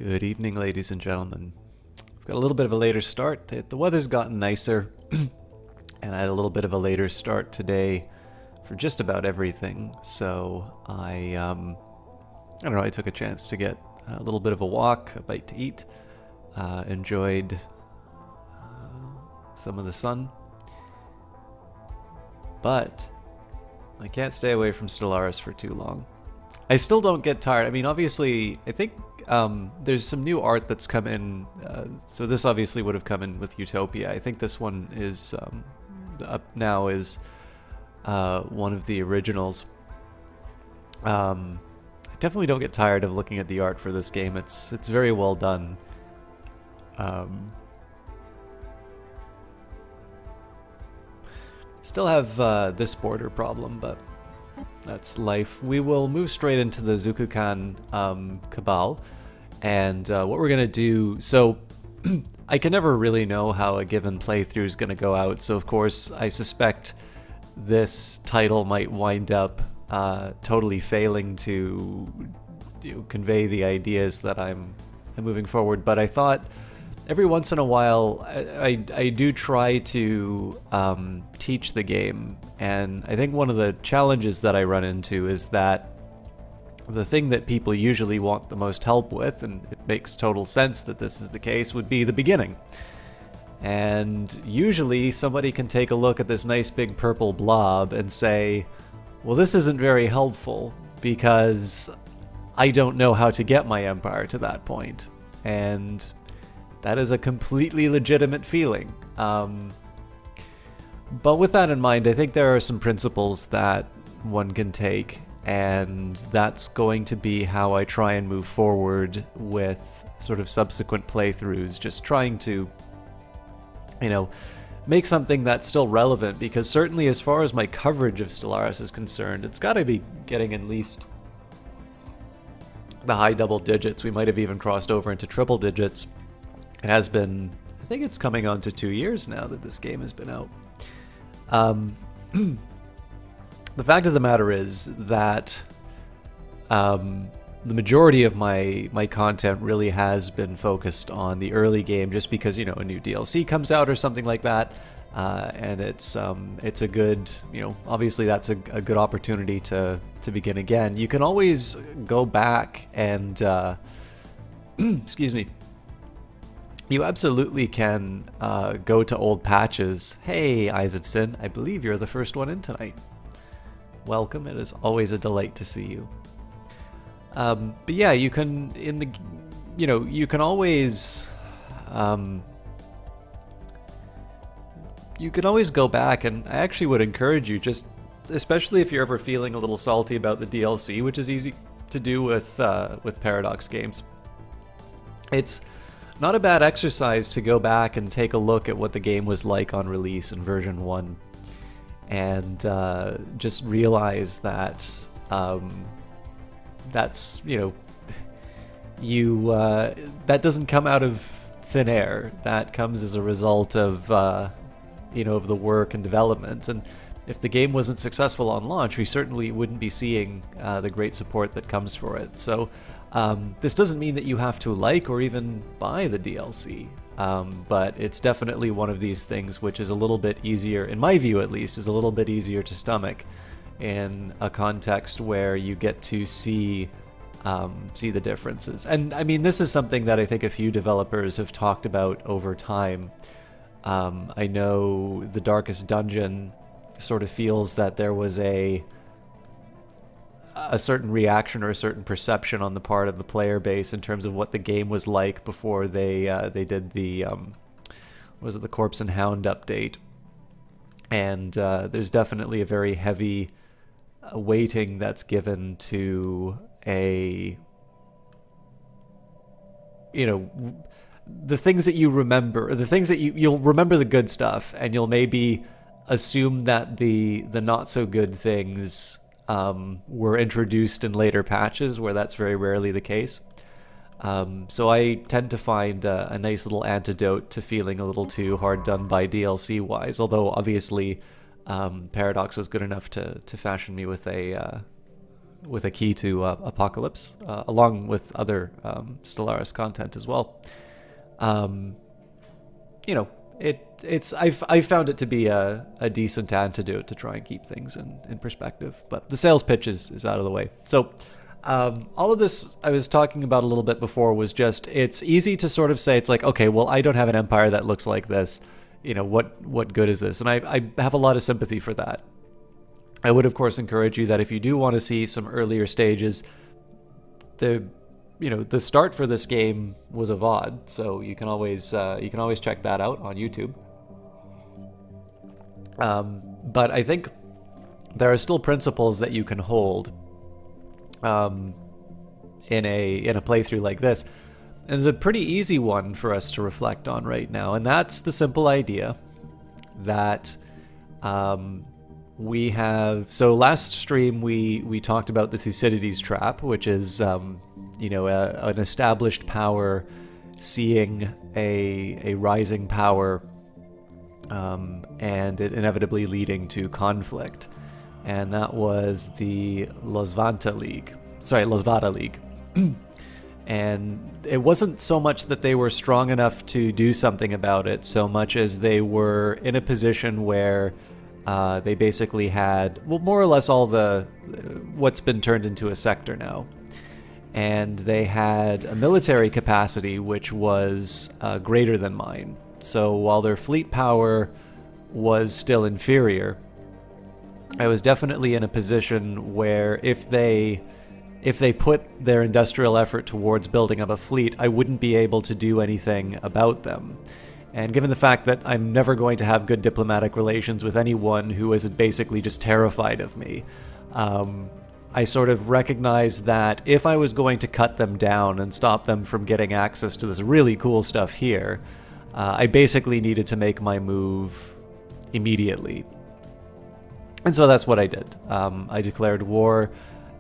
Good evening, ladies and gentlemen. I've got a little bit of a later start. The weather's gotten nicer, and I had a little bit of a later start today for just about everything. So I don't know, I took a chance to get a little bit of a walk, a bite to eat, enjoyed some of the sun. But I can't stay away from Stellaris for too long. I still don't get tired. I mean, obviously, I think there's some new art that's come in. So this obviously would have come in with Utopia. I think this one is up now is one of the originals. I definitely don't get tired of looking at the art for this game. It's very well done. Still have this border problem, but that's life. We will move straight into the Zukukan Cabal, and what we're gonna do. So I can never really know how a given playthrough is gonna go out. So of course, I suspect this title might wind up totally failing to convey the ideas that I'm moving forward. But I thought every once in a while, I do try to teach the game, and I think one of the challenges that I run into is that the thing that people usually want the most help with, and it makes total sense that this is the case, would be the beginning. And usually somebody can take a look at this nice big purple blob and say, well, this isn't very helpful because I don't know how to get my empire to that point. And that is a completely legitimate feeling. But with that in mind, I think there are some principles that one can take, and that's going to be how I try and move forward with sort of subsequent playthroughs, just trying to, make something that's still relevant, because certainly as far as my coverage of Stellaris is concerned, it's got to be getting at least the high double digits. We might have even crossed over into triple digits. It has been, I think it's coming on to 2 years now that this game has been out. The fact of the matter is that the majority of my content really has been focused on the early game, just because, a new DLC comes out or something like that. And it's a good, obviously that's a good opportunity to begin again. You can always go back and, excuse me, you absolutely can go to old patches. Hey, Eyes of Sin, I believe you're the first one in tonight. Welcome, it is always a delight to see you. But yeah, you can, you can always, go back, and I actually would encourage you, just, especially if you're ever feeling a little salty about the DLC, which is easy to do with Paradox games. It's not a bad exercise to go back and take a look at what the game was like on release in version 1, and just realize that that's, that doesn't come out of thin air. That comes as a result of, of the work and development. And if the game wasn't successful on launch, we certainly wouldn't be seeing the great support that comes for it. So this doesn't mean that you have to like or even buy the DLC, but it's definitely one of these things which is a little bit easier, in my view at least, is a little bit easier to stomach in a context where you get to see the differences. And I mean, this is something that I think a few developers have talked about over time. I know The Darkest Dungeon sort of feels that there was a certain reaction or a certain perception on the part of the player base in terms of what the game was like before they did the the Corpse and Hound update. And there's definitely a very heavy weighting that's given to the things that you remember, the things that you'll remember the good stuff, and you'll maybe assume that the not so good things were introduced in later patches, where that's very rarely the case. So I tend to find a nice little antidote to feeling a little too hard done by DLC wise, although obviously Paradox was good enough to fashion me with a a key to Apocalypse, along with other Stellaris content as well. You know, I've found it to be a decent antidote to try and keep things in perspective. But the sales pitch is out of the way. So all of this I was talking about a little bit before was just, it's easy to sort of say, it's like, okay, well, I don't have an empire that looks like this. You know, what good is this? And I have a lot of sympathy for that. I would, of course, encourage you that if you do want to see some earlier stages, the start for this game was a VOD, so you can always check that out on YouTube. But I think there are still principles that you can hold in a playthrough like this. And there's a pretty easy one for us to reflect on right now, and that's the simple idea that we have. So last stream we talked about the Thucydides trap, which is an established power seeing a rising power, and it inevitably leading to conflict, and that was the Losvata League. And it wasn't so much that they were strong enough to do something about it, so much as they were in a position where they basically had, well, more or less all what's been turned into a sector now. And they had a military capacity which was greater than mine. So while their fleet power was still inferior, I was definitely in a position where if they put their industrial effort towards building up a fleet, I wouldn't be able to do anything about them. And given the fact that I'm never going to have good diplomatic relations with anyone who is basically just terrified of me, I sort of recognized that if I was going to cut them down and stop them from getting access to this really cool stuff here, I basically needed to make my move immediately. And so that's what I did. I declared war,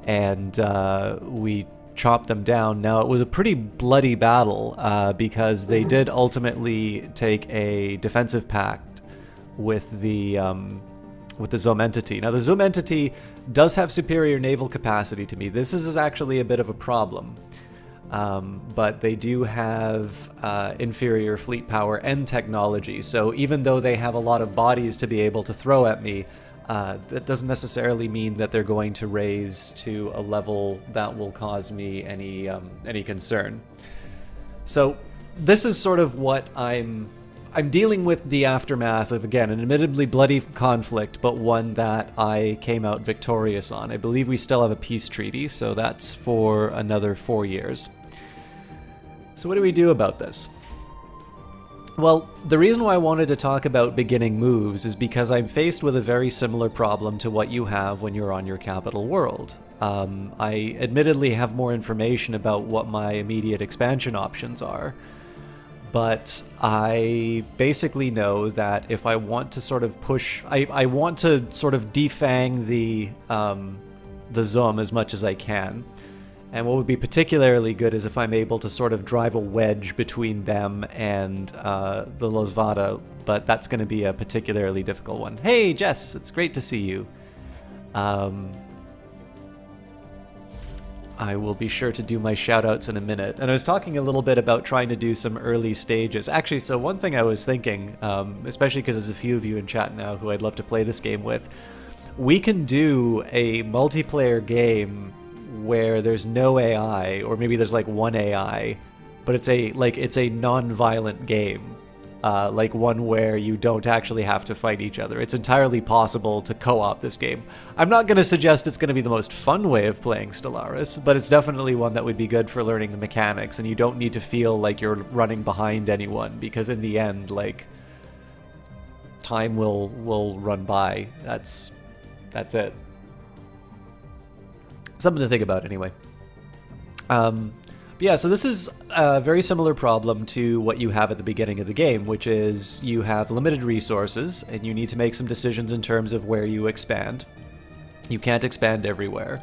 and we chopped them down. Now, it was a pretty bloody battle because they did ultimately take a defensive pact with the Zom entity. Now, the Zom entity does have superior naval capacity to me. This is actually a bit of a problem. But they do have inferior fleet power and technology. So even though they have a lot of bodies to be able to throw at me, that doesn't necessarily mean that they're going to raise to a level that will cause me any concern. So this is sort of what I'm dealing with, the aftermath of, again, an admittedly bloody conflict, but one that I came out victorious on. I believe we still have a peace treaty, so that's for another 4 years. So what do we do about this? Well, the reason why I wanted to talk about beginning moves is because I'm faced with a very similar problem to what you have when you're on your capital world. I admittedly have more information about what my immediate expansion options are, but I basically know that if I want to sort of push, I want to sort of defang the Zom as much as I can. And what would be particularly good is if I'm able to sort of drive a wedge between them and the Losvata, but that's going to be a particularly difficult one. Hey, Jess, it's great to see you. I will be sure to do my shout-outs in a minute. And I was talking a little bit about trying to do some early stages. Actually, so one thing I was thinking, especially because there's a few of you in chat now who I'd love to play this game with, we can do a multiplayer game where there's no AI, or maybe there's like one AI, but it's a non-violent game, like one where you don't actually have to fight each other. It's entirely possible to co-op this game. I'm not going to suggest it's going to be the most fun way of playing Stellaris, but it's definitely one that would be good for learning the mechanics, and you don't need to feel like you're running behind anyone, because in the end, like, time will run by. That's it. Something to think about anyway. But yeah, so this is a very similar problem to what you have at the beginning of the game, which is you have limited resources and you need to make some decisions in terms of where you expand. You can't expand everywhere.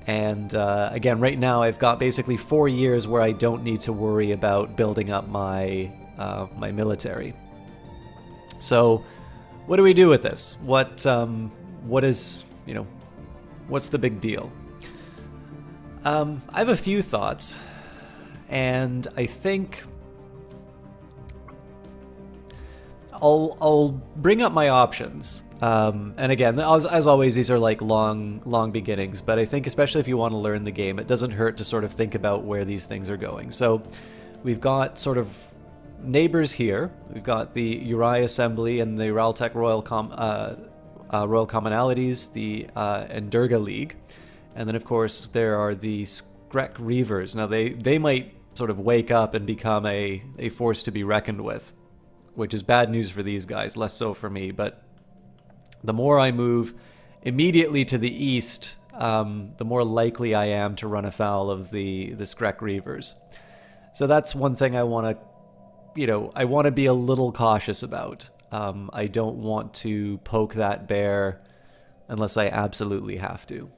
And again, right now I've got basically 4 years where I don't need to worry about building up my my military. So what do we do with this? What is, what's the big deal? I have a few thoughts, and I think I'll bring up my options. And again, as always, these are like long beginnings, but I think especially if you want to learn the game, it doesn't hurt to sort of think about where these things are going. So we've got sort of neighbors here. We've got the Uri Assembly and the Raltec Royal Commonalities, the Endurga League, and then of course there are the Skrek Reavers. Now they might sort of wake up and become a force to be reckoned with, which is bad news for these guys, less so for me. But the more I move immediately to the east, the more likely I am to run afoul of the Skrek Reavers. So that's one thing I want to be a little cautious about. I don't want to poke that bear unless I absolutely have to.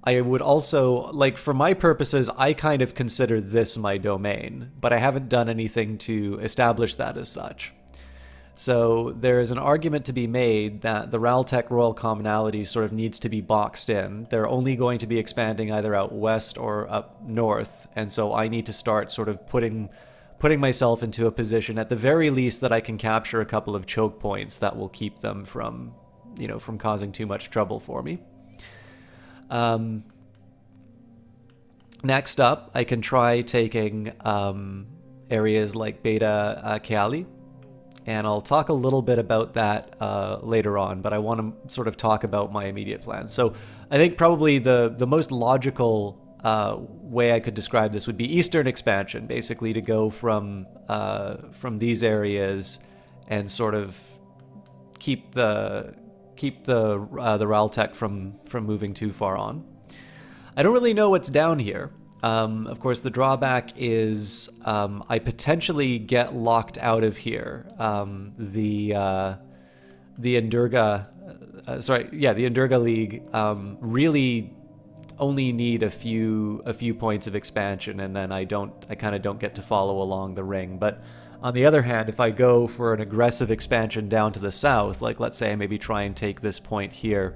I would also, like, for my purposes, I kind of consider this my domain, but I haven't done anything to establish that as such. So there is an argument to be made that the Raltec Royal Commonality sort of needs to be boxed in. They're only going to be expanding either out west or up north, and so I need to start sort of putting myself into a position, at the very least, that I can capture a couple of choke points that will keep them from causing too much trouble for me. Next up, I can try taking areas like Beta Keali, and I'll talk a little bit about that later on, but I want to sort of talk about my immediate plans. So I think probably the most logical way I could describe this would be Eastern expansion, basically to go from these areas and sort of keep the Raltec from moving too far on. I don't really know what's down here. Of course, the drawback is I potentially get locked out of here. The Endurga, the Endurga League really only need a few points of expansion, and then I kind of don't get to follow along the ring. But on the other hand, if I go for an aggressive expansion down to the south, like let's say I maybe try and take this point here,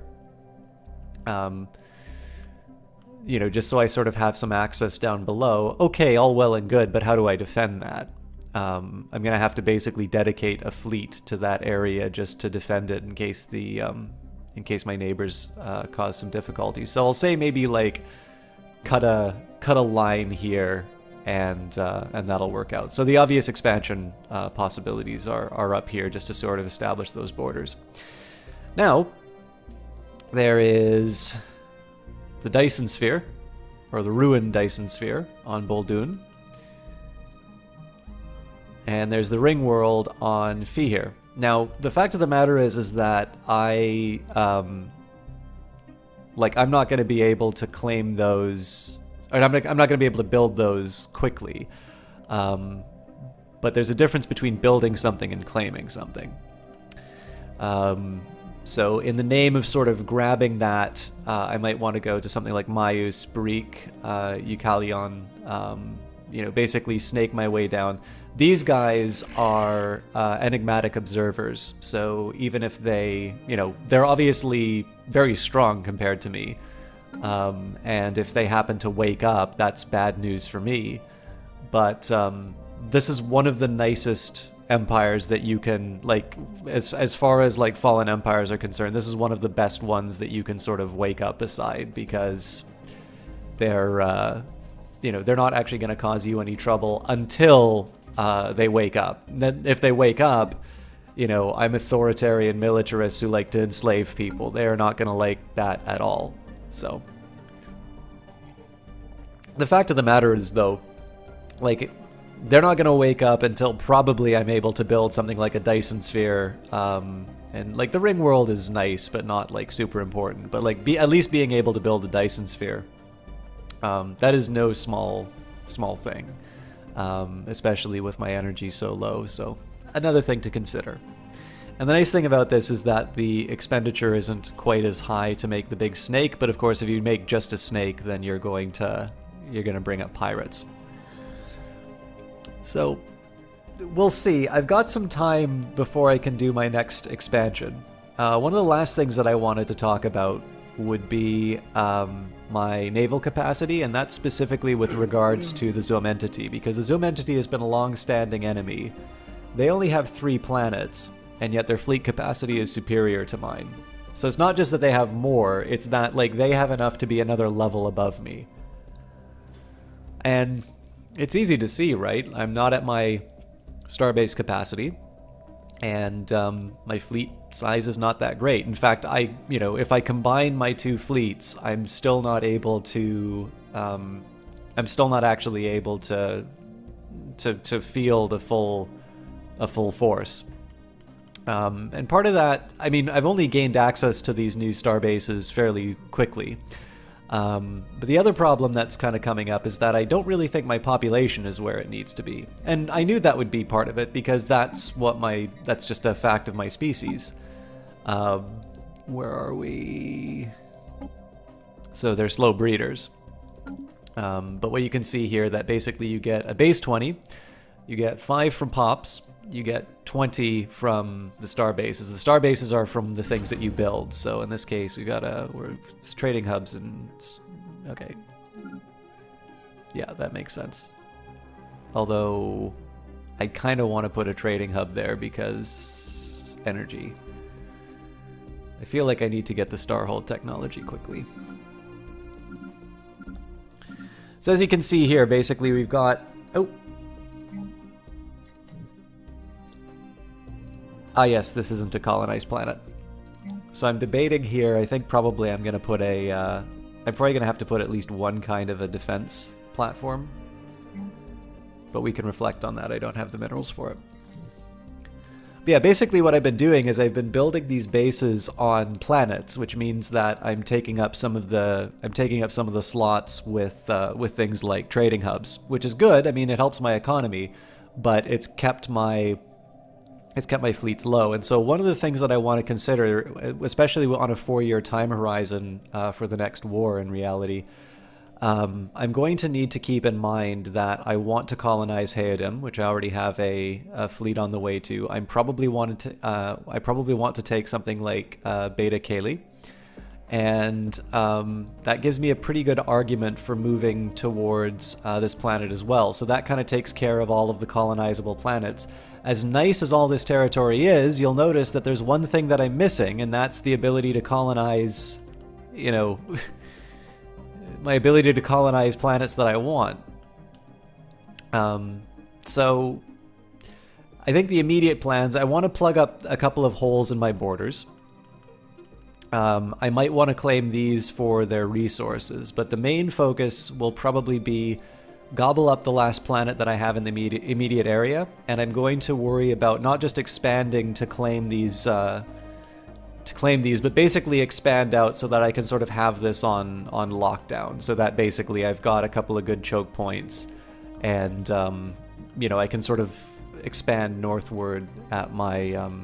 just so I sort of have some access down below, okay, all well and good, but how do I defend that? I'm going to have to basically dedicate a fleet to that area just to defend it in case my neighbors cause some difficulty. So I'll say maybe like cut a line here, and that'll work out. So the obvious expansion possibilities are up here, just to sort of establish those borders. Now, there is the Dyson Sphere, or the ruined Dyson Sphere on Boldoon. And there's the Ring World on Fihir. Now, the fact of the matter is that I'm not going to be able to claim those, or I'm not going to be able to build those quickly. But there's a difference between building something and claiming something. So in the name of sort of grabbing that, I might want to go to something like Mayus, Barik, Eukalion, basically snake my way down. These guys are enigmatic observers, so even if they're obviously very strong compared to me, and if they happen to wake up, that's bad news for me. But this is one of the nicest empires that you can, like, as far as like fallen empires are concerned, this is one of the best ones that you can sort of wake up beside, because they're not actually going to cause you any trouble until they wake up. Then if they wake up, I'm authoritarian militarists who like to enslave people. They are not going to like that at all. So the fact of the matter is, though, like, they're not going to wake up until probably I'm able to build something like a Dyson Sphere. And like the Ring World is nice, but not like super important. But like at least being able to build a Dyson Sphere, that is no small thing, especially with my energy so low. So another thing to consider. And the nice thing about this is that the expenditure isn't quite as high to make the big snake. But of course, if you make just a snake, then you're going to bring up pirates. So we'll see. I've got some time before I can do my next expansion. One of the last things that I wanted to talk about would be my naval capacity, and that's specifically with regards to the Zoom entity, because the Zoom entity has been a long-standing enemy. They only have 3 planets, and yet their fleet capacity is superior to mine. So it's not just that they have more, it's that like they have enough to be another level above me. And it's easy to see, right? I'm not at my starbase capacity, and my fleet size is not that great. In fact, if I combine my 2 fleets, I'm still not able to, I'm still not actually able to field a full force. And part of that, I mean, I've only gained access to these new starbases fairly quickly. But the other problem that's kind of coming up is that I don't really think my population is where it needs to be. And I knew that would be part of it because that's just a fact of my species. Where are we? So they're slow breeders. But what you can see here, that basically you get a base 20, you get 5 from pops, you get 20 from the star bases. The star bases are from the things that you build. So in this case, it's trading hubs and okay. Yeah, that makes sense. Although I kind of want to put a trading hub there because energy. I feel like I need to get the Starhold technology quickly. So as you can see here, basically we've got yes, this isn't a colonized planet. So I'm debating here. I think probably I'm going to put I'm probably going to have to put at least one kind of a defense platform. But we can reflect on that. I don't have the minerals for it. But yeah, basically what I've been doing is I've been building these bases on planets, which means that I'm taking up some of the slots with things like trading hubs, which is good. I mean, it helps my economy, but it's kept my fleets low. And so one of the things that I want to consider, especially on a 4-year time horizon for the next war in reality, I'm going to need to keep in mind that I want to colonize Heodim, which I already have a fleet on the way to. I probably want to take something like Beta Caeli. And that gives me a pretty good argument for moving towards this planet as well. So that kind of takes care of all of the colonizable planets. As nice as all this territory is, you'll notice that there's one thing that I'm missing, and that's the ability to colonize, my ability to colonize planets that I want. So I think the immediate plans, I want to plug up a couple of holes in my borders. I might want to claim these for their resources, but the main focus will probably be gobble up the last planet that I have in the immediate area, and I'm going to worry about not just expanding to claim these, but basically expand out so that I can sort of have this on lockdown, so that basically I've got a couple of good choke points, and I can sort of expand northward at my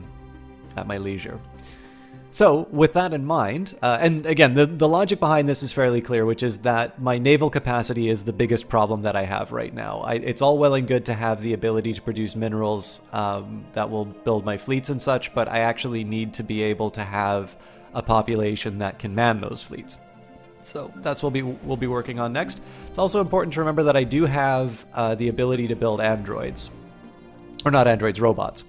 leisure. So, with that in mind, and again, the logic behind this is fairly clear, which is that my naval capacity is the biggest problem that I have right now. It's all well and good to have the ability to produce minerals that will build my fleets and such, but I actually need to be able to have a population that can man those fleets. So that's what we'll be working on next. It's also important to remember that I do have the ability to build androids. Or not androids, robots.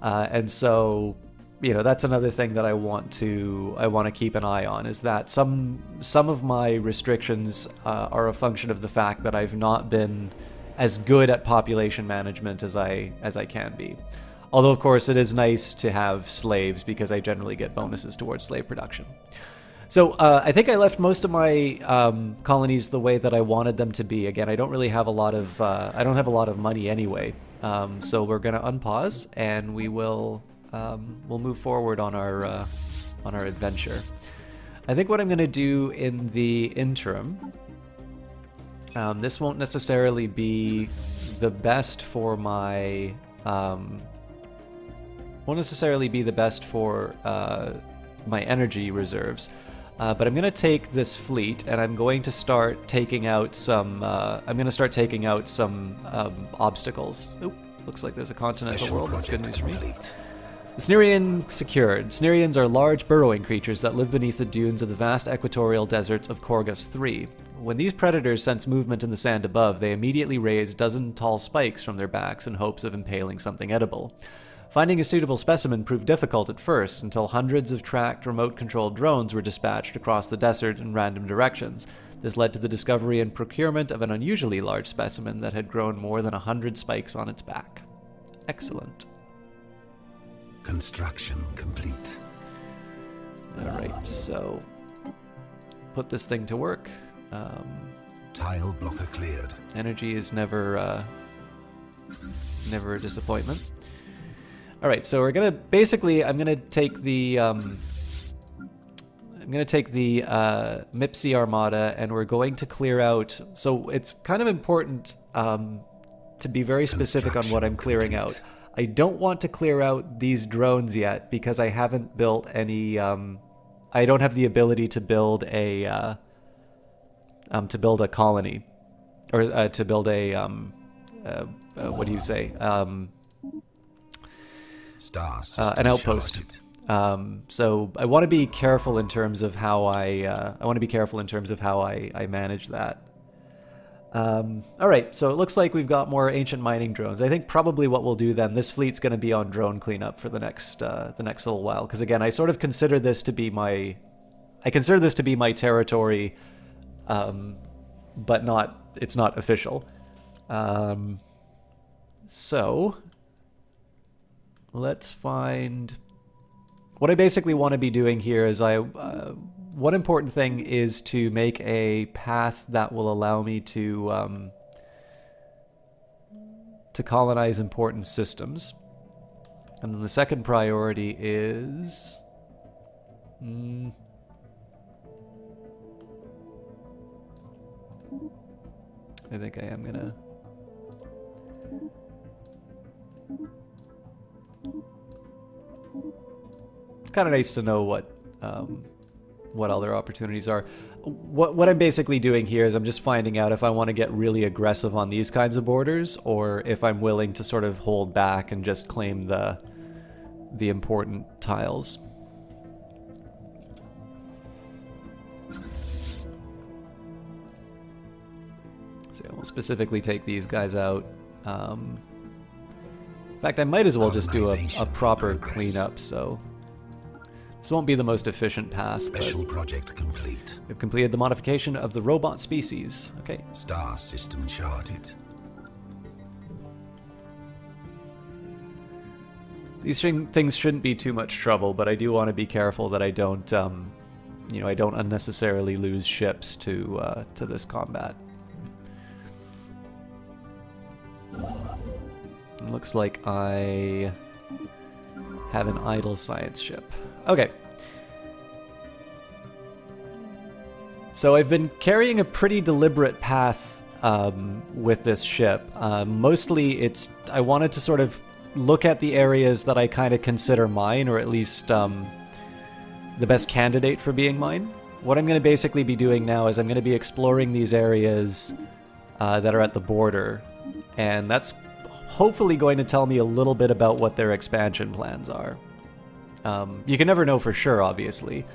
And so that's another thing that I want to keep an eye on, is that some of my restrictions are a function of the fact that I've not been as good at population management as I can be. Although of course it is nice to have slaves because I generally get bonuses towards slave production. So I think I left most of my colonies the way that I wanted them to be. Again, I don't really have a lot of I don't have a lot of money anyway. So we're gonna unpause and we'll move forward on our adventure. I think what I'm going to do in the interim, this won't necessarily be the best for my my energy reserves, but I'm going to take this fleet and I'm going to start taking out some obstacles. Oop, looks like there's a continental world. That's good news for me. Snerian secured. Snerians are large burrowing creatures that live beneath the dunes of the vast equatorial deserts of Korgus III. When these predators sense movement in the sand above, they immediately raise dozen-tall spikes from their backs in hopes of impaling something edible. Finding a suitable specimen proved difficult at first, until hundreds of tracked, remote-controlled drones were dispatched across the desert in random directions. This led to the discovery and procurement of an unusually large specimen that had grown more than 100 spikes on its back. Excellent. Construction complete. Alright, so put this thing to work. Tile blocker cleared. Energy is never a disappointment. Alright, so we're gonna basically I'm gonna take the Mipsy Armada, and we're going to clear out. So it's kind of important to be very specific on what I'm clearing out. I don't want to clear out these drones yet because I haven't built any. I don't have the ability to build a colony, or to build a what do you say? An outpost. So I want to be careful in terms of how I manage that. All right, so it looks like we've got more ancient mining drones. I think probably what we'll do then, this fleet's going to be on drone cleanup for the next little while, because again, I sort of consider this to be my territory, but it's not official. So let's find. What I basically want to be doing here is one important thing is to make a path that will allow me to colonize important systems. And then the second priority is I think I am gonna it's kind of nice to know what other opportunities are. What I'm basically doing here is I'm just finding out if I want to get really aggressive on these kinds of borders, or if I'm willing to sort of hold back and just claim the important tiles. So we'll specifically take these guys out. In fact, I might as well just do a proper cleanup, so this won't be the most efficient path. Special project complete. We've completed the modification of the robot species. Okay. Star system charted. These things shouldn't be too much trouble, but I do want to be careful that I don't, I don't unnecessarily lose ships to this combat. It looks like I have an idle science ship. Okay. So I've been carrying a pretty deliberate path with this ship. Mostly I wanted to sort of look at the areas that I kind of consider mine, or at least the best candidate for being mine. What I'm going to basically be doing now is I'm going to be exploring these areas that are at the border, and that's hopefully going to tell me a little bit about what their expansion plans are. You can never know for sure, obviously.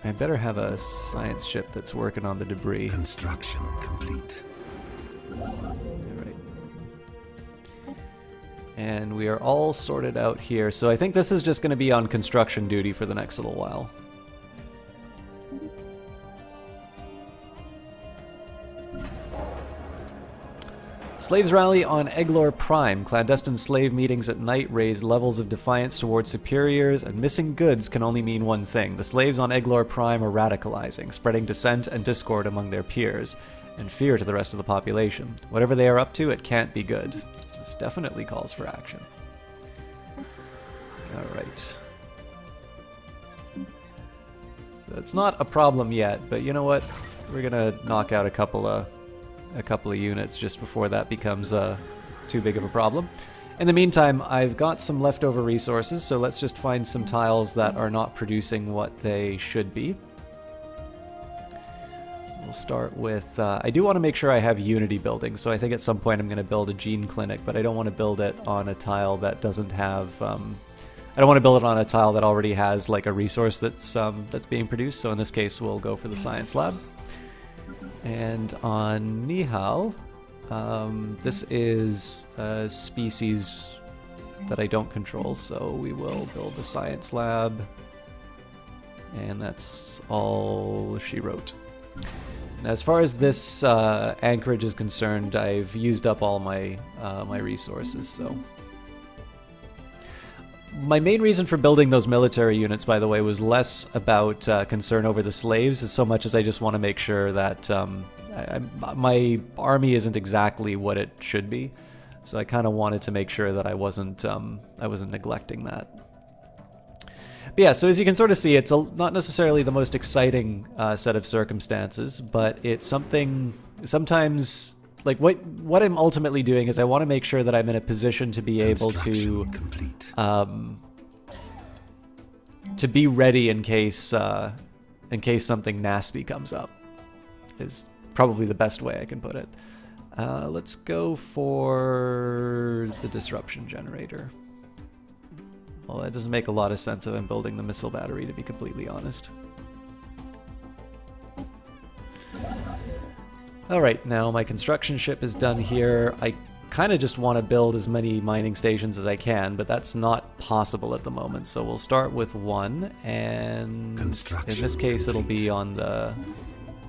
I better have a science ship that's working on the debris. Construction complete. Alright. And we are all sorted out here, so I think this is just going to be on construction duty for the next little while. Slaves rally on Eglor Prime. Clandestine slave meetings at night raise levels of defiance towards superiors, and missing goods can only mean one thing. The slaves on Eglor Prime are radicalizing, spreading dissent and discord among their peers, and fear to the rest of the population. Whatever they are up to, it can't be good. This definitely calls for action. Alright. So it's not a problem yet, but you know what? We're gonna knock out a couple of units just before that becomes too big of a problem. In the meantime, I've got some leftover resources, so let's just find some tiles that are not producing what they should be. we'll start with, I do want to make sure I have Unity building, so I think at some point I'm going to build a gene clinic, but I don't want to build it on a tile that doesn't have, I don't want to build it on a tile that already has like a resource that's being produced, so in this case we'll go for the science lab. And on Nihal, this is a species that I don't control, so we will build the science lab. And that's all she wrote. Now, as far as this anchorage is concerned, I've used up all my my resources. So, my main reason for building those military units, by the way, was less about concern over the slaves, as so much as I just want to make sure that my army isn't exactly what it should be. So I kind of wanted to make sure that I wasn't neglecting that. But yeah, so as you can sort of see, it's not necessarily the most exciting set of circumstances, but it's something sometimes, like what I'm ultimately doing is I want to make sure that I'm in a position to be able to be ready in case something nasty comes up, is probably the best way I can put it. Let's go for the disruption generator. Well, that doesn't make a lot of sense if I'm building the missile battery, to be completely honest. Alright, now my construction ship is done here. I kind of just want to build as many mining stations as I can, but that's not possible at the moment. So we'll start with one, and in this case it'll be on the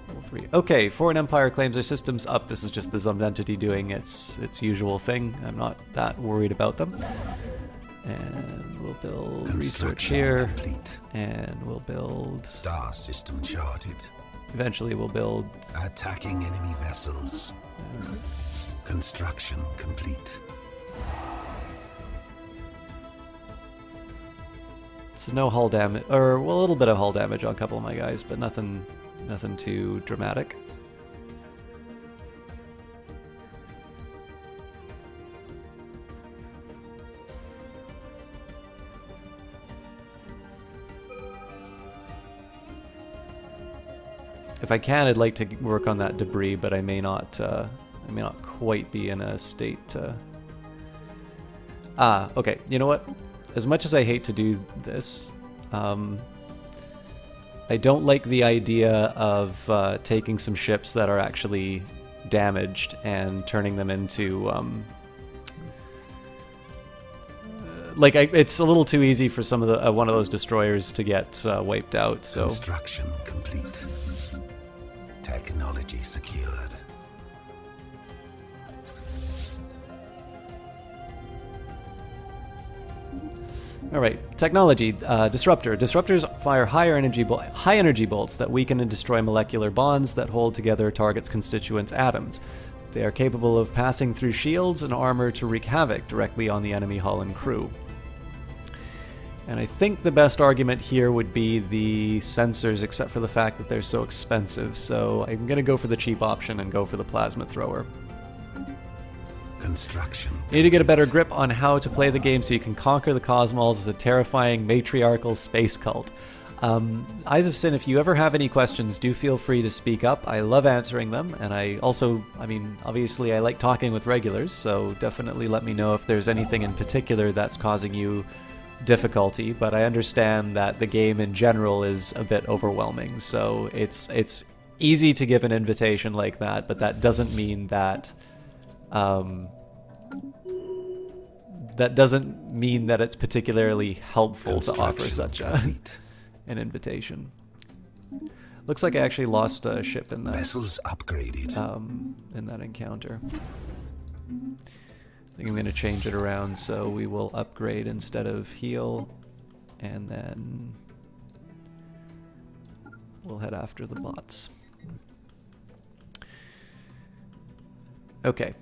level 3. Okay, Foreign Empire claims their systems up. This is just the Zumb entity doing its usual thing. I'm not that worried about them. And we'll build research here, complete. And we'll build star system charted. Eventually we'll build attacking enemy vessels. Construction complete. So no hull damage, or well, a little bit of hull damage on a couple of my guys, but nothing too dramatic. If I can, I'd like to work on that debris, but I may not quite be in a state to... Okay, you know what? As much as I hate to do this, I don't like the idea of taking some ships that are actually damaged and turning them into... it's a little too easy for some of the one of those destroyers to get wiped out, so... Construction complete. Technology secured. Alright, technology. Disruptor. Disruptors fire high energy bolts that weaken and destroy molecular bonds that hold together targets' constituent atoms. They are capable of passing through shields and armor to wreak havoc directly on the enemy hull and crew. And I think the best argument here would be the sensors, except for the fact that they're so expensive. So I'm going to go for the cheap option and go for the plasma thrower. Construction. You need to get a better grip on how to play the game so you can conquer the Cosmos as a terrifying matriarchal space cult. Eyes of Sin, if you ever have any questions, do feel free to speak up. I love answering them, and obviously I like talking with regulars, so definitely let me know if there's anything in particular that's causing you difficulty, but I understand that the game in general is a bit overwhelming, so it's easy to give an invitation like that, but that doesn't mean that it's particularly helpful to offer such an invitation. Looks like I actually lost a ship in that vessels upgraded in that encounter. I think I'm going to change it around, so we will upgrade instead of heal, and then we'll head after the bots. Okay.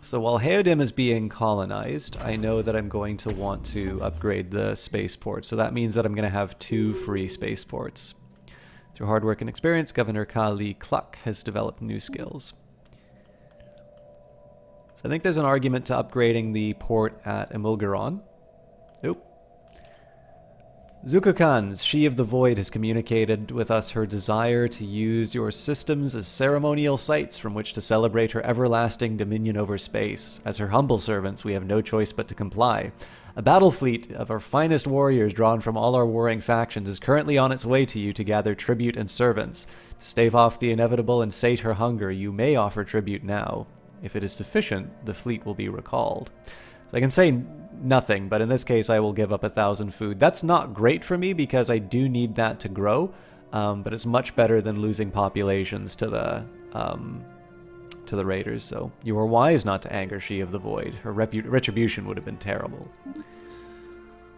So while Heodim is being colonized, I know that I'm going to want to upgrade the spaceport, so that means that I'm going to have 2 free spaceports. Through hard work and experience, Governor Kali Cluck has developed new skills. So I think there's an argument to upgrading the port at Emulgaron. Oop. Zuko-Khan's She of the Void has communicated with us her desire to use your systems as ceremonial sites from which to celebrate her everlasting dominion over space. As her humble servants, we have no choice but to comply. A battle fleet of our finest warriors drawn from all our warring factions is currently on its way to you to gather tribute and servants. To stave off the inevitable and sate her hunger, you may offer tribute now. If it is sufficient, the fleet will be recalled. So I can say nothing, but in this case I will give up 1,000 food. That's not great for me because I do need that to grow, but it's much better than losing populations to the raiders. So you were wise not to anger She of the Void. Her retribution would have been terrible.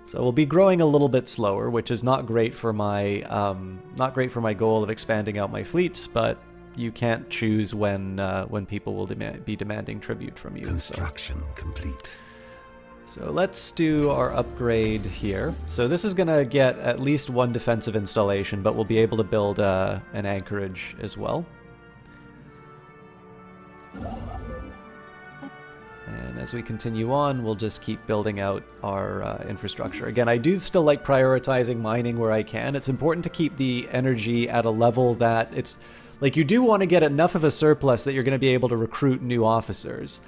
So we'll be growing a little bit slower, which is not great for my goal of expanding out my fleets, but you can't choose when people will be demanding tribute from you. Construction complete. So let's do our upgrade here. So this is going to get at least one defensive installation, but we'll be able to build an anchorage as well. And as we continue on, we'll just keep building out our infrastructure. Again, I do still like prioritizing mining where I can. It's important to keep the energy at a level that it's... Like, you do want to get enough of a surplus that you're going to be able to recruit new officers.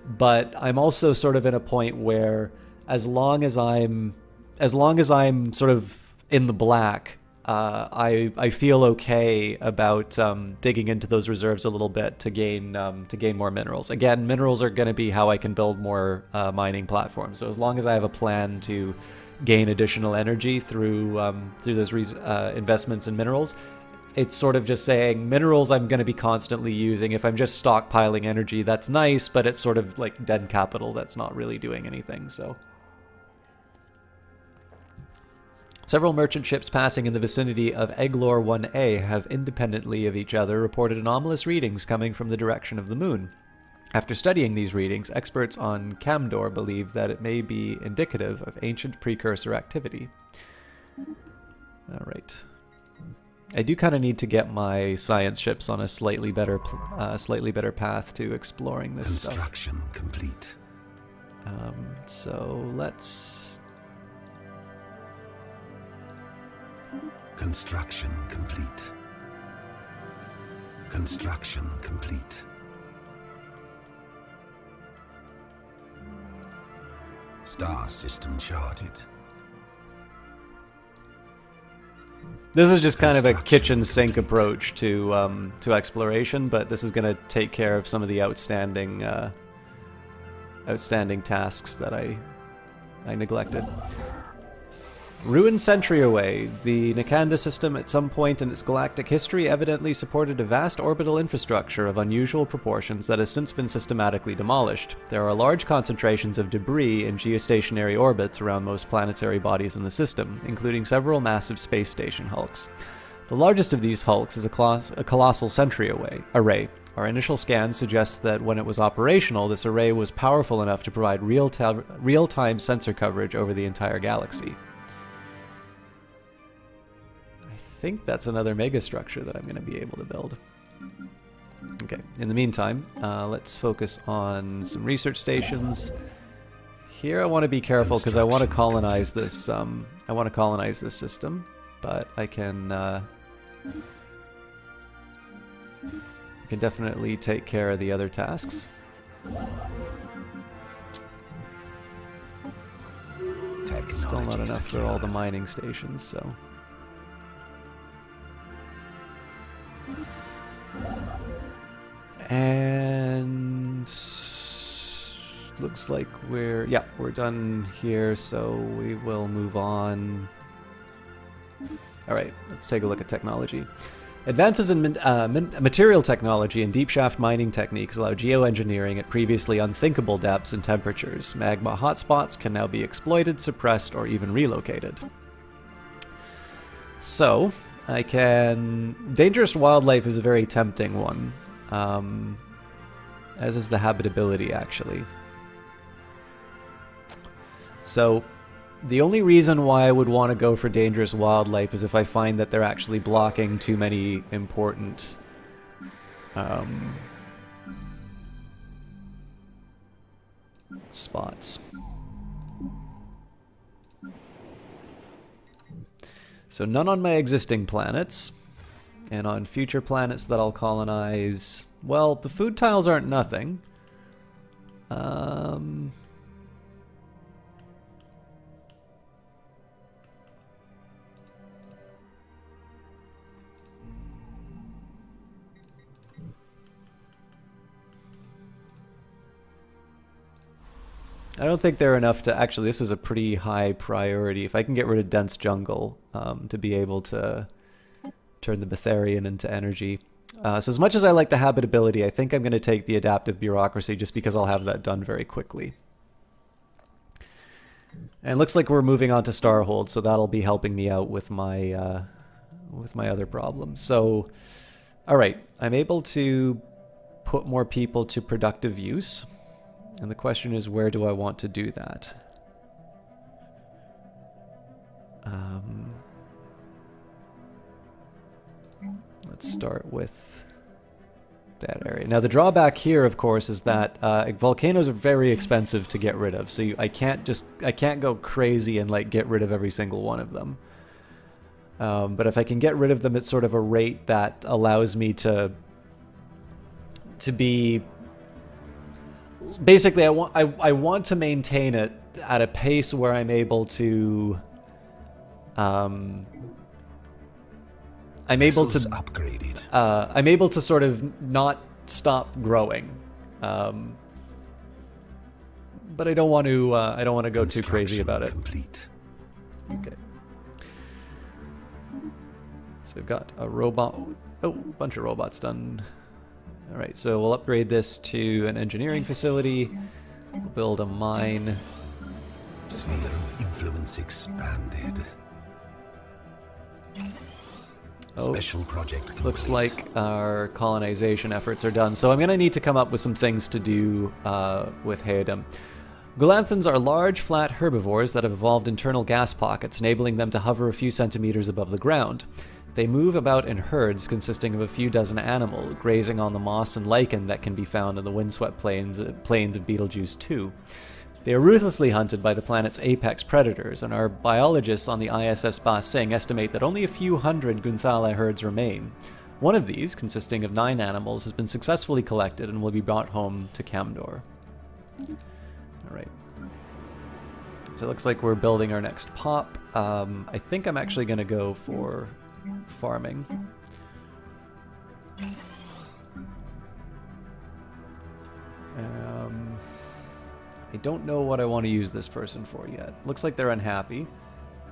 But I'm also sort of in a point where as long as I'm sort of in the black, I feel okay about digging into those reserves a little bit to gain more minerals. Again, minerals are going to be how I can build more mining platforms. So as long as I have a plan to gain additional energy through those investments in minerals, it's sort of just saying minerals I'm going to be constantly using. If I'm just stockpiling energy, that's nice, but it's sort of like dead capital that's not really doing anything. So several merchant ships passing in the vicinity of Eglor 1A have independently of each other reported anomalous readings coming from the direction of the moon. After studying these readings, experts on Camdor believe that it may be indicative of ancient precursor activity. All right. I do kind of need to get my science ships on a slightly better path to exploring this stuff. Construction complete. So let's... Construction complete. Construction complete. Star system charted. This is just kind of a kitchen sink approach to exploration, but this is going to take care of some of the outstanding tasks that I neglected. Ruined century away, the Nikanda system at some point in its galactic history evidently supported a vast orbital infrastructure of unusual proportions that has since been systematically demolished. There are large concentrations of debris in geostationary orbits around most planetary bodies in the system, including several massive space station hulks. The largest of these hulks is a colossal sentry array. Our initial scans suggest that when it was operational, this array was powerful enough to provide real-time sensor coverage over the entire galaxy. I think that's another megastructure that I'm going to be able to build. Okay, in the meantime, let's focus on some research stations. Here I want to be careful because I want to colonize this. I want to colonize this system, but I can definitely take care of the other tasks. Still not enough for all the mining stations, so. And looks like we're done here, so we will move on. All right, let's take a look at technology. Advances in material technology and deep shaft mining techniques allow geoengineering at previously unthinkable depths and temperatures. Magma hotspots can now be exploited, suppressed, or even relocated. So, Dangerous wildlife is a very tempting one. As is the habitability, actually. So, the only reason why I would want to go for dangerous wildlife is if I find that they're actually blocking too many important spots. So none on my existing planets. And on future planets that I'll colonize, well, the food tiles aren't nothing. I don't think they're enough to actually. This is a pretty high priority. If I can get rid of dense jungle, to be able to turn the Betharian into energy. So as much as I like the habitability, I think I'm going to take the adaptive bureaucracy just because I'll have that done very quickly. And it looks like we're moving on to Starhold, so that'll be helping me out with my other problems. So, all right, I'm able to put more people to productive use. And the question is, where do I want to do that? Let's start with that area. Now, the drawback here, of course, is that volcanoes are very expensive to get rid of. So I can't go crazy and like get rid of every single one of them. But if I can get rid of them at sort of a rate that allows me to be basically, I want to maintain it at a pace where I'm able to I'm able to upgraded. I'm able to sort of not stop growing, but I don't want to go too crazy about it. Complete. Okay. So we've got a robot. Oh, a bunch of robots done. All right, so we'll upgrade this to an engineering facility. We'll build a mine. Sphere of influence expanded. Oh, Special project complete. looks like our colonization efforts are done. So I'm going to need to come up with some things to do with Heodem. Glanthans are large, flat herbivores that have evolved internal gas pockets, enabling them to hover a few centimeters above the ground. They move about in herds consisting of a few dozen animals, grazing on the moss and lichen that can be found in the windswept plains of Betelgeuse 2. They are ruthlessly hunted by the planet's apex predators, and our biologists on the ISS Ba Sing estimate that only a few hundred Gunthala herds remain. One of these, consisting of 9 animals, has been successfully collected and will be brought home to Camdor. Alright. So it looks like we're building our next pop. I think I'm actually going to go for farming. I don't know what I want to use this person for yet. Looks like they're unhappy.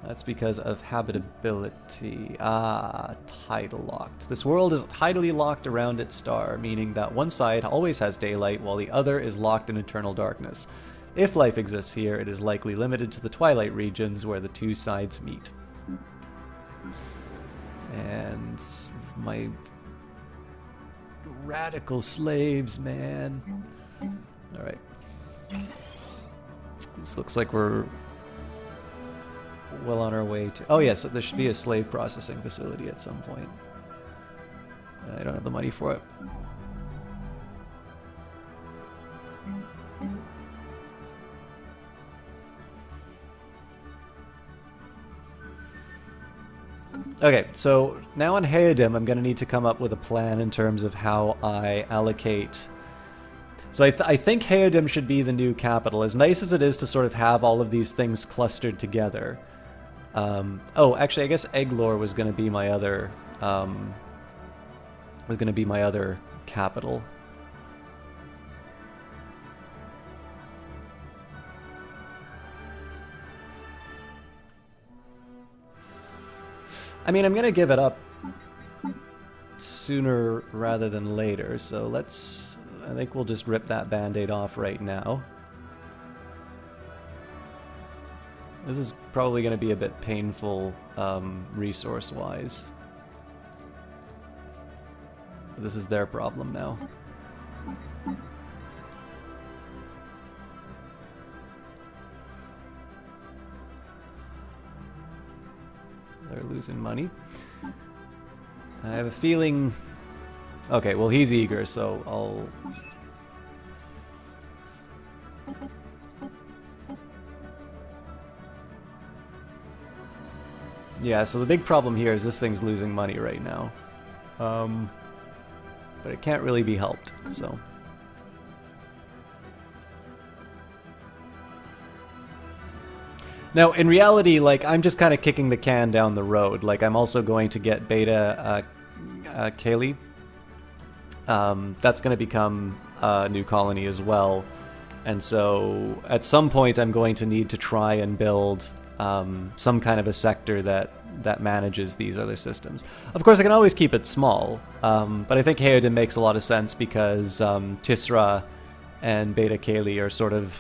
That's because of habitability. Ah, tidal locked. This world is tidally locked around its star, meaning that one side always has daylight while the other is locked in eternal darkness. If life exists here, it is likely limited to the twilight regions where the two sides meet. And my radical slaves, man. Alright. This looks like we're well on our way to... Oh yes, there should be a slave processing facility at some point. I don't have the money for it. Okay, so now on Heodem, I'm going to need to come up with a plan in terms of how I allocate... So I think Heodem should be the new capital. As nice as it is to sort of have all of these things clustered together. Oh, actually, I guess Eglor was going to be my other... capital. I mean, I'm going to give it up sooner rather than later, so let's... I think we'll just rip that band-aid off right now. This is probably going to be a bit painful resource-wise. This is their problem now. They're losing money. I have a feeling... Okay, well he's eager, so I'll... Yeah, so the big problem here is this thing's losing money right now. But it can't really be helped, so... Now, in reality, like, I'm just kind of kicking the can down the road. Like, I'm also going to get Beta Kaylee. That's going to become a new colony as well. And so, at some point, I'm going to need to try and build some kind of a sector that manages these other systems. Of course, I can always keep it small, but I think Heoden makes a lot of sense because Tisra and Beta Kaylee are sort of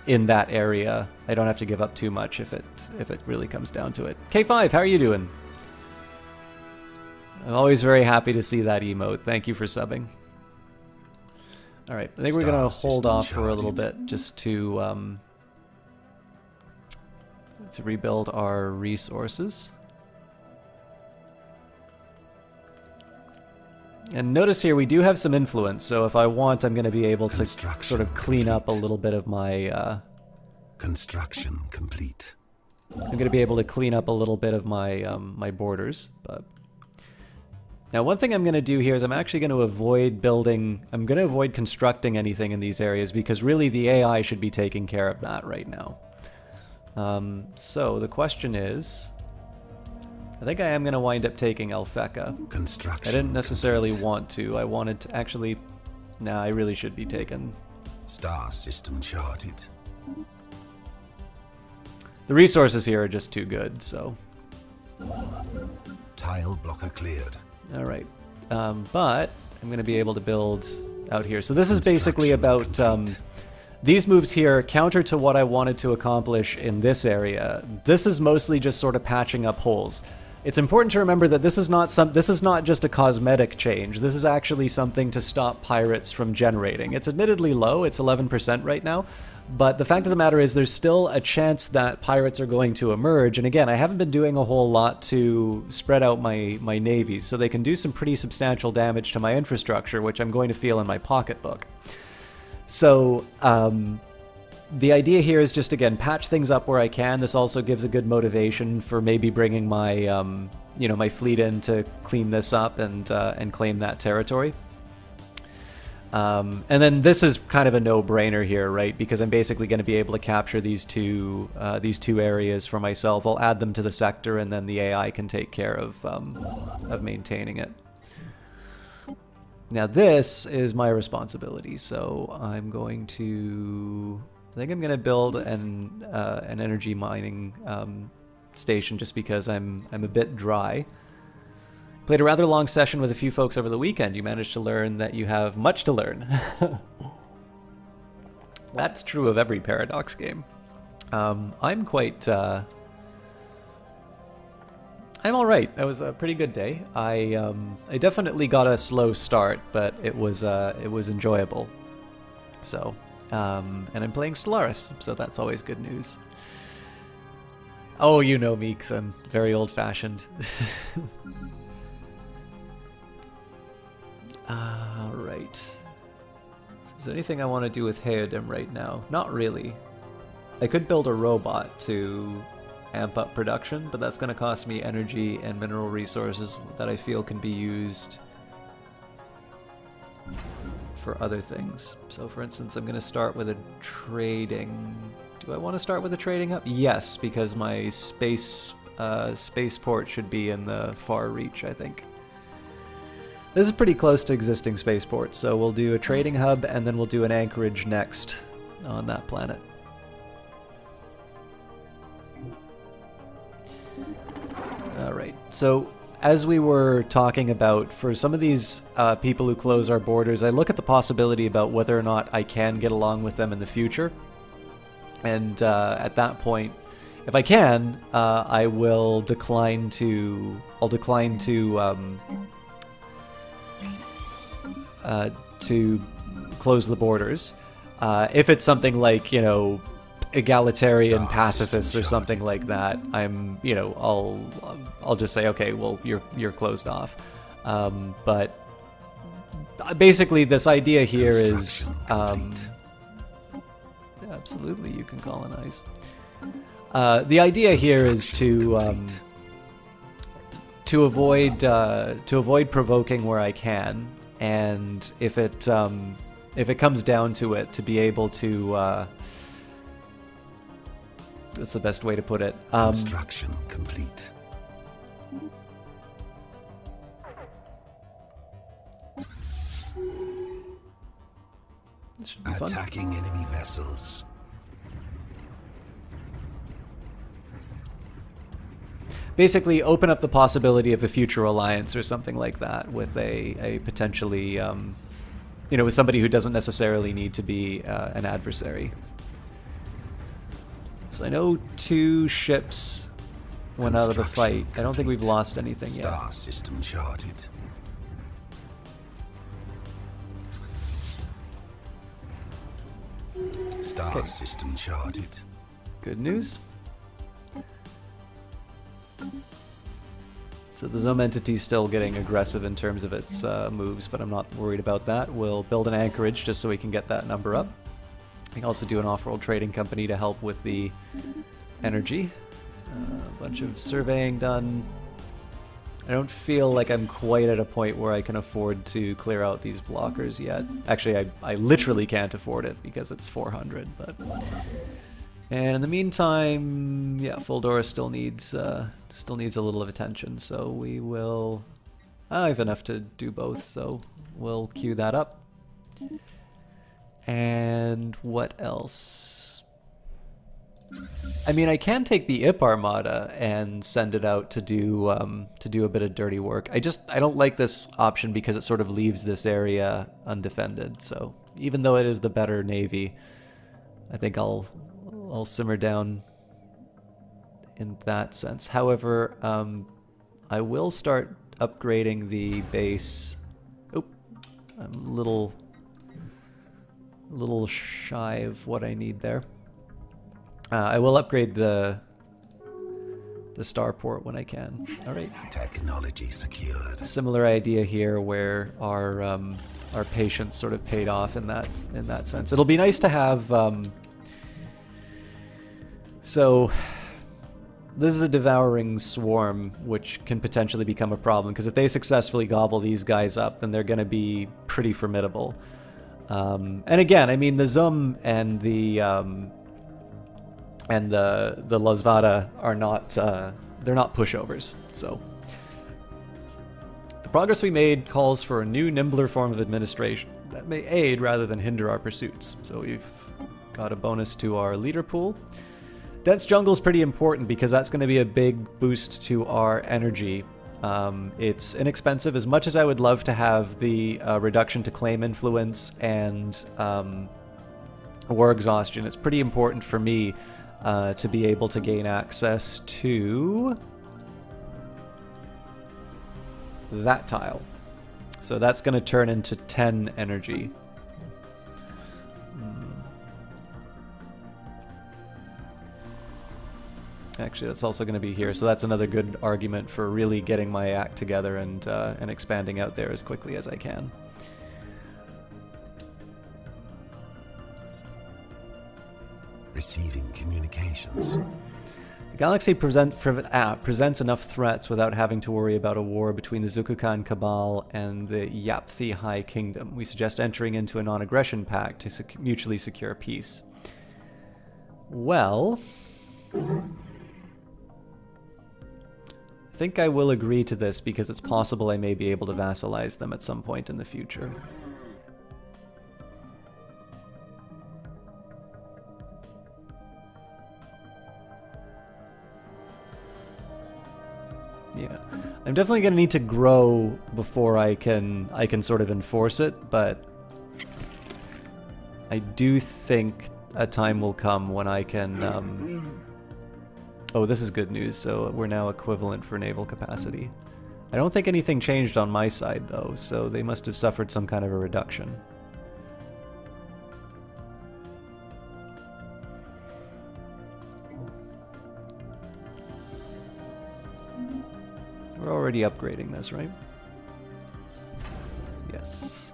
in that area. I don't have to give up too much if it really comes down to it. K5, how are you doing? I'm always very happy to see that emote. Thank you for subbing. All right, I think we're gonna hold off for a little bit just to rebuild our resources. And notice here we do have some influence, so if I want, I'm going to be able to sort of clean up a little bit of my... Construction complete. I'm going to be able to clean up a little bit of my my borders. But now, one thing I'm going to do here is I'm actually going to avoid building... I'm going to avoid constructing anything in these areas because really the AI should be taking care of that right now. So the question is... I think I am going to wind up taking Alpheka. Construction I didn't necessarily want to. I wanted to actually... Nah, I really should be taking... Star system charted. The resources here are just too good, so... Tile blocker cleared. Alright. But I'm going to be able to build out here. So this is basically about... these moves here, counter to what I wanted to accomplish in this area. This is mostly just sort of patching up holes. It's important to remember that this is not just a cosmetic change. This is actually something to stop pirates from generating. It's admittedly low, it's 11% right now, but the fact of the matter is there's still a chance that pirates are going to emerge. And again, I haven't been doing a whole lot to spread out my navies, so they can do some pretty substantial damage to my infrastructure, which I'm going to feel in my pocketbook. So, the idea here is just, again, patch things up where I can. This also gives a good motivation for maybe bringing my, you know, my fleet in to clean this up and claim that territory. And then this is kind of a no-brainer here, right? Because I'm basically going to be able to capture these two areas for myself. I'll add them to the sector, and then the AI can take care of maintaining it. Now this is my responsibility, so I'm going to... I think I'm going to build an energy mining station just because I'm a bit dry. Played a rather long session with a few folks over the weekend. You managed to learn that you have much to learn. That's true of every Paradox game. I'm quite... I'm alright. That was a pretty good day. I definitely got a slow start, but it was enjoyable. So... and I'm playing Stellaris, so that's always good news. Oh, you know me, 'cause I'm very old-fashioned. Right. Is there anything I want to do with Heodim right now? Not really. I could build a robot to amp up production, but that's going to cost me energy and mineral resources that I feel can be used for other things. So for instance, I'm going to start with a trading... Do I want to start with a trading hub? Yes, because my spaceport should be in the far reach, I think. This is pretty close to existing spaceports, so we'll do a trading hub and then we'll do an anchorage next on that planet. Alright, so as we were talking about, for some of these people who close our borders, I look at the possibility about whether or not I can get along with them in the future. And at that point, if I can, I will decline to... to close the borders. If it's something like, you know, egalitarian pacifists or something like that, I'm, you know, I'll just say, okay, well, you're closed off. But basically, this idea here is, absolutely, you can colonize. The idea here is to to avoid provoking where I can, and if it comes down to it, to be able to that's the best way to put it. Construction complete. This should be fun. Attacking enemy vessels. Basically, open up the possibility of a future alliance or something like that with a potentially, with somebody who doesn't necessarily need to be an adversary. So I know 2 ships went out of the fight. I don't think we've lost anything yet. Star system charted. Star system charted. Good news. So the Zome entity's still getting aggressive in terms of its moves, but I'm not worried about that. We'll build an anchorage just so we can get that number up. I can also do an off-world trading company to help with the energy. A bunch of surveying done. I don't feel like I'm quite at a point where I can afford to clear out these blockers yet. Actually, I literally can't afford it because it's 400, but... And in the meantime, yeah, Fuldora still needs a little of attention, so we will... I have enough to do both, so we'll queue that up. And what else? I mean, I can take the IP Armada and send it out to do a bit of dirty work. I don't like this option because it sort of leaves this area undefended. So even though it is the better navy, I think I'll simmer down in that sense. However, I will start upgrading the base. Oh, I'm a little shy of what I need there. I will upgrade the starport when I can. All right. Technology secured. Similar idea here, where our patience sort of paid off in that sense. It'll be nice to have. So this is a devouring swarm, which can potentially become a problem, because if they successfully gobble these guys up, then they're going to be pretty formidable. And again, I mean, the Zum and the Lazvada are not, they're not pushovers, so. The progress we made calls for a new, nimbler form of administration that may aid rather than hinder our pursuits. So we've got a bonus to our leader pool. Dense jungle is pretty important because that's going to be a big boost to our energy. It's inexpensive. As much as I would love to have the reduction to claim influence and war exhaustion, it's pretty important for me to be able to gain access to that tile. So that's going to turn into 10 energy. Actually, that's also going to be here, so that's another good argument for really getting my act together and expanding out there as quickly as I can. Receiving communications. The galaxy presents enough threats without having to worry about a war between the Zukukan Cabal and the Yapthi High Kingdom. We suggest entering into a non-aggression pact to mutually secure peace. Well, I think I will agree to this because it's possible I may be able to vassalize them at some point in the future. Yeah, I'm definitely going to need to grow before I can sort of enforce it, but I do think a time will come when I can... Oh, this is good news, so we're now equivalent for naval capacity. I don't think anything changed on my side, though, so they must have suffered some kind of a reduction. We're already upgrading this, right? Yes.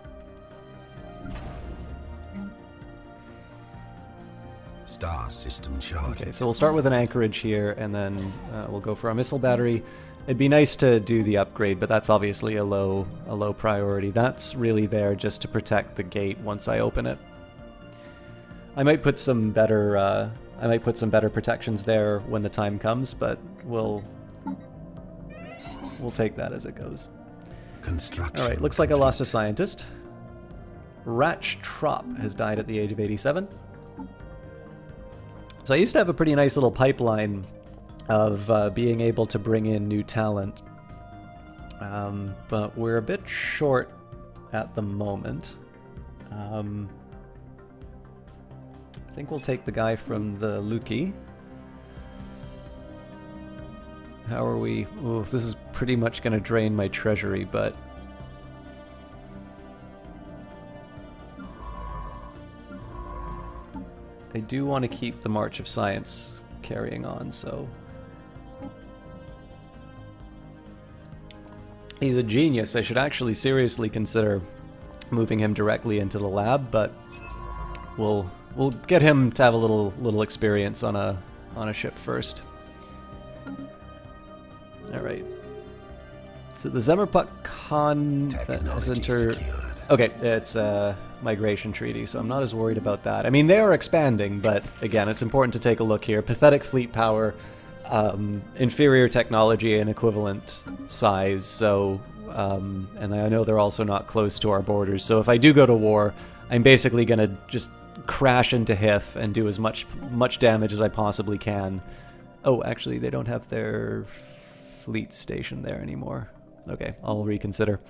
Star system charted. Okay, so we'll start with an anchorage here, and then we'll go for our missile battery. It'd be nice to do the upgrade, but that's obviously a low priority. That's really there just to protect the gate once I open it. I might put some better protections there when the time comes, but we'll take that as it goes. Construction. All right, looks like I lost a scientist. Ratch Trop has died at the age of 87. So I used to have a pretty nice little pipeline of being able to bring in new talent, but we're a bit short at the moment. I think we'll take the guy from the Luki. How are we? Oh, this is pretty much going to drain my treasury, but I do want to keep the March of Science carrying on, so he's a genius. I should actually seriously consider moving him directly into the lab, but we'll get him to have a little experience on a ship first. All right. So the Zemmerpuck Khan has entered. Okay, it's a migration treaty, so I'm not as worried about that. I mean, they are expanding, but again, it's important to take a look here. Pathetic fleet power, inferior technology, and equivalent size. So, and I know they're also not close to our borders. So if I do go to war, I'm basically going to just crash into HIF and do as much damage as I possibly can. Oh, actually, they don't have their fleet station there anymore. Okay, I'll reconsider.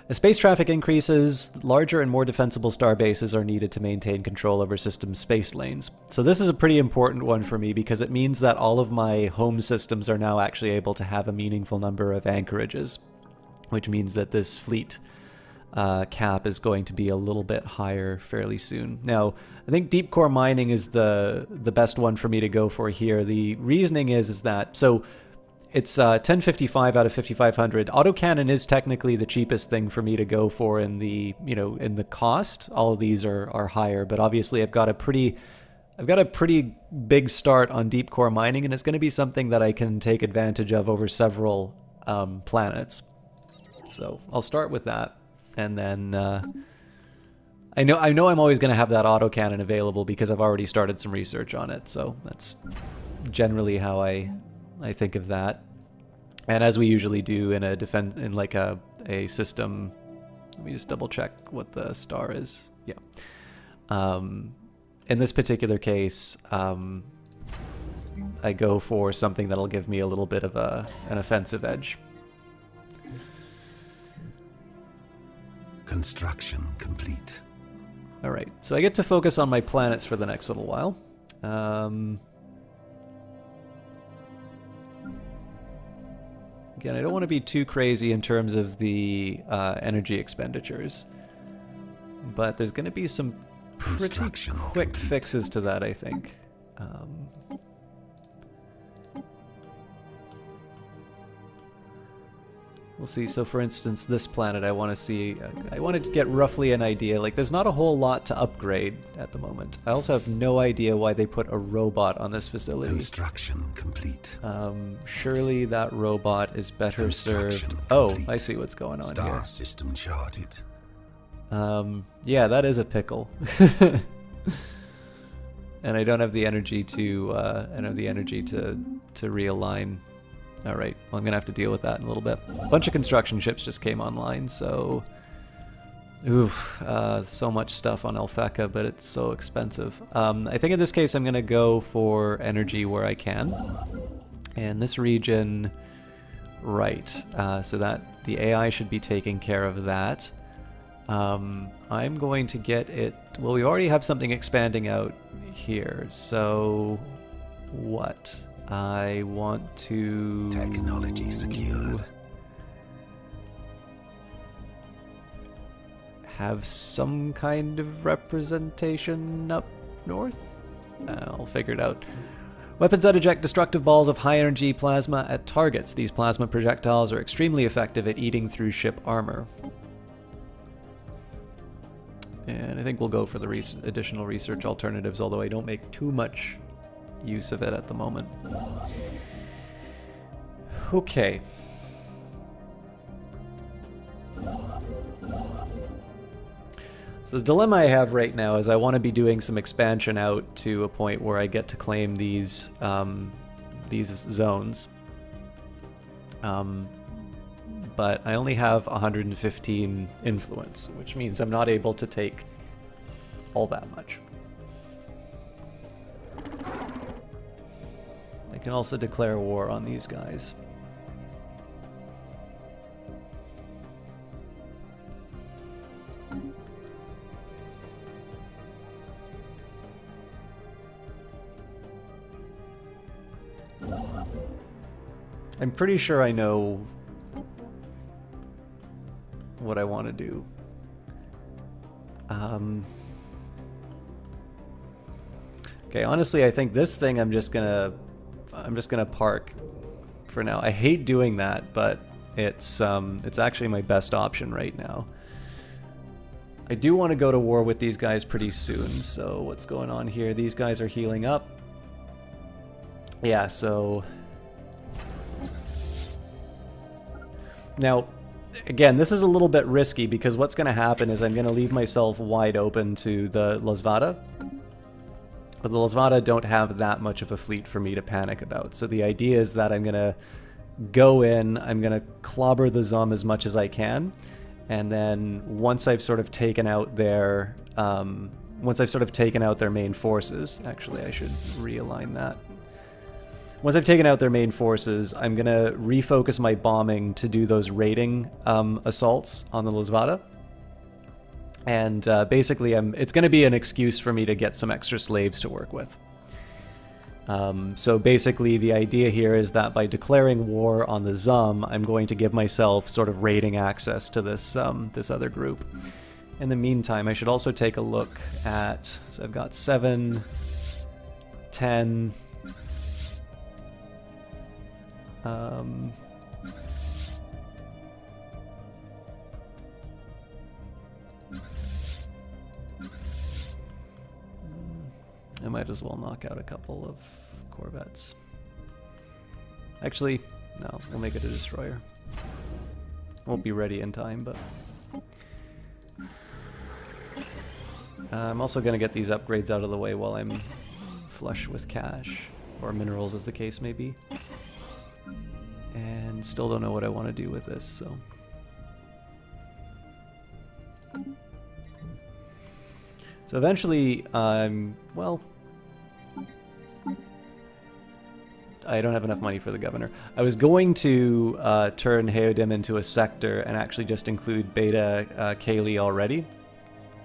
As space traffic increases, larger and more defensible star bases are needed to maintain control over system space lanes. So this is a pretty important one for me because it means that all of my home systems are now actually able to have a meaningful number of anchorages, which means that this fleet cap is going to be a little bit higher fairly soon. Now, I think deep core mining is the best one for me to go for here. The reasoning is that, so it's 1055 out of 5500. Autocannon is technically the cheapest thing for me to go for in the, in the cost. All of these are higher, but obviously I've got a pretty big start on deep core mining, and it's going to be something that I can take advantage of over several planets. So I'll start with that, and then I know I'm always going to have that autocannon available because I've already started some research on it. So that's generally how I think of that. And as we usually do in like a system, let me just double check what the star is. Yeah. In this particular case, I go for something that'll give me a little bit of an offensive edge. Construction complete. All right, so I get to focus on my planets for the next little while. Again, I don't want to be too crazy in terms of the energy expenditures, but there's going to be some pretty quick fixes to that, I think. We'll see. So for instance, this planet I want to get roughly an idea. Like, there's not a whole lot to upgrade at the moment. I also have no idea why they put a robot on this facility. Construction complete. Surely that robot is better served. Oh, I see what's going on here. Star system charted. Yeah, that is a pickle. And I don't have the energy to realign. All right, well, I'm gonna have to deal with that in a little bit. A bunch of construction ships just came online, so so much stuff on Alpheka, but it's so expensive. I think in this case I'm gonna go for energy where I can, and this region, right? So that the AI should be taking care of that. I'm going to get it. Well, we already have something expanding out here, so what? I want to... Technology secured. Have some kind of representation up north? I'll figure it out. Weapons that eject destructive balls of high-energy plasma at targets. These plasma projectiles are extremely effective at eating through ship armor. And I think we'll go for the additional research alternatives, although I don't make too much use of it at the moment. Okay. So the dilemma I have right now is I want to be doing some expansion out to a point where I get to claim these zones. But I only have 115 influence, which means I'm not able to take all that much. I can also declare war on these guys. I'm pretty sure I know what I want to do. Okay, honestly, I think this thing I'm just gonna park for now. I hate doing that, but it's actually my best option right now. I do want to go to war with these guys pretty soon. So what's going on here? These guys are healing up. Yeah, so now, again, this is a little bit risky because what's going to happen is I'm going to leave myself wide open to the Lasvada. But the Lasvada don't have that much of a fleet for me to panic about. So the idea is that I'm going to go in, I'm going to clobber the Zum as much as I can. And then once I've sort of taken out their main forces, actually I should realign that. Once I've taken out their main forces, I'm going to refocus my bombing to do those raiding assaults on the Lasvada. And basically, it's going to be an excuse for me to get some extra slaves to work with. So basically, the idea here is that by declaring war on the Zum, I'm going to give myself sort of raiding access to this other group. In the meantime, I should also take a look at... So I've got 7, 10... I might as well knock out a couple of corvettes. Actually, no, we'll make it a destroyer. Won't be ready in time, but... I'm also going to get these upgrades out of the way while I'm flush with cash, or minerals as the case may be. And still don't know what I want to do with this, so... So eventually, well... I don't have enough money for the governor. I was going to turn Heodim into a sector and actually just include Beta Kaylee already.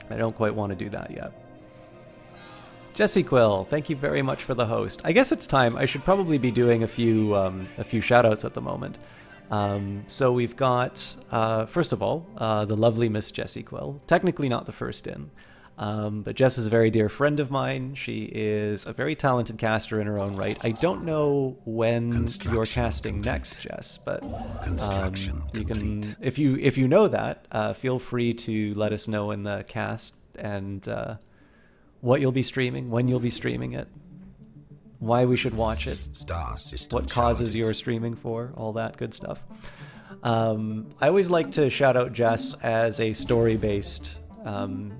I don't quite want to do that yet. Jesse Quill, thank you very much for the host. I guess it's time. I should probably be doing a few shout-outs at the moment. So we've got, first of all, the lovely Miss Jessie Quill. Technically not the first in. But Jess is a very dear friend of mine. She is a very talented caster in her own right. I don't know when you're casting next, Jess, but you can, if you know that, feel free to let us know in the cast and what you'll be streaming, when you'll be streaming it, why we should watch it, what causes you're streaming for, all that good stuff. I always like to shout out Jess as a story-based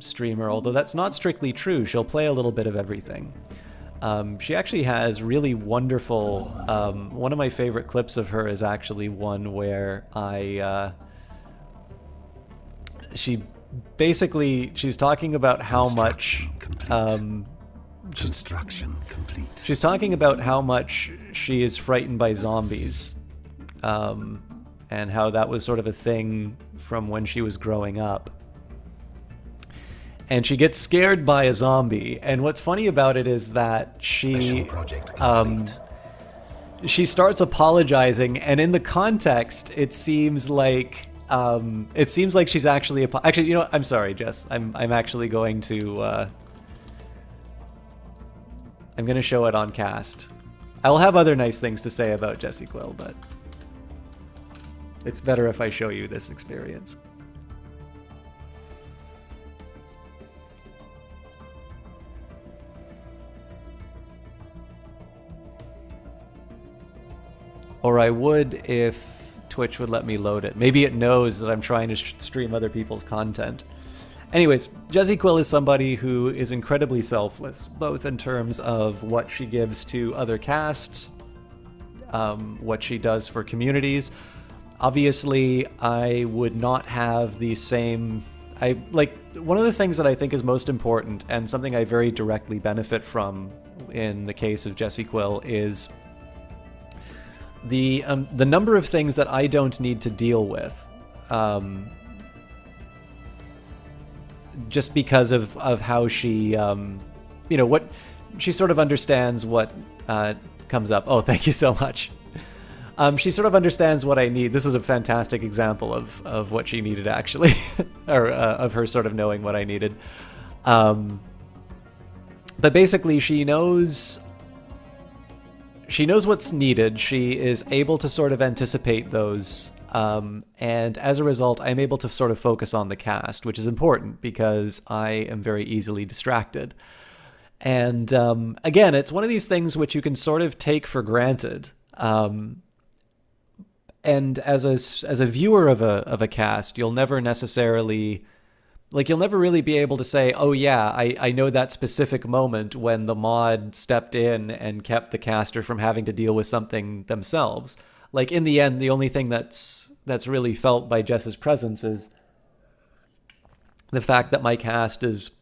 streamer, although that's not strictly true. She'll play a little bit of everything. She actually has really wonderful, one of my favorite clips of her is actually one where she's talking about how much construction complete. She's talking about how much she is frightened by zombies, and how that was sort of a thing from when she was growing up. And she gets scared by a zombie. And what's funny about it is that she starts apologizing, and in the context, it seems like she's actually you know what? I'm sorry, Jess. I'm actually going to I'm going to show it on cast. I'll have other nice things to say about Jessie Quill, but it's better if I show you this experience. Or I would if Twitch would let me load it. Maybe it knows that I'm trying to stream other people's content. Anyways, Jessie Quill is somebody who is incredibly selfless, both in terms of what she gives to other casts, what she does for communities. Obviously, I would not have the same... one of the things that I think is most important, and something I very directly benefit from in the case of Jessie Quill, is the number of things that I don't need to deal with. Just because of how she, what she sort of understands what comes up. Oh, thank you so much. She sort of understands what I need. This is a fantastic example of what she needed, actually, or of her sort of knowing what I needed. But basically, she knows what's needed. She is able to sort of anticipate those. And as a result, I'm able to sort of focus on the cast, which is important because I am very easily distracted. And again, it's one of these things which you can sort of take for granted. And as a viewer of a cast, you'll never necessarily, you'll never really be able to say, oh yeah, I know that specific moment when the mod stepped in and kept the caster from having to deal with something themselves. Like, in the end, the only thing that's really felt by Jess's presence is the fact that my cast is,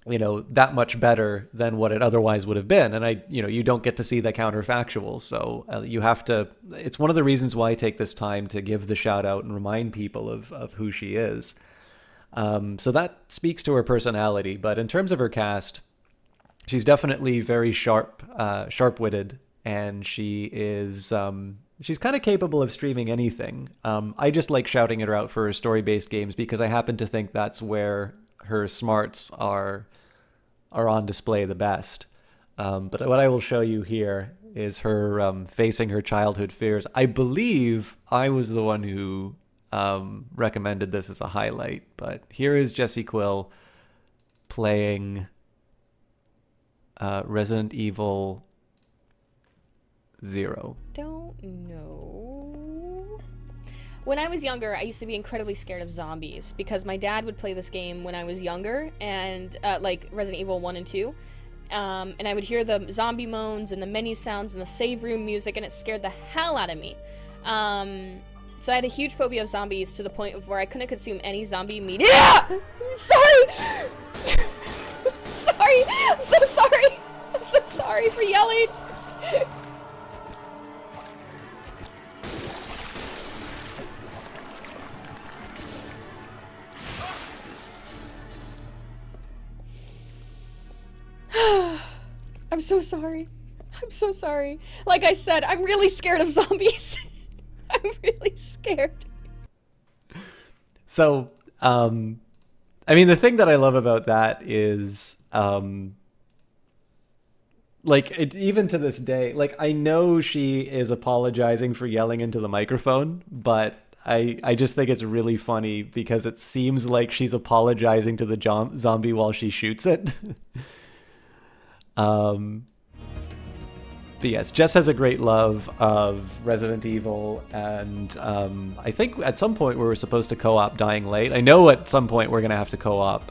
that much better than what it otherwise would have been. And you don't get to see the counterfactuals. So you have to, it's one of the reasons why I take this time to give the shout out and remind people of who she is. So that speaks to her personality. But in terms of her cast, she's definitely very sharp-witted, and she is... she's kind of capable of streaming anything. I just like shouting at her out for her story-based games because I happen to think that's where her smarts are on display the best. But what I will show you here is her facing her childhood fears. I believe I was the one who recommended this as a highlight, but here is Jessie Quill playing Resident Evil 0. Don't know. When I was younger, I used to be incredibly scared of zombies because my dad would play this game when I was younger, and like Resident Evil 1 and 2. And I would hear the zombie moans and the menu sounds and the save room music, and it scared the hell out of me. So I had a huge phobia of zombies to the point of where I couldn't consume any zombie media. Yeah! Sorry! Sorry! I'm so sorry! I'm so sorry for yelling! I'm so sorry. I'm so sorry. Like I said, I'm really scared of zombies. I'm really scared. So, I mean, the thing that I love about that is, even to this day, I know she is apologizing for yelling into the microphone, but I just think it's really funny because it seems like she's apologizing to the zombie while she shoots it. But yes, Jess has a great love of Resident Evil, and I think at some point we were supposed to co-op Dying Light. I know at some point we're gonna have to co-op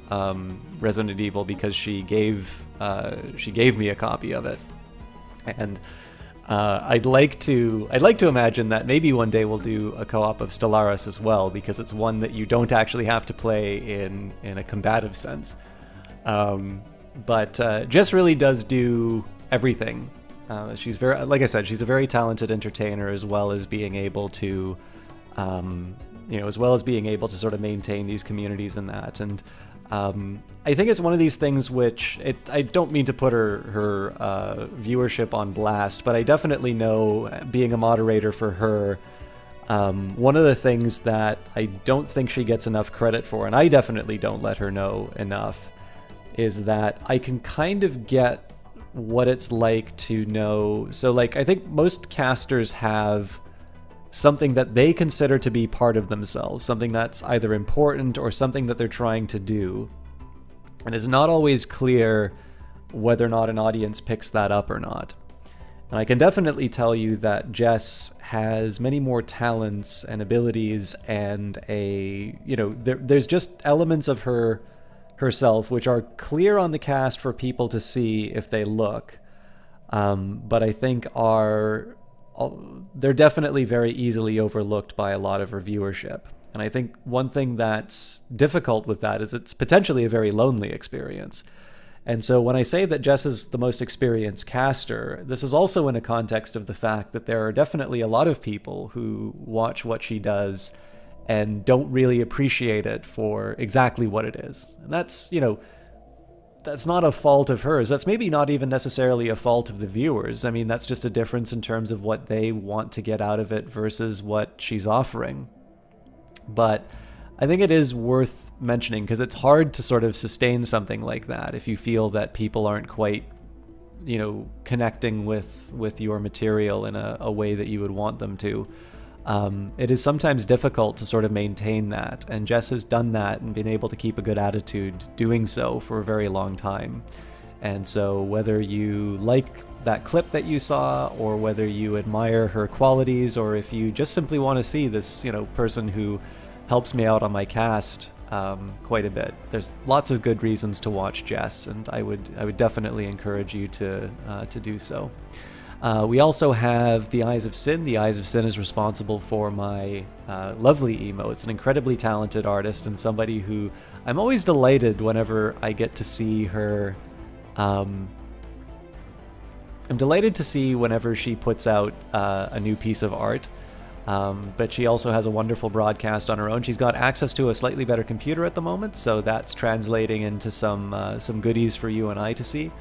Resident Evil because she gave me a copy of it, and I'd like to imagine that maybe one day we'll do a co-op of Stellaris as well, because it's one that you don't actually have to play in a combative sense. But Jess really does do everything. She's very, like I said, she's a very talented entertainer, as well as being able to, sort of maintain these communities and that. And I think it's one of these things which I don't mean to put her viewership on blast, but I definitely know, being a moderator for her, one of the things that I don't think she gets enough credit for, and I definitely don't let her know enough, is that I can kind of get what it's like to know. So I think most casters have something that they consider to be part of themselves, something that's either important or something that they're trying to do, and it's not always clear whether or not an audience picks that up or not. And I can definitely tell you that Jess has many more talents and abilities, and there's just elements of herself which are clear on the cast for people to see if they look, but I think they're definitely very easily overlooked by a lot of her viewership. And I think one thing that's difficult with that is it's potentially a very lonely experience. And so when I say that Jess is the most experienced caster, this is also in a context of the fact that there are definitely a lot of people who watch what she does and don't really appreciate it for exactly what it is. And that's not a fault of hers. That's maybe not even necessarily a fault of the viewers. I mean, that's just a difference in terms of what they want to get out of it versus what she's offering. But I think it is worth mentioning because it's hard to sort of sustain something like that if you feel that people aren't quite, connecting with your material in a way that you would want them to. It is sometimes difficult to sort of maintain that, and Jess has done that and been able to keep a good attitude doing so for a very long time. And so whether you like that clip that you saw, or whether you admire her qualities, or if you just simply want to see this, person who helps me out on my cast quite a bit, there's lots of good reasons to watch Jess, and I would definitely encourage you to do so. We also have The Eyes of Sin. The Eyes of Sin is responsible for my lovely emo. It's an incredibly talented artist and somebody who I'm always delighted whenever I get to see her. I'm delighted to see whenever she puts out a new piece of art. But she also has a wonderful broadcast on her own. She's got access to a slightly better computer at the moment, so that's translating into some goodies for you and I to see.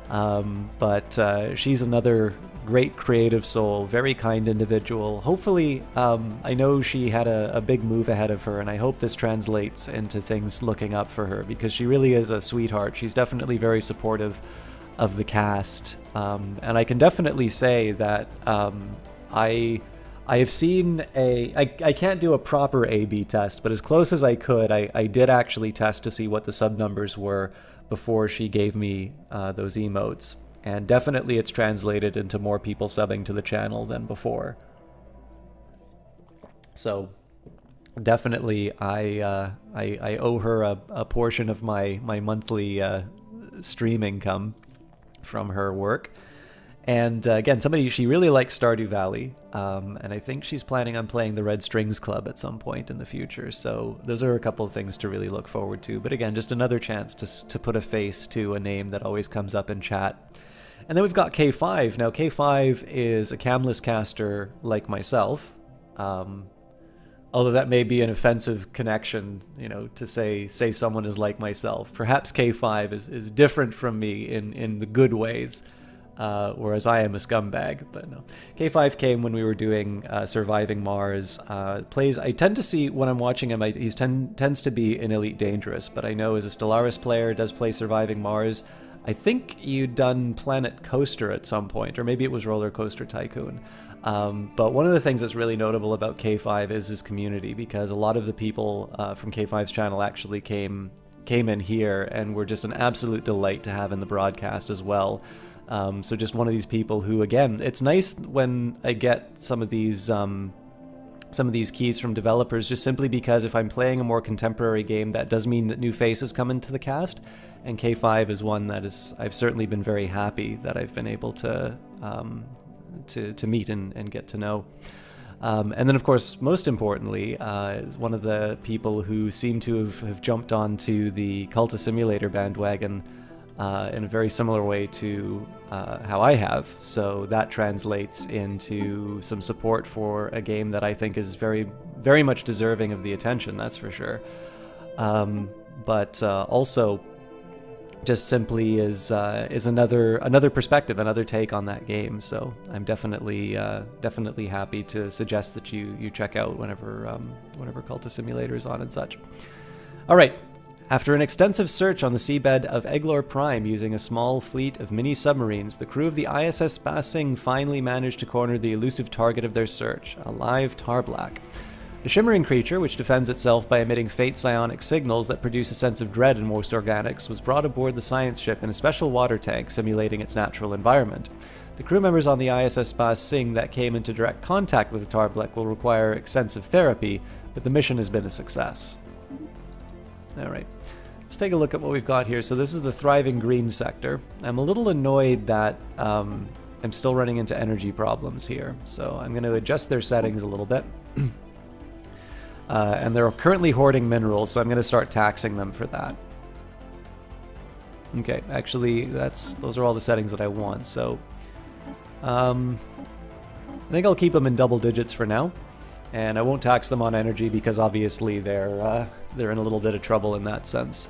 But she's another great creative soul, very kind individual. Hopefully, I know she had a big move ahead of her, and I hope this translates into things looking up for her, because she really is a sweetheart. She's definitely very supportive of the cast. And I can definitely say that I have seen I can't do a proper A/B test, but as close as I could, I did actually test to see what the sub numbers were before she gave me those emotes. And definitely it's translated into more people subbing to the channel than before. So definitely I owe her a portion of my monthly stream income from her work. And again, she really likes Stardew Valley, and I think she's planning on playing the Red Strings Club at some point in the future. So those are a couple of things to really look forward to. But again, just another chance to put a face to a name that always comes up in chat. And then we've got K5. Now, K5 is a camless caster like myself, although that may be an offensive connection, to say someone is like myself. Perhaps K5 is different from me in the good ways. Whereas I am a scumbag, but no. K5 came when we were doing Surviving Mars. I tend to see when I'm watching him, he tends to be an Elite Dangerous, but I know as a Stellaris player, does play Surviving Mars. I think you'd done Planet Coaster at some point, or maybe it was Roller Coaster Tycoon. But one of the things that's really notable about K5 is his community, because a lot of the people from K5's channel actually came in here and were just an absolute delight to have in the broadcast as well. So just one of these people who, again, it's nice when I get some of these keys from developers, just simply because if I'm playing a more contemporary game, that does mean that new faces come into the cast, and K5 is one that I've certainly been very happy that I've been able to meet and get to know. And then, of course, most importantly, is one of the people who seem to have jumped onto the Cultist Simulator bandwagon in a very similar way to how I have. So that translates into some support for a game that I think is very, very much deserving of the attention, that's for sure. But also just simply is another perspective, another take on that game. So I'm definitely happy to suggest that you check out whenever Cultist Simulator is on and such. All right. After an extensive search on the seabed of Eglor Prime using a small fleet of mini-submarines, the crew of the ISS Ba Sing finally managed to corner the elusive target of their search, a live Tarblack. The shimmering creature, which defends itself by emitting faint psionic signals that produce a sense of dread in most organics, was brought aboard the science ship in a special water tank simulating its natural environment. The crew members on the ISS Ba Sing that came into direct contact with the Tarblek will require extensive therapy, but the mission has been a success. Alright, let's take a look at what we've got here. So this is the thriving green sector. I'm a little annoyed that I'm still running into energy problems here, so I'm going to adjust their settings a little bit. And they're currently hoarding minerals, so I'm going to start taxing them for that. Okay, actually, those are all the settings that I want, so I think I'll keep them in double digits for now, and I won't tax them on energy because obviously they're in a little bit of trouble in that sense.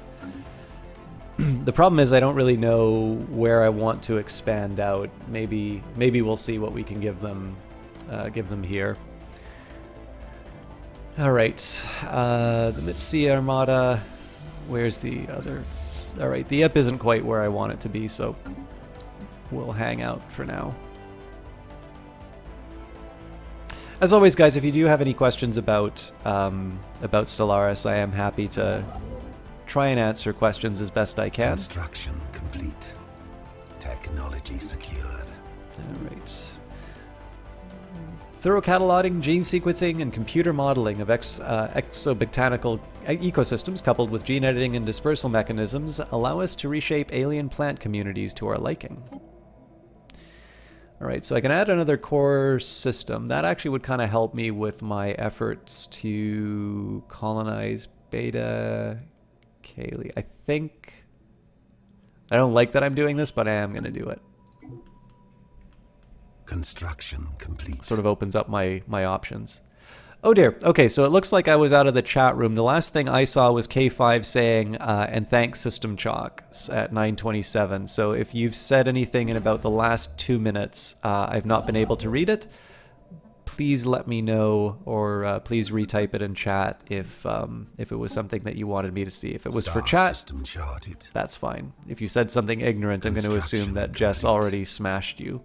The problem is I don't really know where I want to expand out. Maybe we'll see what we can give them here. All right, the Mipsy Armada. Where's the other? All right, the Ip isn't quite where I want it to be, so we'll hang out for now. As always, guys, if you do have any questions about Stellaris, I am happy to try and answer questions as best I can. Construction complete. Technology secured. All right. Thorough cataloging, gene sequencing, and computer modeling of exobotanical ecosystems coupled with gene editing and dispersal mechanisms allow us to reshape alien plant communities to our liking. Alright, so I can add another core system. That actually would kind of help me with my efforts to colonize Beta Caeli. I think... I don't like that I'm doing this, but I am going to do it. Construction complete. Sort of opens up my options. Oh dear. Okay, so it looks like I was out of the chat room. The last thing I saw was K5 saying, and thanks System Chalk at 9:27. So if you've said anything in about the last 2 minutes, I've not been able to read it. Please let me know, or please retype it in chat if it was something that you wanted me to see. If it was for chat, System charted. that's fine. If you said something ignorant, I'm going to assume that Jess already smashed you.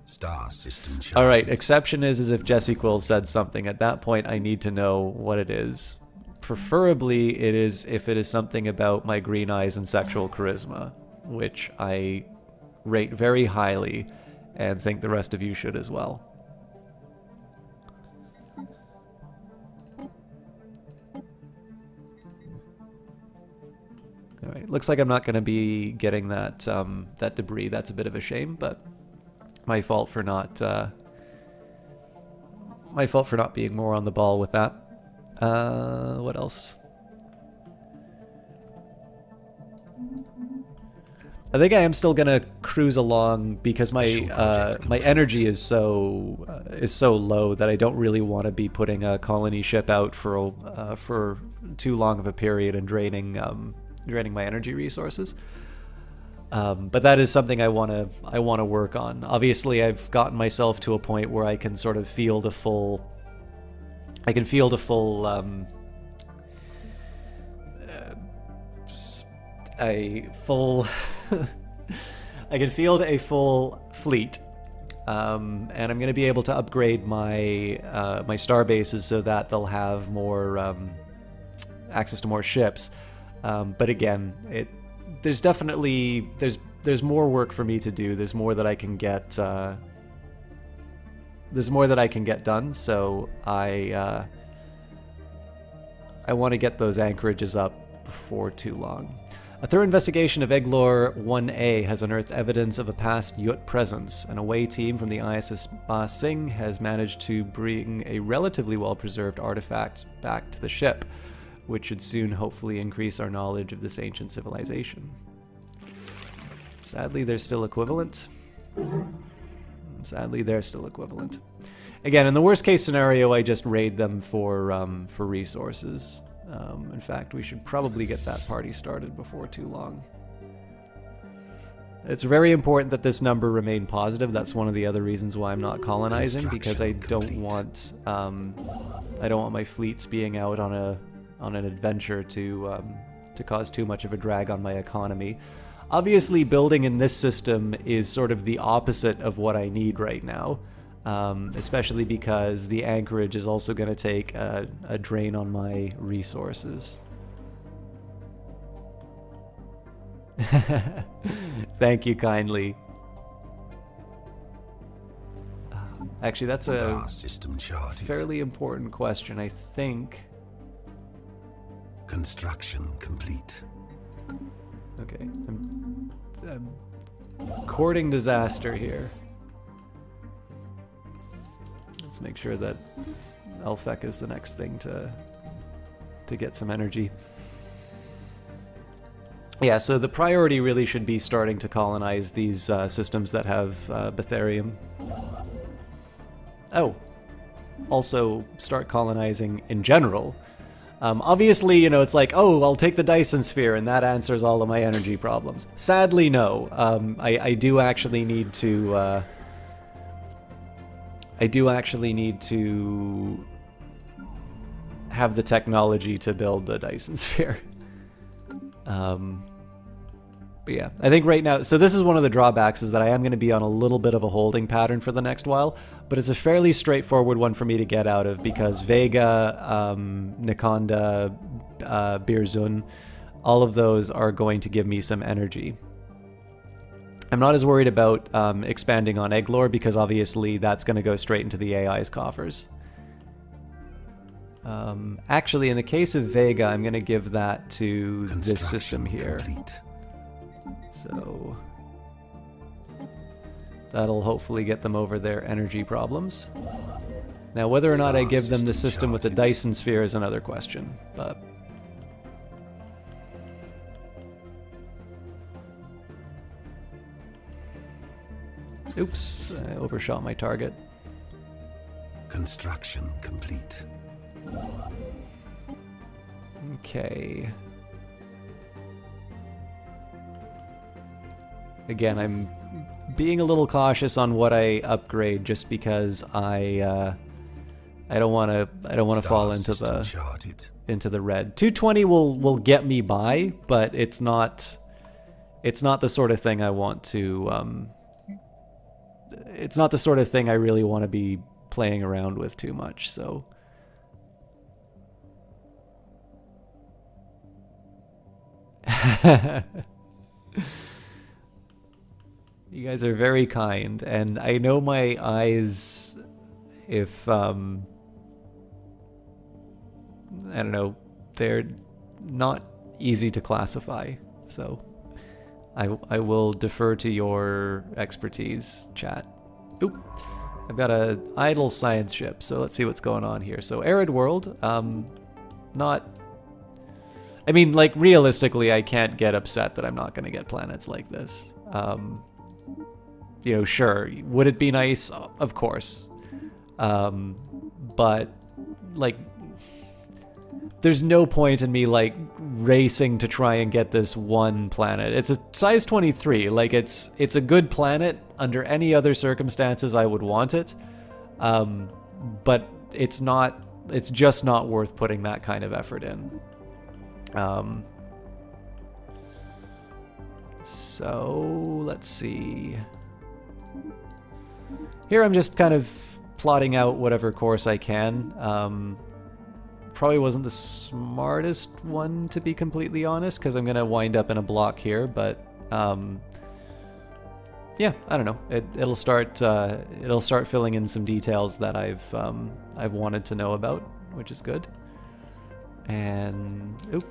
Star system charted. All right, exception is if Jesse Quill said something. At that point, I need to know what it is. Preferably, it is if it is something about my green eyes and sexual charisma, which I rate very highly and think the rest of you should as well. All right, looks like I'm not going to be getting that that debris. That's a bit of a shame, but my fault for not being more on the ball with that. What else? I think I am still gonna cruise along because my my energy is so low that I don't really want to be putting a colony ship out for too long of a period and draining my energy resources. But that is something I want to work on. Obviously, I've gotten myself to a point where I can sort of field a full I can field a full fleet, and I'm going to be able to upgrade my my star bases so that they'll have more access to more ships. But again, there's definitely there's more work for me to do. There's more that I can get. There's more that I can get done. So I want to get those anchorages up before too long. A thorough investigation of Eglor 1A has unearthed evidence of a past Yut presence. An away team from the ISS Ba Sing has managed to bring a relatively well-preserved artifact back to the ship, which should soon hopefully increase our knowledge of this ancient civilization. Sadly, they're still equivalent. Sadly, they're still equivalent. Again, in the worst case scenario, I just raid them for resources. In fact, we should probably get that party started before too long. It's very important that this number remain positive. That's one of the other reasons why I'm not colonizing, because I don't want my fleets being out on an adventure to cause too much of a drag on my economy. Obviously, building in this system is sort of the opposite of what I need right now, especially because the anchorage is also going to take a drain on my resources. Thank you kindly. Actually, that's a Star system charted. fairly important question, I think. Construction complete. Okay, I'm courting disaster here. Let's make sure that Elfek is the next thing to get some energy. Yeah, so the priority really should be starting to colonize these systems that have Betharium. Oh, also start colonizing in general. Obviously, you know, it's like, oh, I'll take the Dyson Sphere and that answers all of my energy problems. Sadly, no. I do actually need to... I do actually need to have the technology to build the Dyson Sphere. But yeah, I think right now, so this is one of the drawbacks, is that I am going to be on a little bit of a holding pattern for the next while, but it's a fairly straightforward one for me to get out of because Vega, Nikonda, Birzun, all of those are going to give me some energy. I'm not as worried about expanding on Egglore because obviously that's going to go straight into the AI's coffers. Actually, in the case of Vega, I'm going to give that to this system here. Complete. So that'll hopefully get them over their energy problems. Now, whether or not I give them the system with the Dyson Sphere is another question, but... Oops, I overshot my target. Construction complete. Okay. Again, I'm being a little cautious on what I upgrade just because I don't want to fall into the red. 220 will get me by, but it's not the sort of thing I want to it's not the sort of thing I really want to be playing around with too much, so you guys are very kind, and I know my eyes, if, I don't know, they're not easy to classify, so I will defer to your expertise, chat. Oop, I've got a idle science ship, so let's see what's going on here. So, Arid World, not... I mean, like, realistically, I can't get upset that I'm not going to get planets like this. You know, sure, would it be nice? Of course. But, like, there's no point in me, like, racing to try and get this one planet. It's a size 23. Like, it's a good planet. Under any other circumstances, I would want it. But it's just not worth putting that kind of effort in. So, let's see. Here I'm just kind of plotting out whatever course I can. Probably wasn't the smartest one, to be completely honest, because I'm going to wind up in a block here, but yeah, I don't know. It'll start filling in some details that I've wanted to know about, which is good. And oop.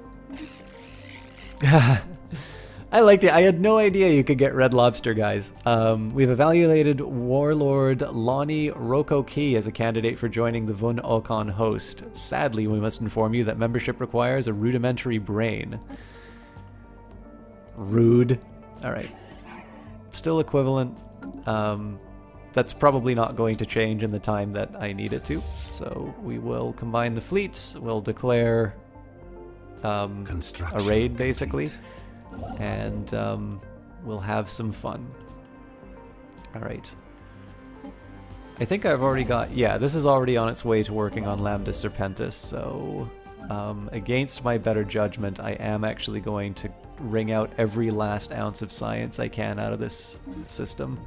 I like I had no idea you could get Red Lobster, guys. We've evaluated Warlord Lonnie Rokoki as a candidate for joining the Vun Okon host. Sadly, we must inform you that membership requires a rudimentary brain. Rude. Alright. Still equivalent. That's probably not going to change in the time that I need it to. So we will combine the fleets. We'll declare a raid, basically. Complete. And we'll have some fun. Alright. I think I've already got... Yeah, this is already on its way to working on Lambda Serpentis, so... against my better judgment, I am actually going to wring out every last ounce of science I can out of this system.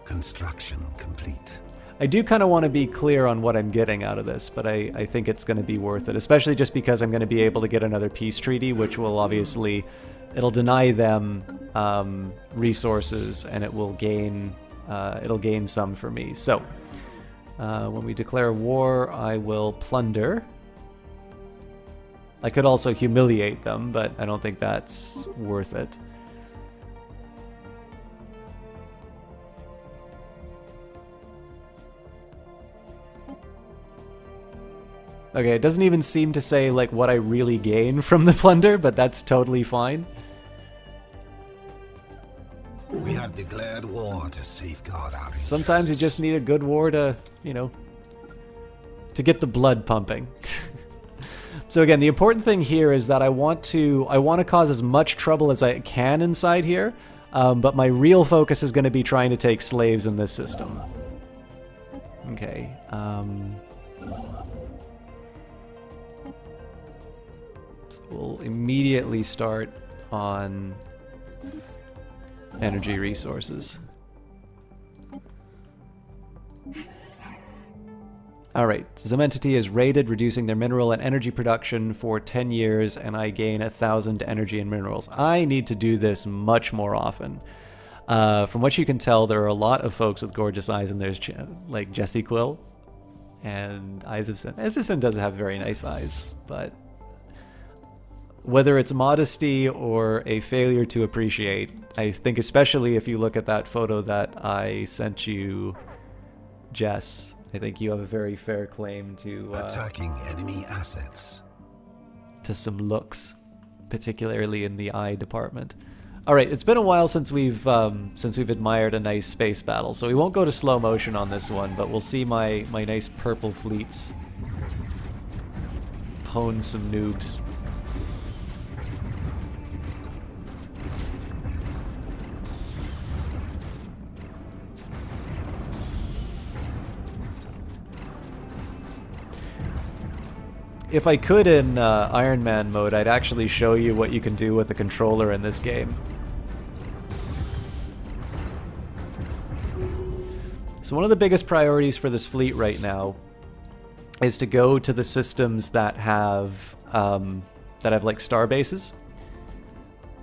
Construction complete. I do kind of want to be clear on what I'm getting out of this, but I think it's going to be worth it, especially just because I'm going to be able to get another peace treaty, which will obviously, it'll deny them resources, and it'll gain some for me. So when we declare war, I will plunder. I could also humiliate them, but I don't think that's worth it. Okay, it doesn't even seem to say like what I really gain from the plunder, but that's totally fine. We have declared war to safeguard our interests. Sometimes you just need a good war to, you know, to get the blood pumping. So again, the important thing here is that I want to cause as much trouble as I can inside here, but my real focus is going to be trying to take slaves in this system. Okay. So we'll immediately start on energy resources. Alright, Zementity is raided, reducing their mineral and energy production for 10 years, and I gain 1,000 energy and minerals. I need to do this much more often. From what you can tell, there are a lot of folks with gorgeous eyes, and there's like Jessie Quill and Eyes of Sin. Eyes of Sin does have very nice eyes, but whether it's modesty or a failure to appreciate, I think especially if you look at that photo that I sent you, Jess, I think you have a very fair claim to attacking enemy assets. To some looks, particularly in the eye department. All right, it's been a while since we've admired a nice space battle, so we won't go to slow motion on this one, but we'll see my nice purple fleets pwn some noobs. If I could in Iron Man mode, I'd actually show you what you can do with a controller in this game. So one of the biggest priorities for this fleet right now is to go to the systems that have like star bases.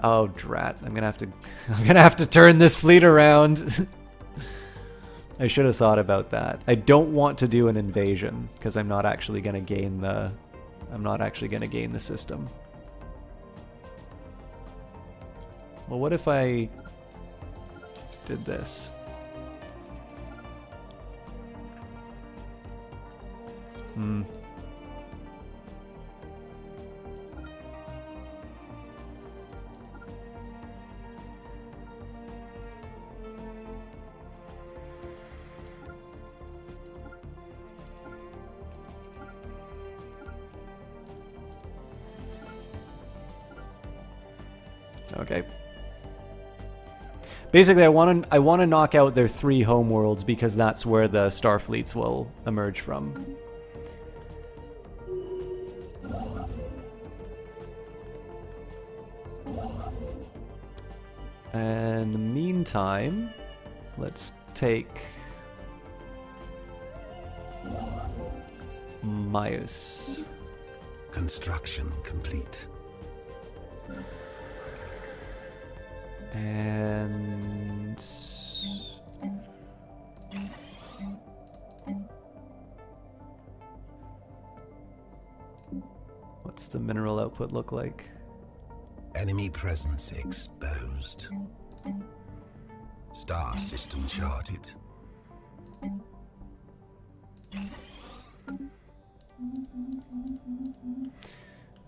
Oh drat! I'm gonna have to turn this fleet around. I should have thought about that. I don't want to do an invasion because I'm not actually gonna gain the system. Well, what if I did this? Okay. Basically, I want to knock out their 3 homeworlds because that's where the Starfleets will emerge from. And in the meantime, let's take Myos. Construction complete. And what's the mineral output look like? Enemy presence exposed. Star system charted.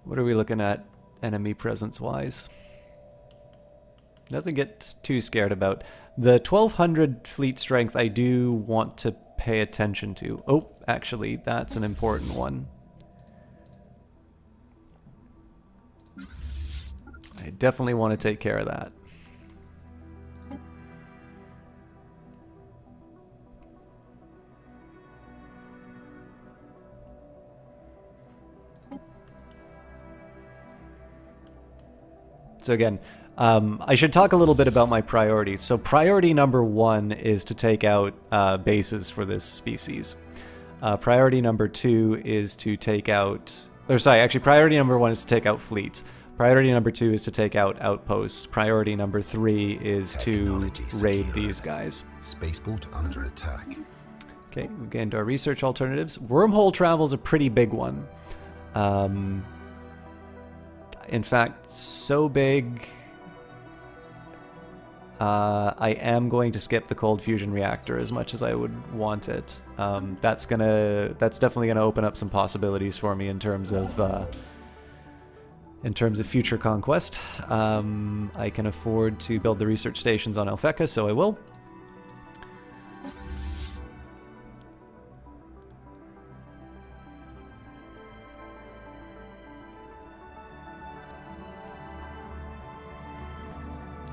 What are we looking at enemy presence wise? Nothing to get too scared about. The 1200 fleet strength I do want to pay attention to. Oh, actually, that's an important one. I definitely want to take care of that. So again, I should talk a little bit about my priorities. So priority number 1 is to take out bases for this species. Priority number 2 is to take out... Or sorry, actually priority number 1 is to take out fleets. Priority number 2 is to take out outposts. Priority number 3 is to raid these guys. Spaceport under attack. Okay, we've gained our research alternatives. Wormhole travel's a pretty big one. In fact, so big... I am going to skip the cold fusion reactor as much as I would want it. That's definitely gonna open up some possibilities for me in terms of future conquest. I can afford to build the research stations on Alphecca, so I will.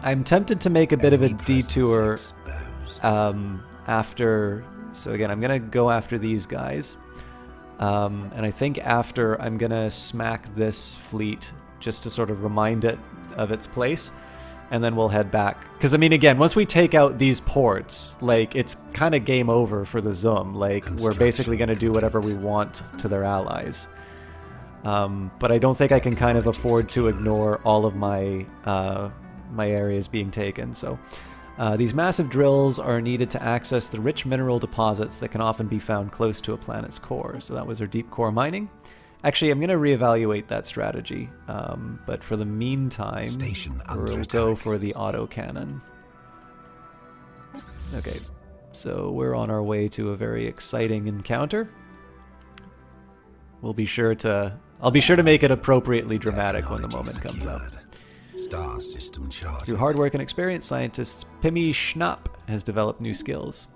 I'm tempted to make a bit of a detour after... So again, I'm going to go after these guys. And I think after I'm going to smack this fleet just to sort of remind it of its place. And then we'll head back. Because, I mean, again, once we take out these ports, like, it's kind of game over for the Zum. Like, we're basically going to do whatever we want to their allies. But I don't think I can kind of afford to ignore all of my... my areas being taken. So these massive drills are needed to access the rich mineral deposits that can often be found close to a planet's core. So that was our deep core mining. Actually, I'm going to reevaluate that strategy, but for the meantime, we'll go for the autocannon. Okay, so we're on our way to a very exciting encounter. I'll be sure to make it appropriately dramatic when the moment comes up. Star system charted. Through hard work and experience, scientist Pimmy Schnapp has developed new skills.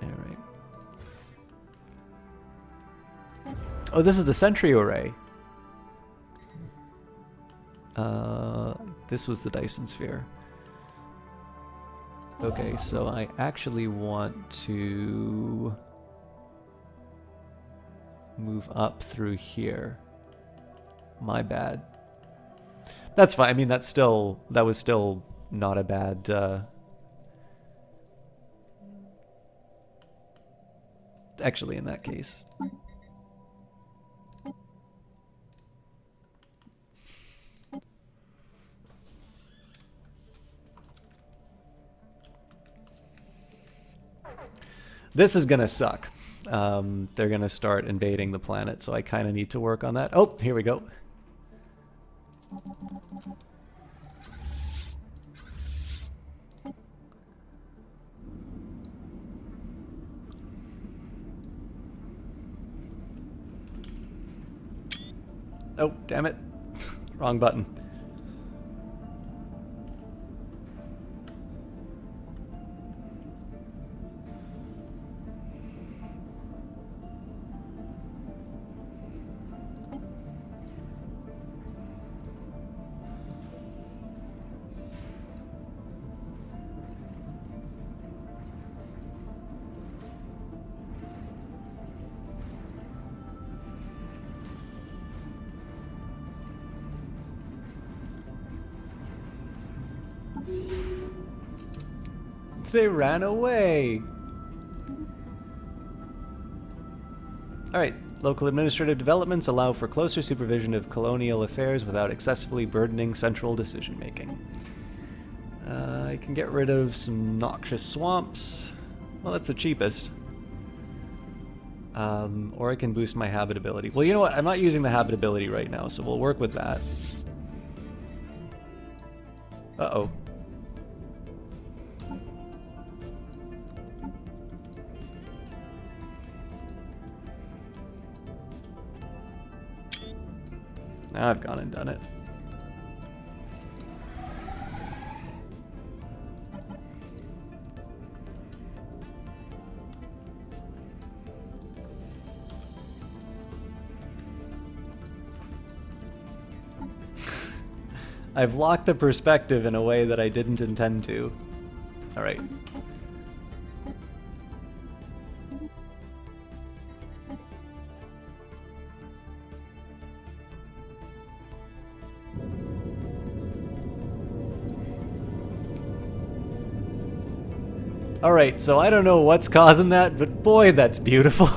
Alright. Oh, this is the Sentry Array. This was the Dyson Sphere. Okay, so I actually want to move up through here. My bad. That's fine. I mean, that was still not a bad... Actually, in that case... This is gonna suck. They're gonna start invading the planet, so I kind of need to work on that. Oh, here we go. Oh, damn it. Wrong button. They ran away. Alright, local administrative developments allow for closer supervision of colonial affairs without excessively burdening central decision-making. I can get rid of some noxious swamps. Well, that's the cheapest. Or I can boost my habitability. Well, you know what? I'm not using the habitability right now, so we'll work with that. Uh-oh. Now I've gone and done it. I've locked the perspective in a way that I didn't intend to. All right. Alright, so I don't know what's causing that, but boy, that's beautiful.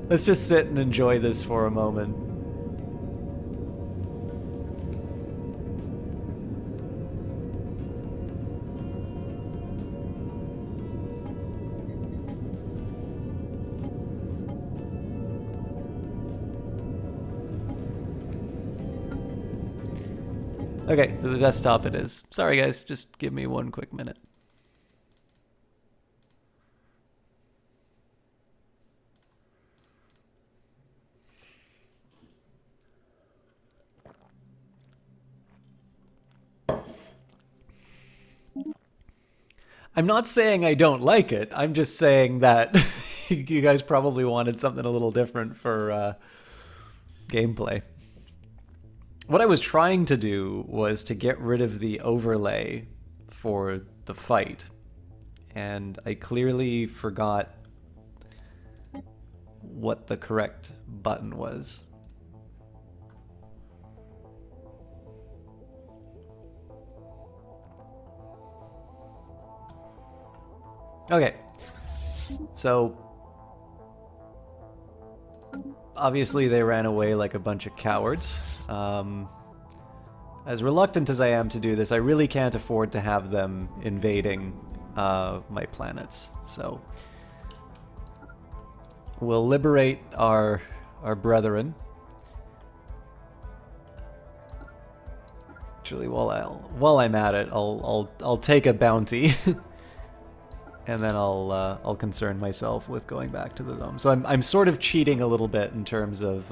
Let's just sit and enjoy this for a moment. Okay, to the desktop it is. Sorry guys, just give me one quick minute. I'm not saying I don't like it. I'm just saying that you guys probably wanted something a little different for gameplay. What I was trying to do was to get rid of the overlay for the fight, and I clearly forgot what the correct button was. Okay, so obviously they ran away like a bunch of cowards. As reluctant as I am to do this, I really can't afford to have them invading my planets. So we'll liberate our brethren. Actually, while I'm at it, I'll take a bounty. And then I'll concern myself with going back to the dome. So I'm sort of cheating a little bit in terms of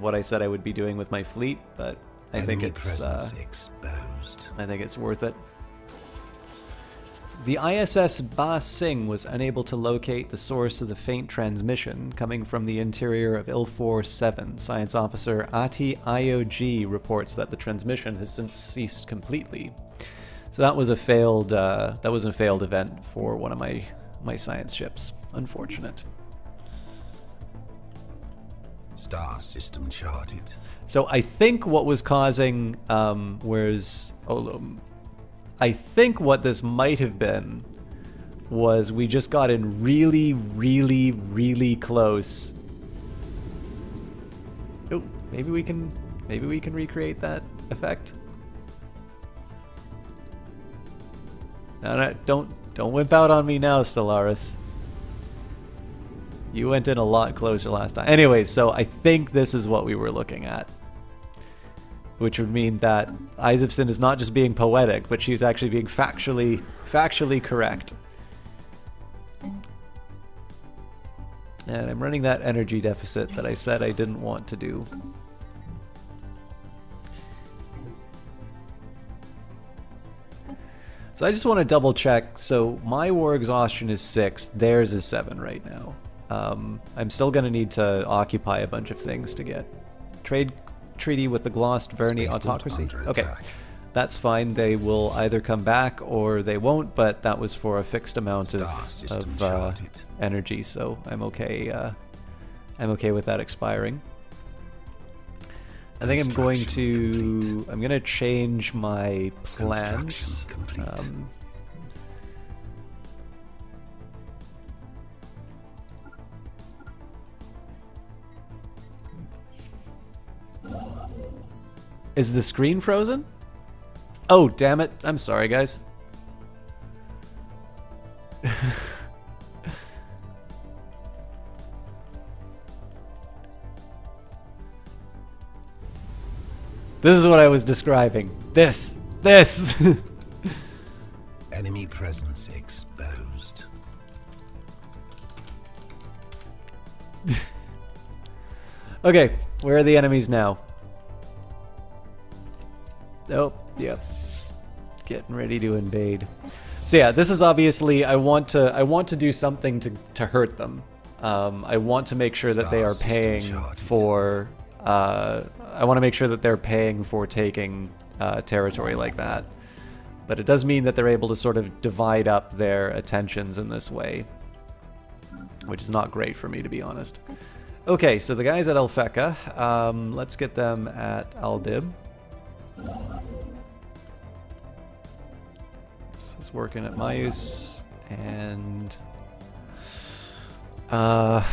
what I said I would be doing with my fleet, but I think it's exposed. I think it's worth it. The ISS Ba Sing was unable to locate the source of the faint transmission coming from the interior of Ilfor 7. Science officer Ati IOG reports that the transmission has since ceased completely. So that was a failed event for one of my science ships. Unfortunate. Star system charted. So I think what was causing I think what this might have been was we just got in really, really, really close. Oh, maybe we can recreate that effect. No, don't whip out on me now, Stellaris. You went in a lot closer last time. Anyways, so I think this is what we were looking at. Which would mean that Isefson is not just being poetic, but she's actually being factually correct. And I'm running that energy deficit that I said I didn't want to do. So I just want to double check. So my war exhaustion is 6, theirs is 7 right now. I'm still going to need to occupy a bunch of things to get trade treaty with the Glost Verni autocracy. Okay, that's fine. They will either come back or they won't, but that was for a fixed amount of energy, so I'm okay. I'm okay with that expiring. I think I'm going to change my plans. Is the screen frozen? Oh, damn it. I'm sorry, guys. This is what I was describing. This. Enemy presence exposed. Okay, where are the enemies now? Oh, yep. Getting ready to invade. So yeah, this is obviously I want to do something to hurt them. I want to make sure that they are paying for I want to make sure that they're paying for taking territory like that. But it does mean that they're able to sort of divide up their attentions in this way, which is not great for me, to be honest. Okay, so the guys at Alfeka, let's get them at Aldib. This is working at Myus, and I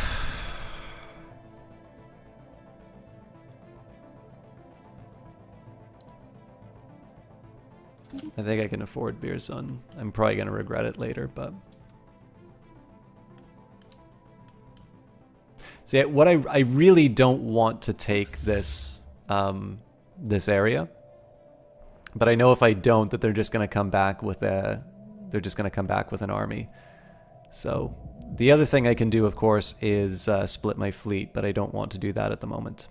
think I can afford Beersun. I'm probably going to regret it later, but... See, what I really don't want to take this this area, but I know if I don't, that they're just going to come back with an army. So the other thing I can do, of course, is split my fleet, but I don't want to do that at the moment.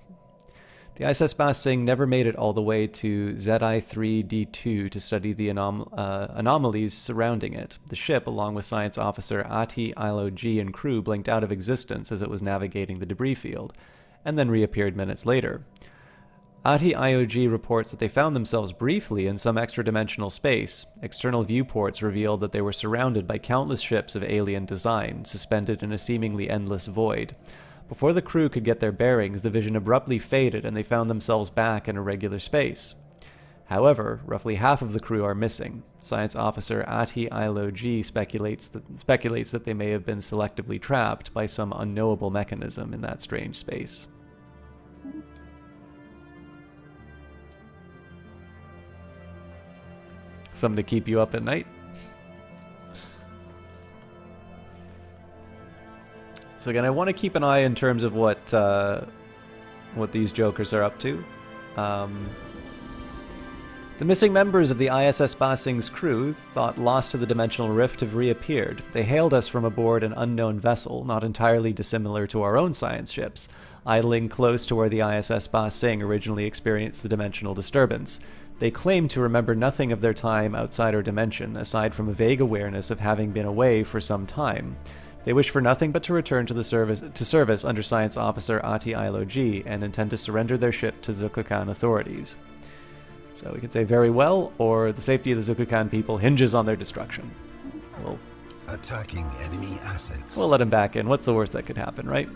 The ISS Ba Sing never made it all the way to ZI-3D2 to study the anomalies surrounding it. The ship, along with science officer Ati Ilo-G and crew, blinked out of existence as it was navigating the debris field, and then reappeared minutes later. Ati Ilo-G reports that they found themselves briefly in some extra-dimensional space. External viewports revealed that they were surrounded by countless ships of alien design, suspended in a seemingly endless void. Before the crew could get their bearings, the vision abruptly faded and they found themselves back in a regular space. However, roughly half of the crew are missing. Science officer Ati Ilo-G speculates that they may have been selectively trapped by some unknowable mechanism in that strange space. Something to keep you up at night? So again, I want to keep an eye in terms of what these jokers are up to. The missing members of the ISS Ba Sing's crew, thought lost to the dimensional rift, have reappeared. They hailed us from aboard an unknown vessel, not entirely dissimilar to our own science ships, idling close to where the ISS Ba Sing originally experienced the dimensional disturbance. They claim to remember nothing of their time outside our dimension, aside from a vague awareness of having been away for some time. They wish for nothing but to return to service under Science Officer Ati Ilo-G and intend to surrender their ship to Zukukan authorities. So we could say very well, or the safety of the Zukukan people hinges on their destruction. Attacking enemy assets. We'll let him back in. What's the worst that could happen, right?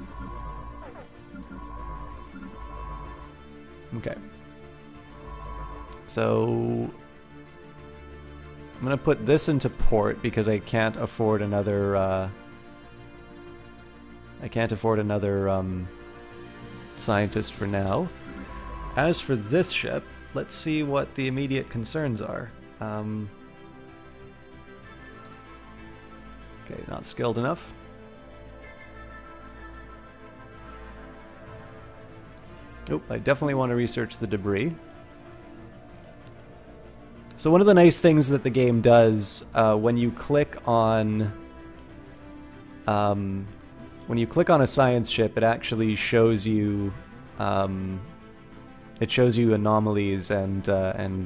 Okay. So I'm going to put this into port because I can't afford another... scientist for now. As for this ship, let's see what the immediate concerns are. Okay, not skilled enough. Oh, I definitely want to research the debris. So one of the nice things that the game does when you click on a science ship, it actually shows you anomalies and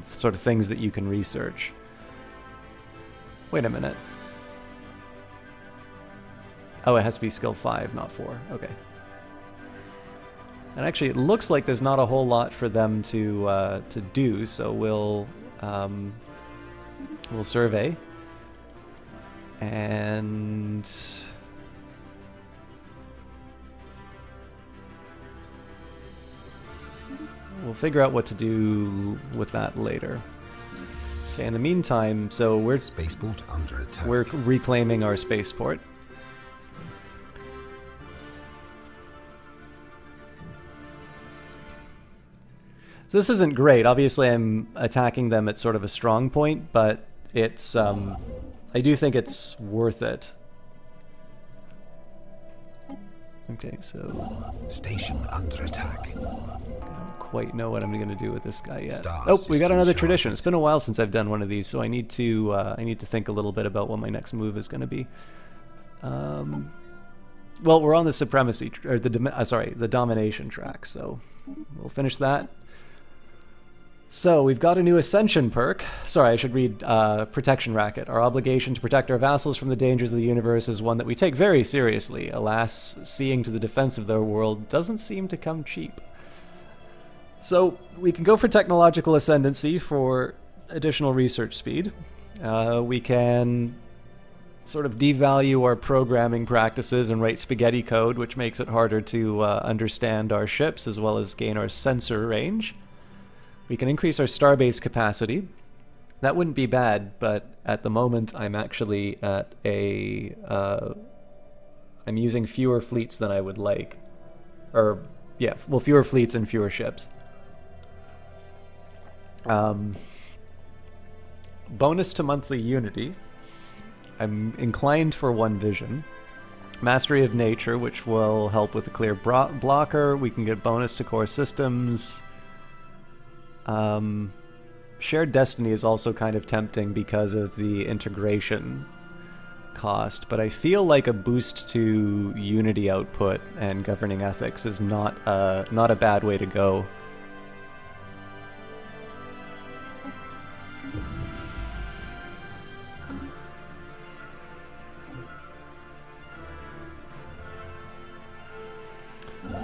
sort of things that you can research. Wait a minute. Oh, it has to be skill 5, not 4. Okay. And actually, it looks like there's not a whole lot for them to do, so we'll survey and. We'll figure out what to do with that later. Okay, in the meantime, so we're Spaceport under attack. We're reclaiming our spaceport. So this isn't great. Obviously, I'm attacking them at sort of a strong point, but it's I do think it's worth it. Okay, so station under attack. Quite know what I'm going to do with this guy yet. Star Oh, we got system another charged. tradition. It's been a while since I've done one of these, so I need to think a little bit about what my next move is going to be. Well, we're on the supremacy or the domination track, so we'll finish that. So we've got a new ascension perk. Sorry, I should read Protection Racket. Our obligation to protect our vassals from the dangers of the universe is one that we take very seriously. Alas, seeing to the defense of their world doesn't seem to come cheap. So we can go for technological ascendancy for additional research speed. We can sort of devalue our programming practices and write spaghetti code, which makes it harder to understand our ships as well as gain our sensor range. We can increase our starbase capacity. That wouldn't be bad, but at the moment I'm actually at a... I'm using fewer fleets than I would like. Or, yeah, well, fewer fleets and fewer ships. Bonus to monthly unity. I'm inclined for one vision. Mastery of nature, which will help with a clear blocker. We can get bonus to core systems. Shared destiny is also kind of tempting because of the integration cost, but I feel like a boost to unity output and governing ethics is not a bad way to go.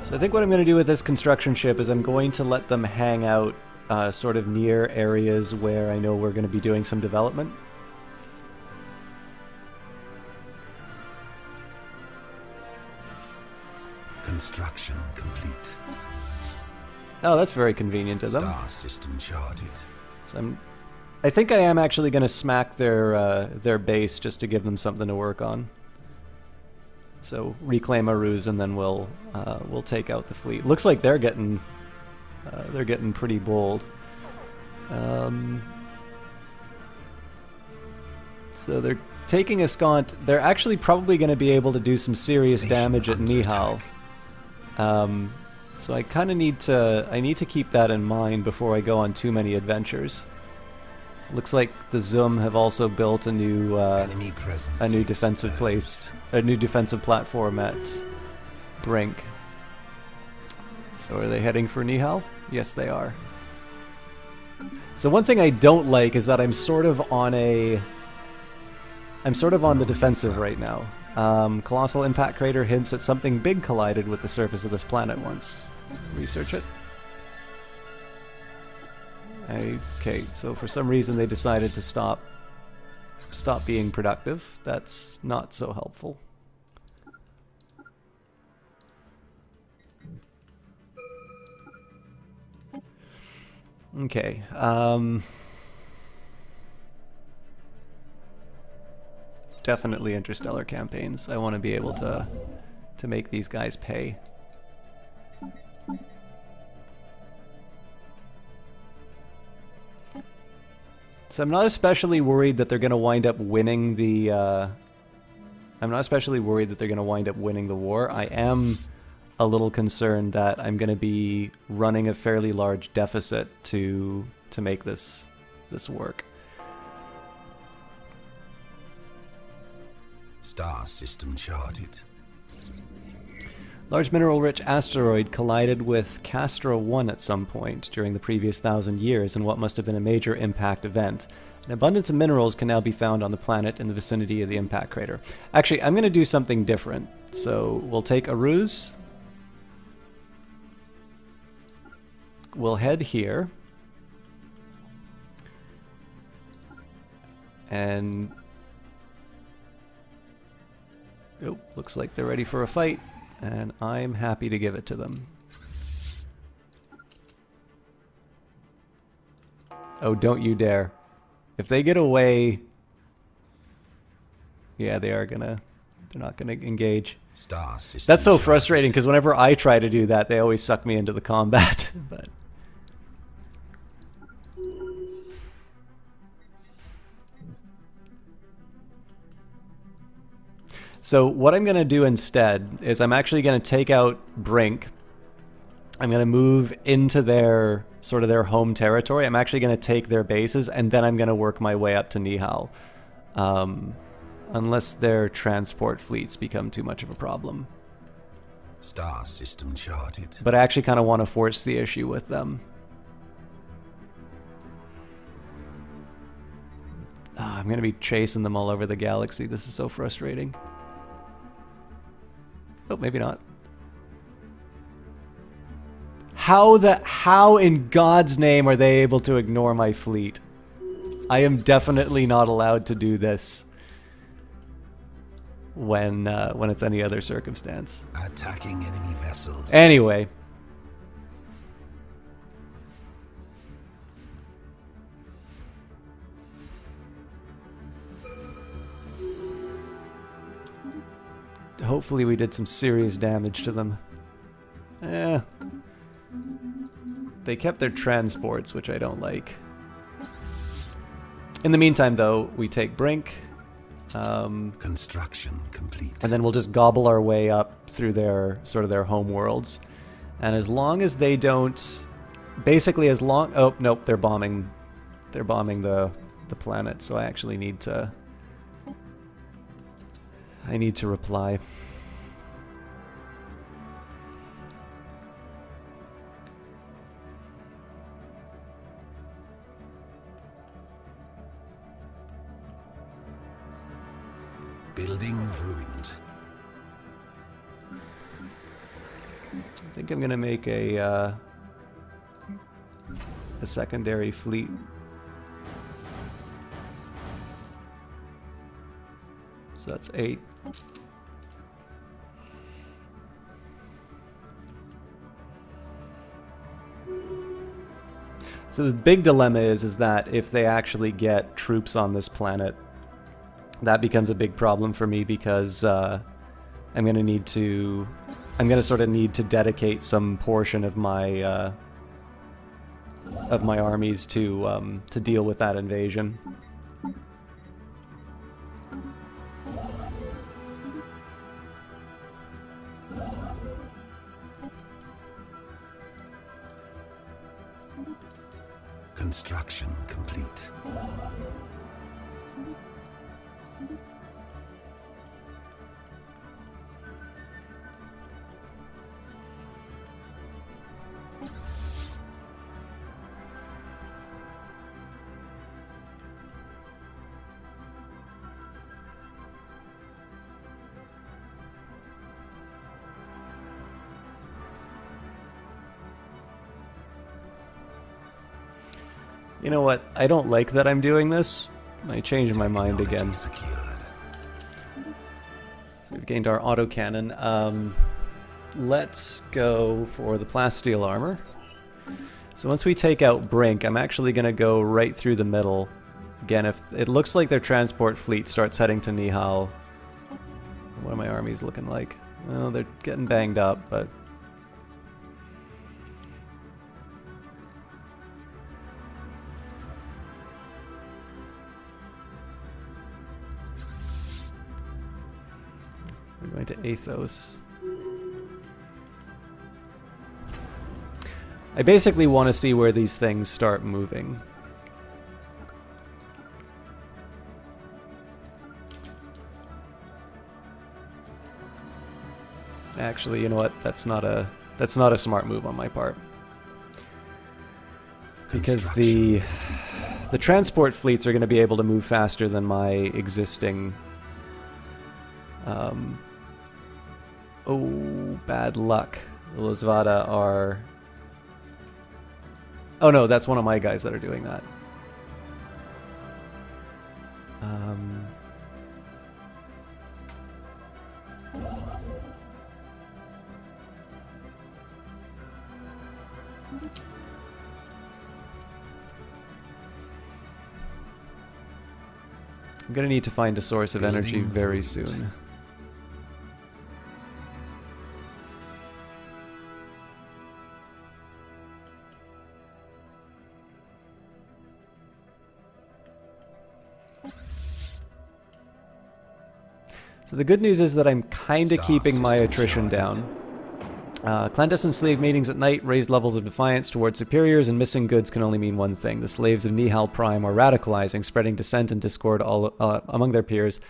So I think what I'm going to do with this construction ship is I'm going to let them hang out sort of near areas where I know we're going to be doing some development. Construction complete. Oh, that's very convenient of them. Star system charted. So I think I am actually going to smack their base just to give them something to work on. So reclaim Aruz, and then we'll take out the fleet. Looks like they're getting pretty bold. So they're taking Ascant. They're actually probably going to be able to do some serious damage at Nihal. So I kind of need to keep that in mind before I go on too many adventures. Looks like the Zum have also built a new defensive platform at Brink. So are they heading for Nihal? Yes, they are. So one thing I don't like is that I'm sort of on the defensive right now. Colossal impact crater hints that something big collided with the surface of this planet once. Research it. Okay, so for some reason they decided to stop being productive. That's not so helpful. Okay, definitely interstellar campaigns. I want to be able to make these guys pay. So I'm not especially worried that they're going to wind up winning the... I'm not especially worried that they're going to wind up winning the war. I am a little concerned that I'm going to be running a fairly large deficit to make this work. Star system charted. Large mineral-rich asteroid collided with Castra 1 at some point during the previous 1,000 years in what must have been a major impact event. An abundance of minerals can now be found on the planet in the vicinity of the impact crater. Actually, I'm going to do something different. So we'll take Aruz. We'll head here. And... oh, looks like they're ready for a fight. And I'm happy to give it to them. Oh, don't you dare. If they get away... yeah, they're not gonna engage. Star system That's so charted. frustrating, because whenever I try to do that, they always suck me into the combat. But so what I'm going to do instead is I'm actually going to take out Brink. I'm going to move into their sort of their home territory. I'm actually going to take their bases, and then I'm going to work my way up to Nihal. Unless their transport fleets become too much of a problem. Star system charted. But I actually kind of want to force the issue with them. I'm going to be chasing them all over the galaxy. This is so frustrating. Oh, maybe not. How in God's name are they able to ignore my fleet? I am definitely not allowed to do this when it's any other circumstance. Attacking enemy vessels. Anyway. hopefully we did some serious damage to them. Eh. They kept their transports, which I don't like. In the meantime, though, we take Brink. Construction complete. And then we'll just gobble our way up through their sort of their home worlds. And as long as they don't, basically as long, oh nope, they're bombing the planet. So I actually need to, reply. Building ruined. I think I'm gonna make a secondary fleet. So that's 8. So the big dilemma is that if they actually get troops on this planet, that becomes a big problem for me because I'm gonna sort of need to dedicate some portion of my armies to deal with that invasion. Construction complete. You know what? I don't like that I'm doing this. I changed my mind again. Secured. So we've gained our autocannon. Let's go for the plasteel armor. So once we take out Brink, I'm actually going to go right through the middle. Again, if it looks like their transport fleet starts heading to Nihal. What are my armies looking like? Well, they're getting banged up, but... We're going to Athos. I basically want to see where these things start moving. Actually, you know what? That's not a smart move on my part. Because the transport fleets are going to be able to move faster than my existing oh, bad luck. The Lizvada are... Oh no, that's one of my guys that are doing that. I'm gonna need to find a source of energy very soon. So the good news is that I'm kind of keeping my attrition down. Clandestine slave meetings at night raise levels of defiance towards superiors, and missing goods can only mean one thing. The slaves of Nihal Prime are radicalizing, spreading dissent and discord all among their peers,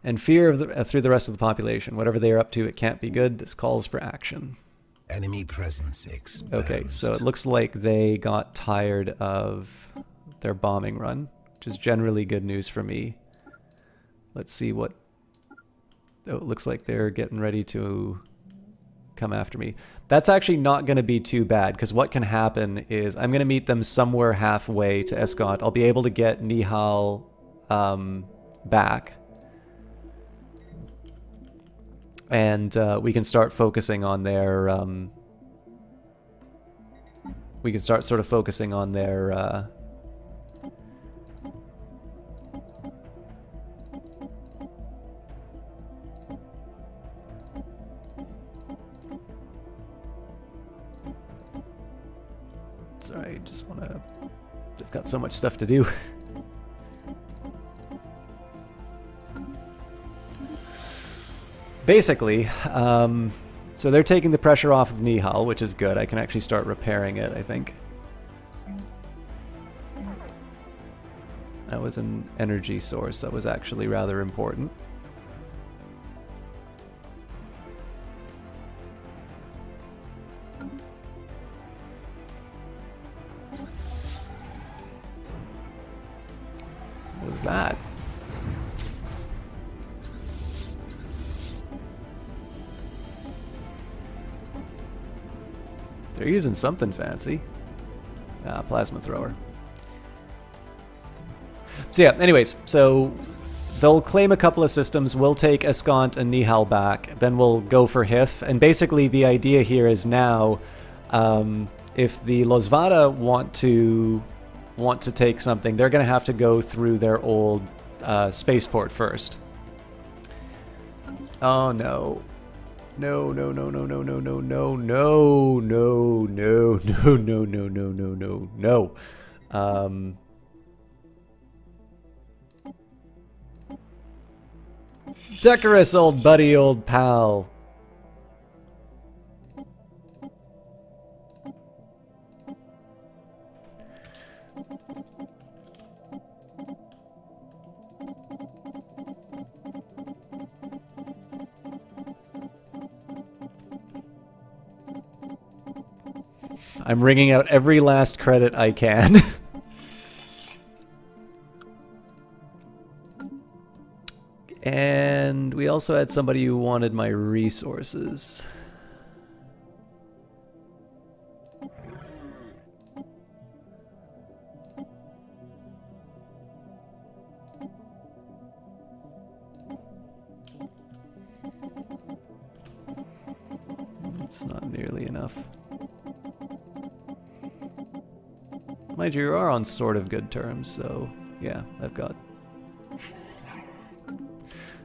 and fear of through the rest of the population. Whatever they are up to, it can't be good. This calls for action. Enemy presence exposed. Okay, so it looks like they got tired of their bombing run, which is generally good news for me. Let's see what... Oh, it looks like they're getting ready to come after me. That's actually not going to be too bad, because what can happen is I'm going to meet them somewhere halfway to Escont. I'll be able to get Nihal back. And we can start focusing on their... we can start sort of focusing on their... Sorry, just want to... They've got so much stuff to do. Basically, so they're taking the pressure off of Nihal, which is good. I can actually start repairing it, I think. That was an energy source that was actually rather important. What was that? They're using something fancy. Ah, plasma thrower. So yeah, anyways, so they'll claim a couple of systems, we'll take Escant and Nihal back, then we'll go for Hif, and basically the idea here is now, if the Losvada want to take something, they're going to have to go through their old spaceport first. Oh no. No, no, no, no, no, no, no, no, no, no, no, no, no, no, no, no, no, no. Decorous old buddy, old pal. I'm wringing out every last credit I can. And we also had somebody who wanted my resources. It's not nearly enough. Mind you, you are on sort of good terms, so yeah, I've got...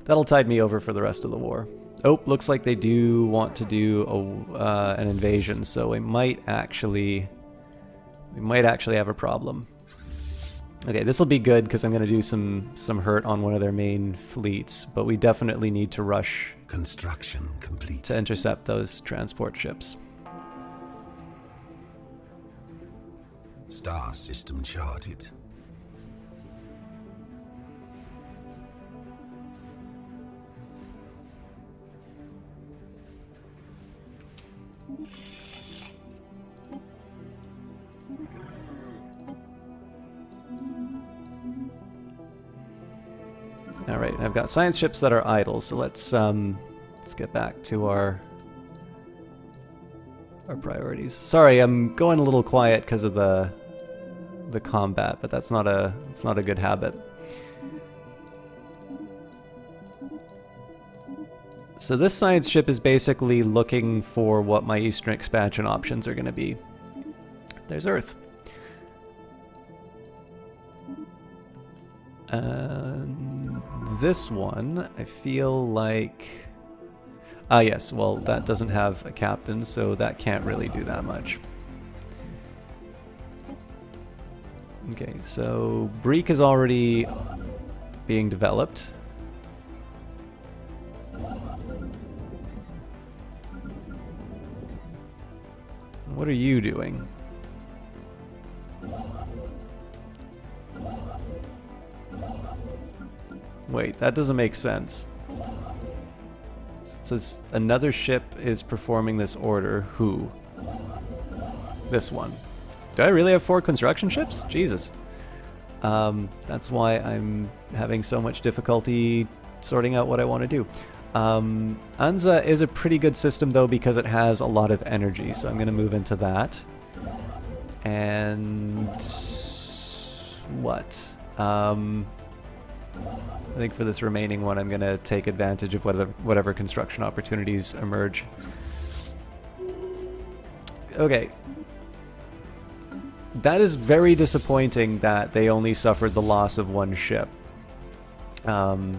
That'll tide me over for the rest of the war. Oh, looks like they do want to do an invasion, so we might actually have a problem. Okay, this will be good because I'm going to do some hurt on one of their main fleets, but we definitely need to rush Construction complete. to intercept those transport ships. Star system charted. All right, I've got science ships that are idle, so let's get back to our priorities. Sorry, I'm going a little quiet because of the combat, but it's not a good habit. So this science ship is basically looking for what my Eastern expansion options are going to be. There's Earth. This one, I feel like... Ah, yes, well, that doesn't have a captain, so that can't really do that much. Okay, so Breek is already being developed. What are you doing? Wait, that doesn't make sense. It says another ship is performing this order. Who? This one. Do I really have 4 construction ships? Jesus. That's why I'm having so much difficulty sorting out what I want to do. Anza is a pretty good system though because it has a lot of energy, so I'm going to move into that. And what? I think for this remaining one I'm going to take advantage of whatever construction opportunities emerge. Okay. That is very disappointing that they only suffered the loss of 1 ship. But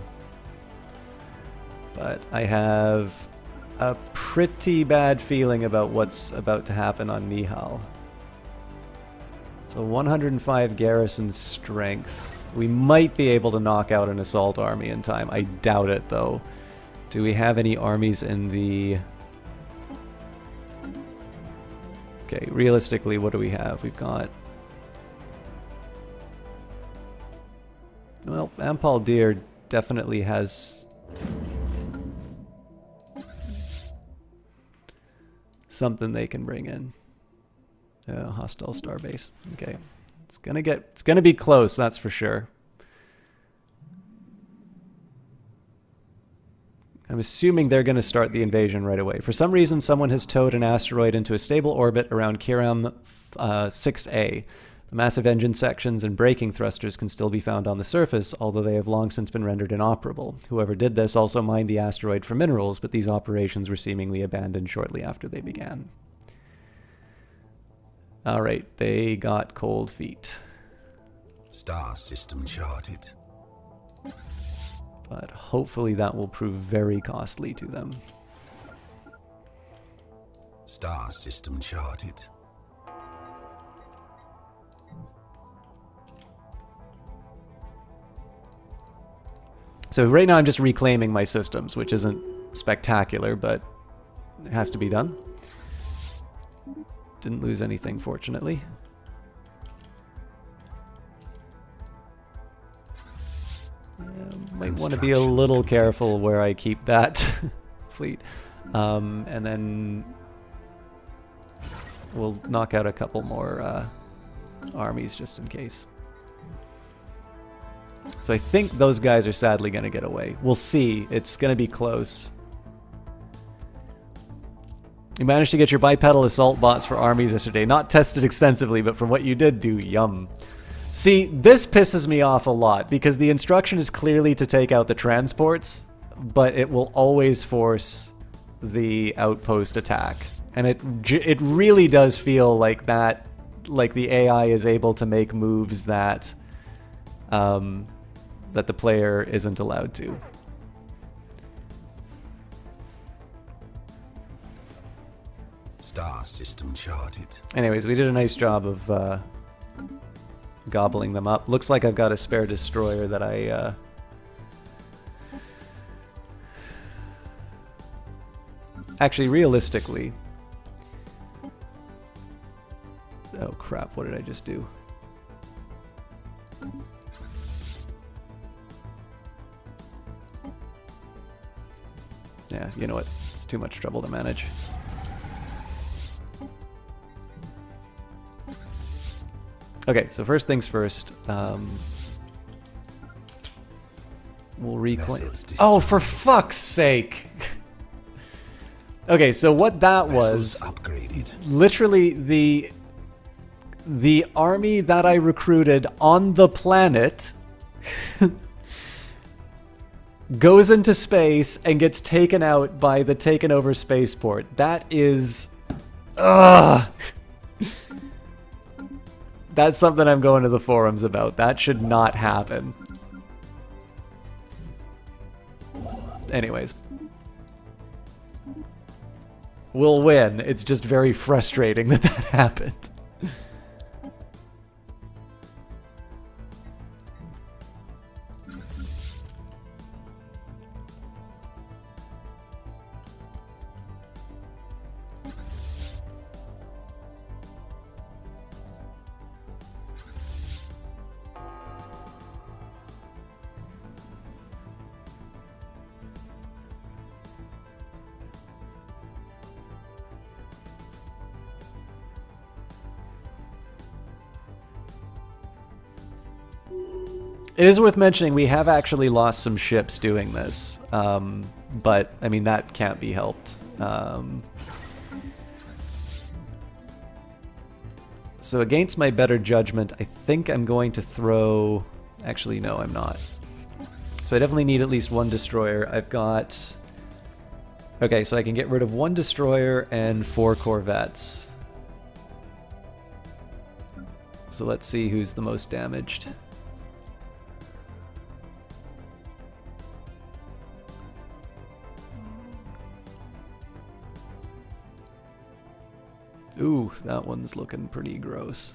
I have a pretty bad feeling about what's about to happen on Nihal. So 105 garrison strength. We might be able to knock out an assault army in time. I doubt it, though. Do we have any armies in the... Okay, realistically, what do we have? We've got... Well, Ampal Deer definitely has... something they can bring in. Hostile starbase. Okay. It's gonna be close, that's for sure. I'm assuming they're gonna start the invasion right away. For some reason, someone has towed an asteroid into a stable orbit around Kiram 6A. The massive engine sections and braking thrusters can still be found on the surface, although they have long since been rendered inoperable. Whoever did this also mined the asteroid for minerals, but these operations were seemingly abandoned shortly after they began. Alright, they got cold feet. Star system charted. But hopefully that will prove very costly to them. Star system charted. So right now I'm just reclaiming my systems, which isn't spectacular, but it has to be done. Didn't lose anything, fortunately. Might want to be a little careful where I keep that fleet. And then we'll knock out a couple more armies just in case. So I think those guys are sadly going to get away. We'll see. It's going to be close. You managed to get your bipedal assault bots for armies yesterday. Not tested extensively, but from what you did do, yum. See, this pisses me off a lot, because the instruction is clearly to take out the transports, but it will always force the outpost attack. And it really does feel like that, like the AI is able to make moves that that the player isn't allowed to. Star system charted. Anyways, we did a nice job of gobbling them up. Looks like I've got a spare destroyer that I... Actually, realistically... Oh crap, what did I just do? Yeah, you know what? It's too much trouble to manage. Okay, so first things first. We'll reclaim... Oh, for fuck's sake! Okay, so what that was... Upgraded. Literally the army that I recruited on the planet goes into space and gets taken out by the taken over spaceport. That is... Ugh! That's something I'm going to the forums about. That should not happen. Anyways. We'll win. It's just very frustrating that that happened. It is worth mentioning we have actually lost some ships doing this, but I mean that can't be helped. So against my better judgment, I think I'm going to throw... Actually, no, I'm not. So I definitely need at least one destroyer. I've got... Okay, so I can get rid of one destroyer and 4 corvettes. So let's see who's the most damaged. Ooh, that one's looking pretty gross.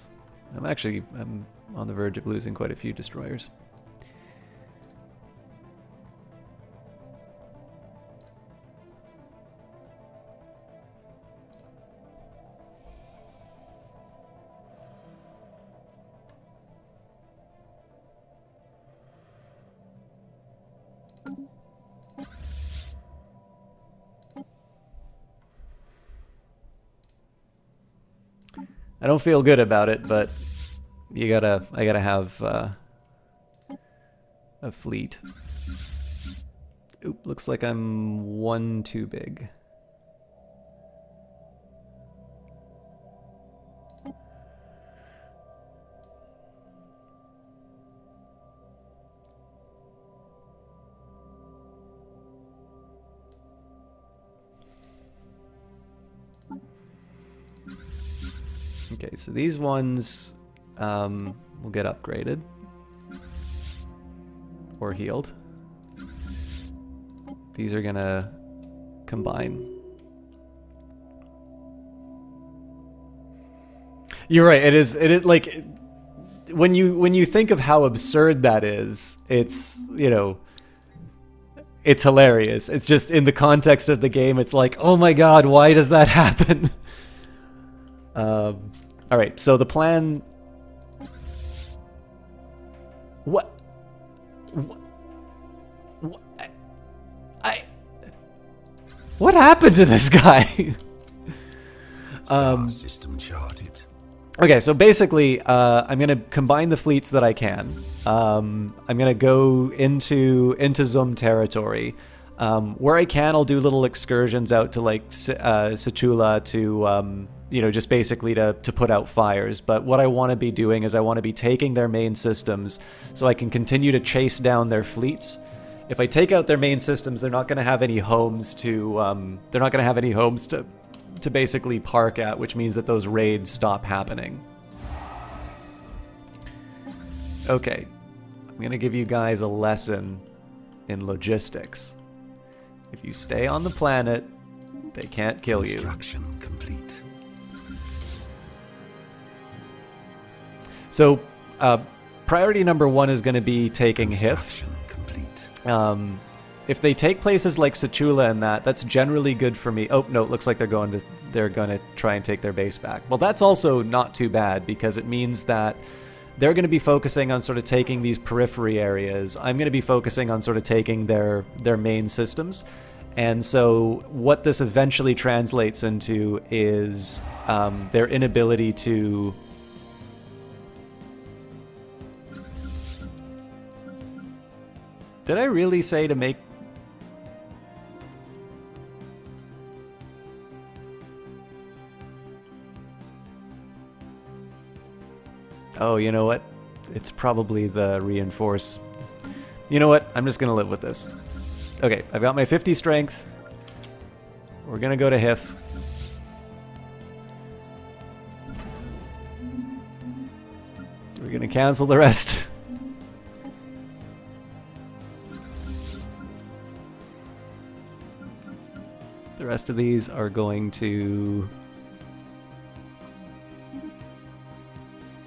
I'm on the verge of losing quite a few destroyers. I don't feel good about it, but I gotta have a fleet. Oop, looks like I'm one too big. Okay, so these ones will get upgraded or healed. These are gonna combine. You're right. It is like when you think of how absurd that is, it's, you know, it's hilarious. It's just in the context of the game, it's like, oh my god, why does that happen? All right, so the plan. What? What happened to this guy? Star system charted. Okay, so basically, I'm gonna combine the fleets that I can. I'm gonna go into Zum territory. Where I can, I'll do little excursions out to like Sichula to you know, just basically to put out fires. But what I want to be doing is I want to be taking their main systems so I can continue to chase down their fleets. If I take out their main systems, they're not going to have any homes to to basically park at, which means that those raids stop happening. Okay, I'm going to give you guys a lesson in logistics. If you stay on the planet, they can't kill you. Construction complete. So, priority number 1 is going to be taking Hif. Complete. If they take places like Sichula and that's generally good for me. Oh no, it looks like they're going to try and take their base back. Well, that's also not too bad because it means that they're going to be focusing on sort of taking these periphery areas. I'm going to be focusing on sort of taking their main systems. And so what this eventually translates into is their inability to... Did I really say to make... Oh, you know what? It's probably the reinforce. You know what? I'm just going to live with this. Okay, I've got my 50 strength. We're going to go to Hif. We're going to cancel the rest. The rest of these are going to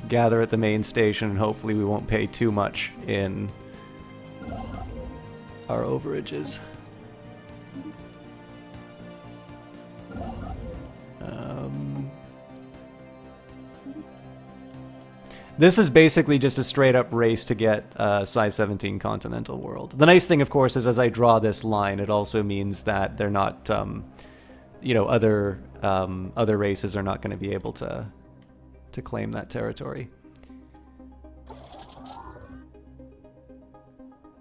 gather at the main station, and hopefully we won't pay too much in our overages. This is basically just a straight up race to get size 17 continental world. The nice thing, of course, is as I draw this line, it also means that they're not, you know, other races are not going to be able to claim that territory.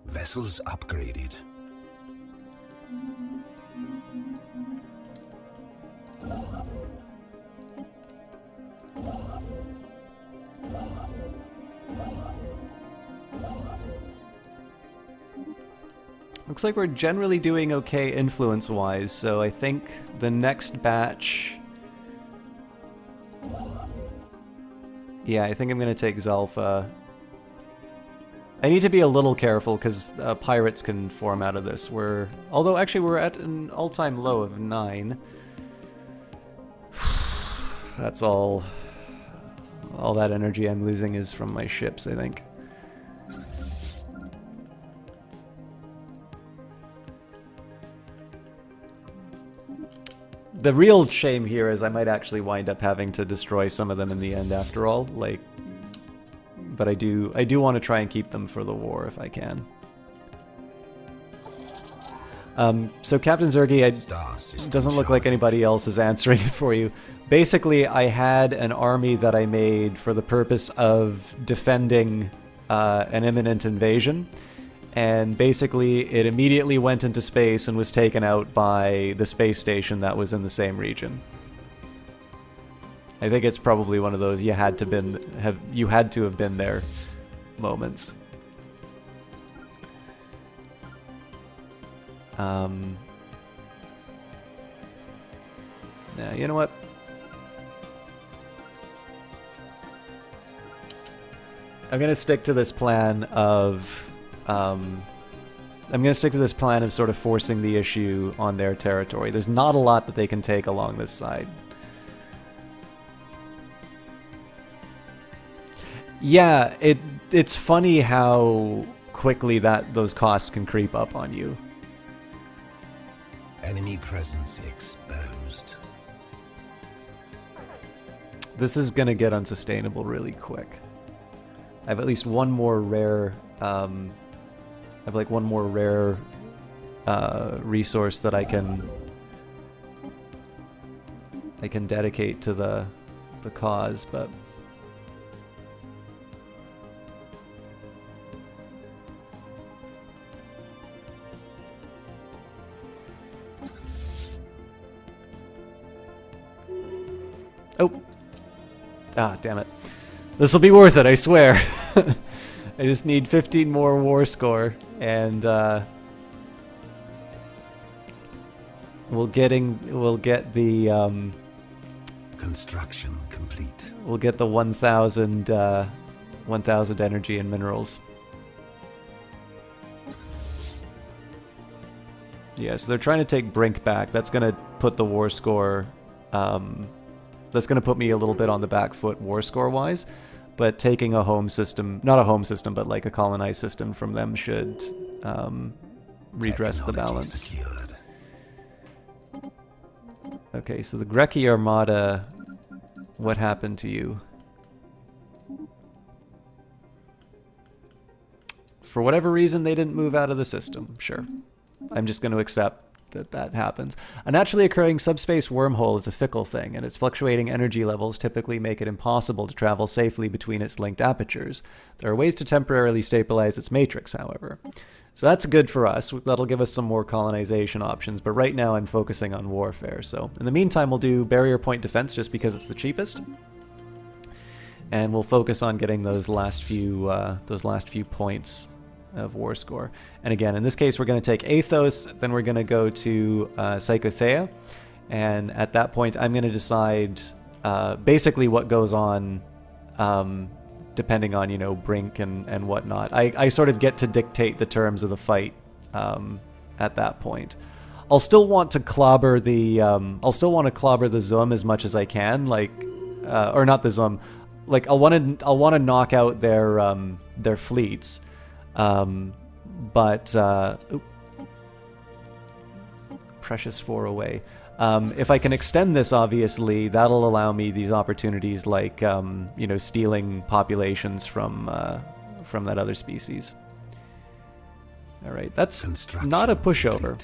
Vessels upgraded. Looks like we're generally doing okay influence-wise, so I think the next batch... Yeah, I think I'm going to take Zalfa. I need to be a little careful, because pirates can form out of this. Although, actually, we're at an all-time low of 9. That's all All that energy I'm losing is from my ships, I think. The real shame here is I might actually wind up having to destroy some of them in the end after all, like, but I do want to try and keep them for the war if I can. So Captain Zergi, it doesn't look like anybody else is answering it for you. Basically, I had an army that I made for the purpose of defending an imminent invasion. And basically, it immediately went into space and was taken out by the space station that was in the same region. I think it's probably one of those you had to have been there moments. Yeah, you know what? I'm gonna stick to this plan of sort of forcing the issue on their territory. There's not a lot that they can take along this side. Yeah, it's funny how quickly those costs can creep up on you. Enemy presence exposed. This is gonna get unsustainable really quick. I have at least one more rare resource that I can dedicate to the cause, but oh, damn it. This will be worth it, I swear. I just need 15 more war score, and we'll get the construction complete. We'll get the 1,000 energy and minerals. Yeah, so they're trying to take Brink back. That's gonna put the war score. That's gonna put me a little bit on the back foot war score wise. But taking a home system, not a home system, but like a colonized system from them should redress the balance. Secured. Okay, so the Greki Armada, what happened to you? For whatever reason, they didn't move out of the system. Sure. I'm just going to accept that happens. A naturally occurring subspace wormhole is a fickle thing, and its fluctuating energy levels typically make it impossible to travel safely between its linked apertures. There are ways to temporarily stabilize its matrix, however. So that's good for us. That'll give us some more colonization options, but right now I'm focusing on warfare. So in the meantime, we'll do barrier point defense just because it's the cheapest. And we'll focus on getting those last few points of war score. And again, in this case, we're going to take Athos, then we're going to go to Psychothea, and at that point, I'm going to decide basically what goes on, depending on, you know, Brink and whatnot. I sort of get to dictate the terms of the fight at that point. I'll still want to clobber the Zum as much as I can, like, or not the Zum, like I'll want to knock out their fleets. Precious 4 away. If I can extend this, obviously, that'll allow me these opportunities like, you know, stealing populations from that other species. All right, that's not a pushover.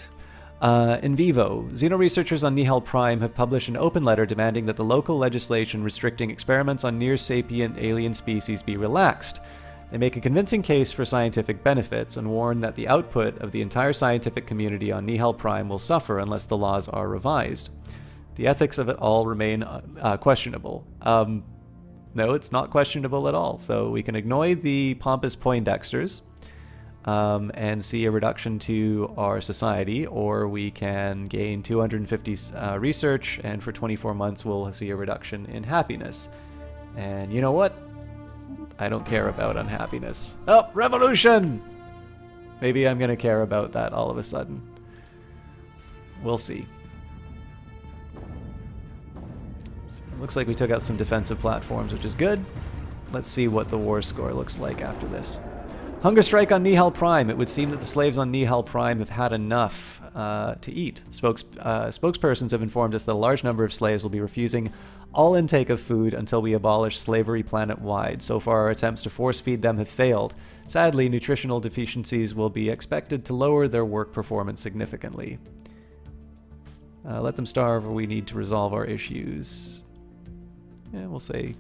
In vivo, Xeno researchers on Nihal Prime have published an open letter demanding that the local legislation restricting experiments on near-sapient alien species be relaxed. They make a convincing case for scientific benefits and warn that the output of the entire scientific community on Nihal Prime will suffer unless the laws are revised. The ethics of it all remain questionable. No, it's not questionable at all. So we can ignore the pompous Poindexters and see a reduction to our society, or we can gain 250 research, and for 24 months we'll see a reduction in happiness. And you know what? I don't care about unhappiness. Oh, revolution! Maybe I'm gonna care about that all of a sudden. We'll see. Looks like we took out some defensive platforms, which is good. Let's see what the war score looks like after this. Hunger strike on Nihal Prime. It would seem that the slaves on Nihal Prime have had enough to eat. Spokespersons have informed us that a large number of slaves will be refusing all intake of food until we abolish slavery planet-wide. So far, our attempts to force-feed them have failed. Sadly, nutritional deficiencies will be expected to lower their work performance significantly. Let them starve, or we need to resolve our issues. Yeah, we'll say...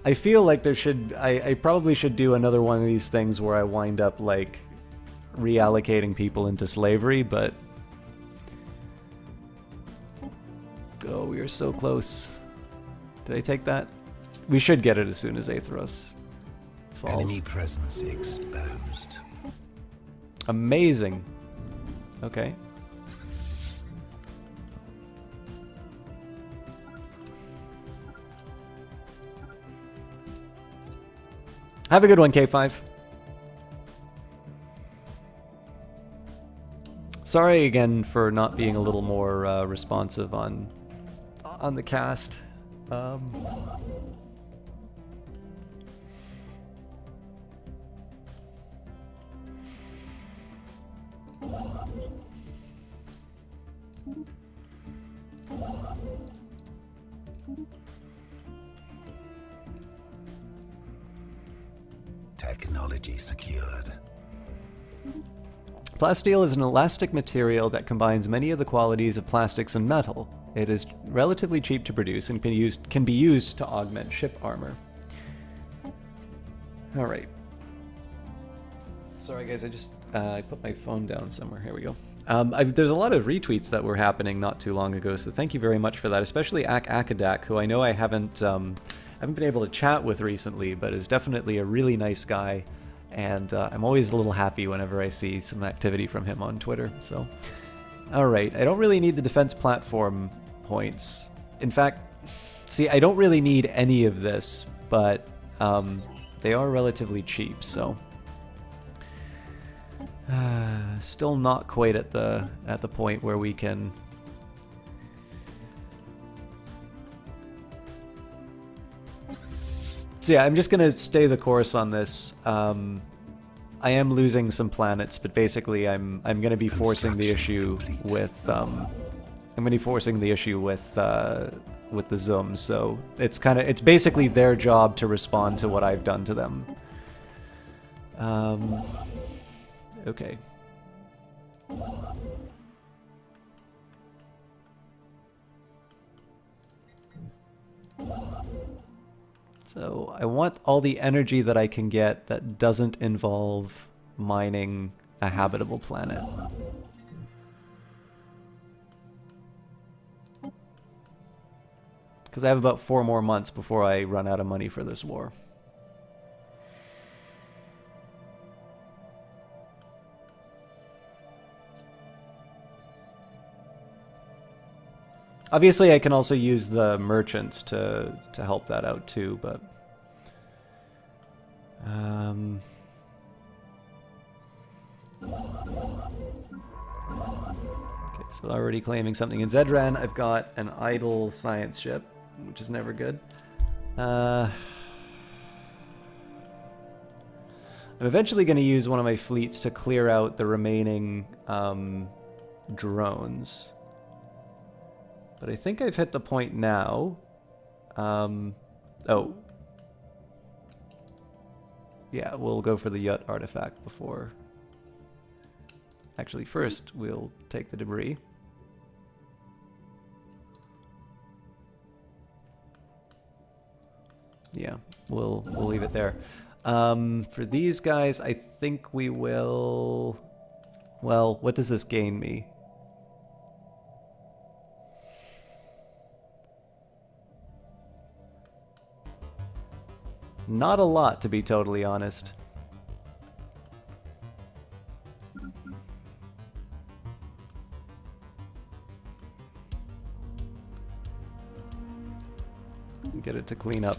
I feel like there should... I probably should do another one of these things where I wind up, like, reallocating people into slavery, but... Oh, we are so close. Did I take that? We should get it as soon as Aetheros falls. Enemy presence exposed. Amazing. Okay. Have a good one, K5. Sorry again for not being a little more responsive on the cast. Technology secured. Plasteel is an elastic material that combines many of the qualities of plastics and metal. It is relatively cheap to produce and can be used to augment ship armor. Alright. Sorry guys, I put my phone down somewhere. Here we go. There's a lot of retweets that were happening not too long ago, so thank you very much for that, especially Akadak, who I know I haven't been able to chat with recently, but is definitely a really nice guy, and I'm always a little happy whenever I see some activity from him on Twitter. So, alright, I don't really need the defense platform points. In fact, see, I don't really need any of this, but they are relatively cheap, so... still not quite at the point where we can... So yeah, I'm just gonna stay the course on this. I am losing some planets, but basically I'm gonna be forcing the issue with with the Zooms. So it's basically their job to respond to what I've done to them. Okay. So I want all the energy that I can get that doesn't involve mining a habitable planet. Because I have about 4 more months before I run out of money for this war. Obviously, I can also use the merchants to help that out too, but... Okay, so already claiming something in Zedran. I've got an idle science ship, which is never good. I'm eventually going to use one of my fleets to clear out the remaining drones. But I think I've hit the point now. Oh. Yeah, we'll go for the Yut artifact before. Actually, first we'll take the debris. Yeah, we'll leave it there. For these guys, I think we will... Well, what does this gain me? Not a lot, to be totally honest. Get it to clean up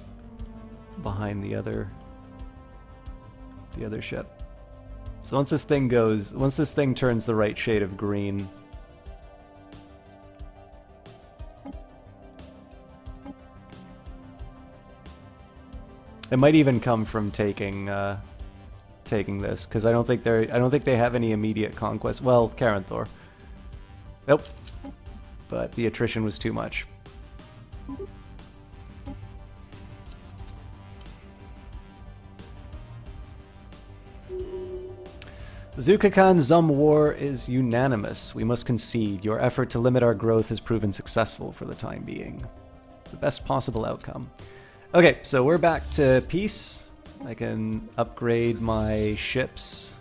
behind the other ship. So once this thing turns the right shade of green, it might even come from taking this, because I don't think they have any immediate conquest. Well, Caranthor. Nope. But the attrition was too much. The Zukakan-Zum war is unanimous. We must concede. Your effort to limit our growth has proven successful for the time being. The best possible outcome. Okay, so we're back to peace. I can upgrade my ships.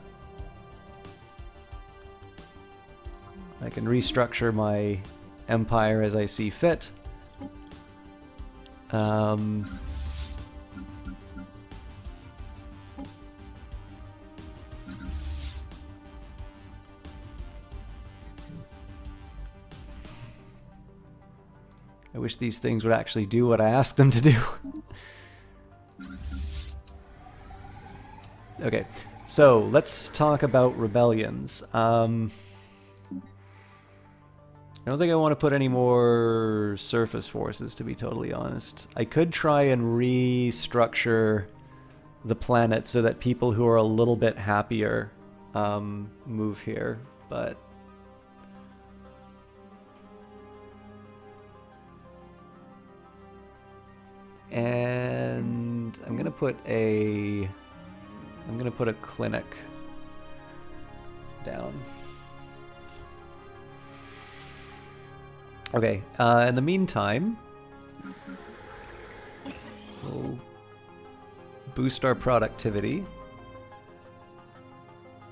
I can restructure my empire as I see fit. I wish these things would actually do what I asked them to do. Okay, so let's talk about rebellions. I don't think I want to put any more surface forces, to be totally honest. I could try and restructure the planet so that people who are a little bit happier move here, but... And I'm gonna put a clinic down. Okay, in the meantime, we'll boost our productivity.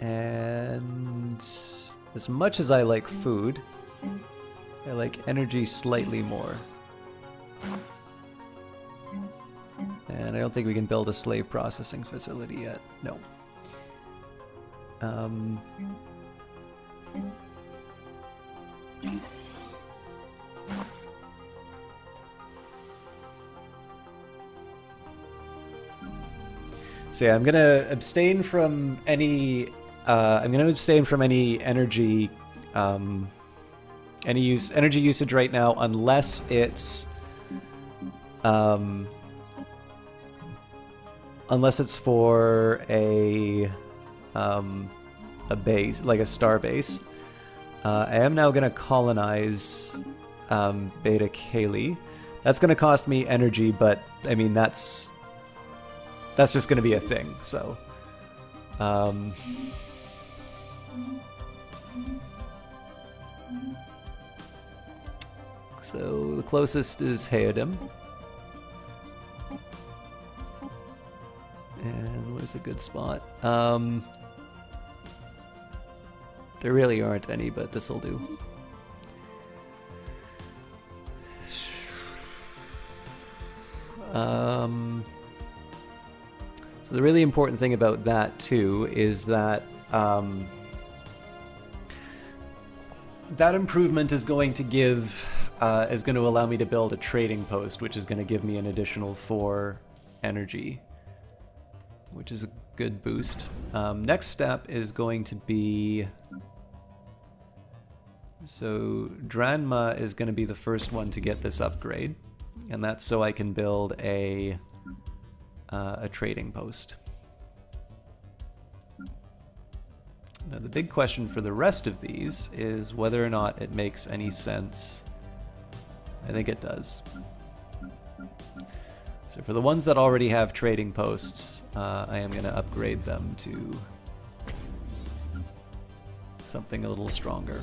And as much as I like food, I like energy slightly more. And I don't think we can build a slave processing facility yet. No. So yeah, I'm gonna abstain from any. I'm gonna abstain from any energy, energy usage right now, unless it's. Unless it's for a base, like a star base. I am now going to colonize Beta Caelii. That's going to cost me energy, but I mean that's just going to be a thing. So, so the closest is Heodim. And where's a good spot? There really aren't any, but this'll do. So the really important thing about that too is that that improvement is going to give is going to allow me to build a trading post, which is going to give me an additional 4 energy, which is a good boost. Next step is going to be... So Dranma is going to be the first one to get this upgrade, and that's so I can build a trading post. Now the big question for the rest of these is whether or not it makes any sense. I think it does. So for the ones that already have trading posts, I am going to upgrade them to something a little stronger.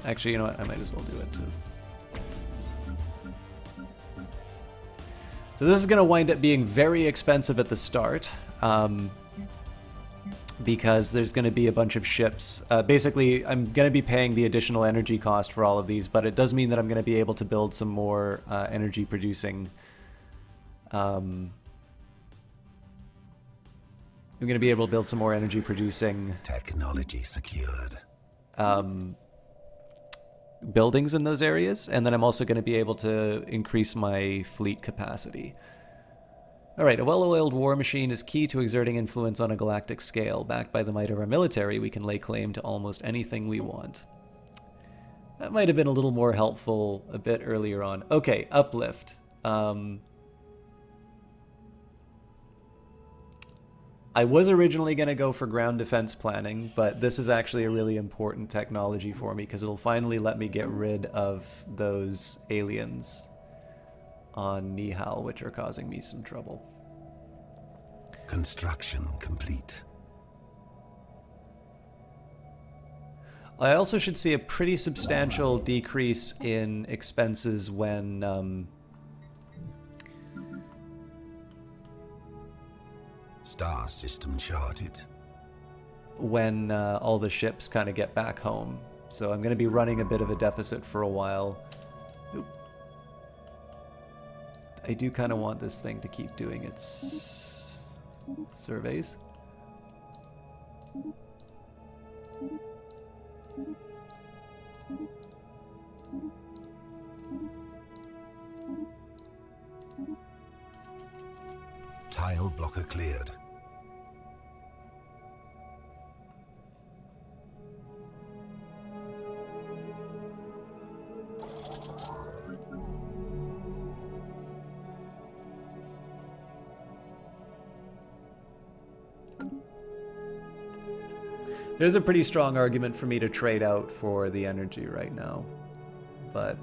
Actually, you know what? I might as well do it too. So this is going to wind up being very expensive at the start, because there's going to be a bunch of ships. Basically, I'm going to be paying the additional energy cost for all of these, but it does mean that I'm going to be able to build some more energy producing. I'm going to be able to build some more energy producing Technology secured. buildings in those areas, and then I'm also going to be able to increase my fleet capacity. Alright, a well-oiled war machine is key to exerting influence on a galactic scale. Backed by the might of our military, we can lay claim to almost anything we want. That might have been a little more helpful a bit earlier on. Okay, uplift. I was originally going to go for ground defense planning, but this is actually a really important technology for me because it'll finally let me get rid of those aliens on Nihal, which are causing me some trouble. Construction complete. I also should see a pretty substantial decrease in expenses when Star system charted. when all the ships kind of get back home. So I'm going to be running a bit of a deficit for a while. Oop. I do kind of want this thing to keep doing its surveys. Tile blocker cleared. There's a pretty strong argument for me to trade out for the energy right now, but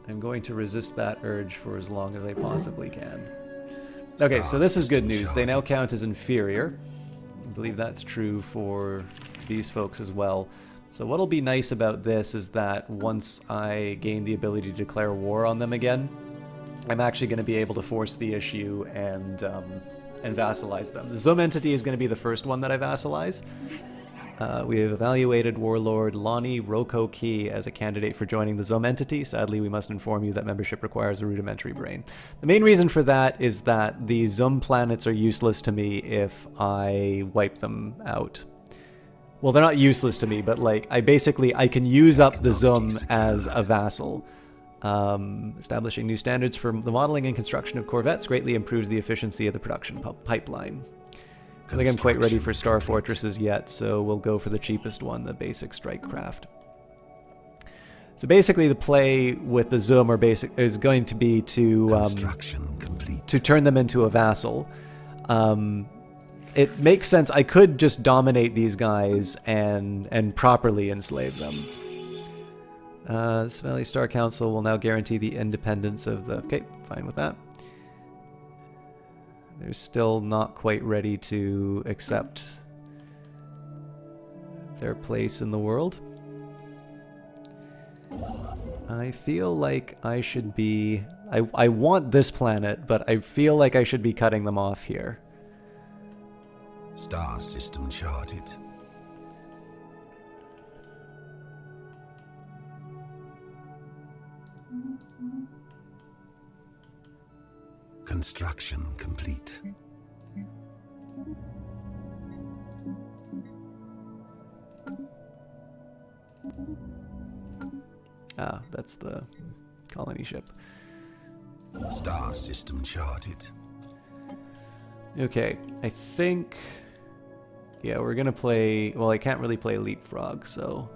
I'm going to resist that urge for as long as I possibly can. Okay, so this is good news. They now count as inferior. I believe that's true for these folks as well. So what'll be nice about this is that once I gain the ability to declare war on them again, I'm actually going to be able to force the issue and vassalize them. The Zum entity is going to be the first one that I vassalize. We have evaluated Warlord Lonnie Roko Key as a candidate for joining the Zum entity. Sadly, we must inform you that membership requires a rudimentary brain. The main reason for that is that the Zum planets are useless to me if I wipe them out. Well, they're not useless to me, but like I can use up the Zum as a vassal. Establishing new standards for the modeling and construction of corvettes greatly improves the efficiency of the production pipeline. I don't think I'm quite ready for Star Fortresses yet, so we'll go for the cheapest one, the basic strike craft. So basically the play with the Zum is going to be to turn them into a vassal. It makes sense. I could just dominate these guys and properly enslave them. This Valley Star Council will now guarantee the independence of the... Okay, fine with that. They're still not quite ready to accept their place in the world. I feel like I should be... I want this planet, but I feel like I should be cutting them off here. Star system charted. Construction complete. Ah, that's the colony ship. Star system charted. Okay, I think... Yeah, we're gonna play... Well, I can't really play Leapfrog, so...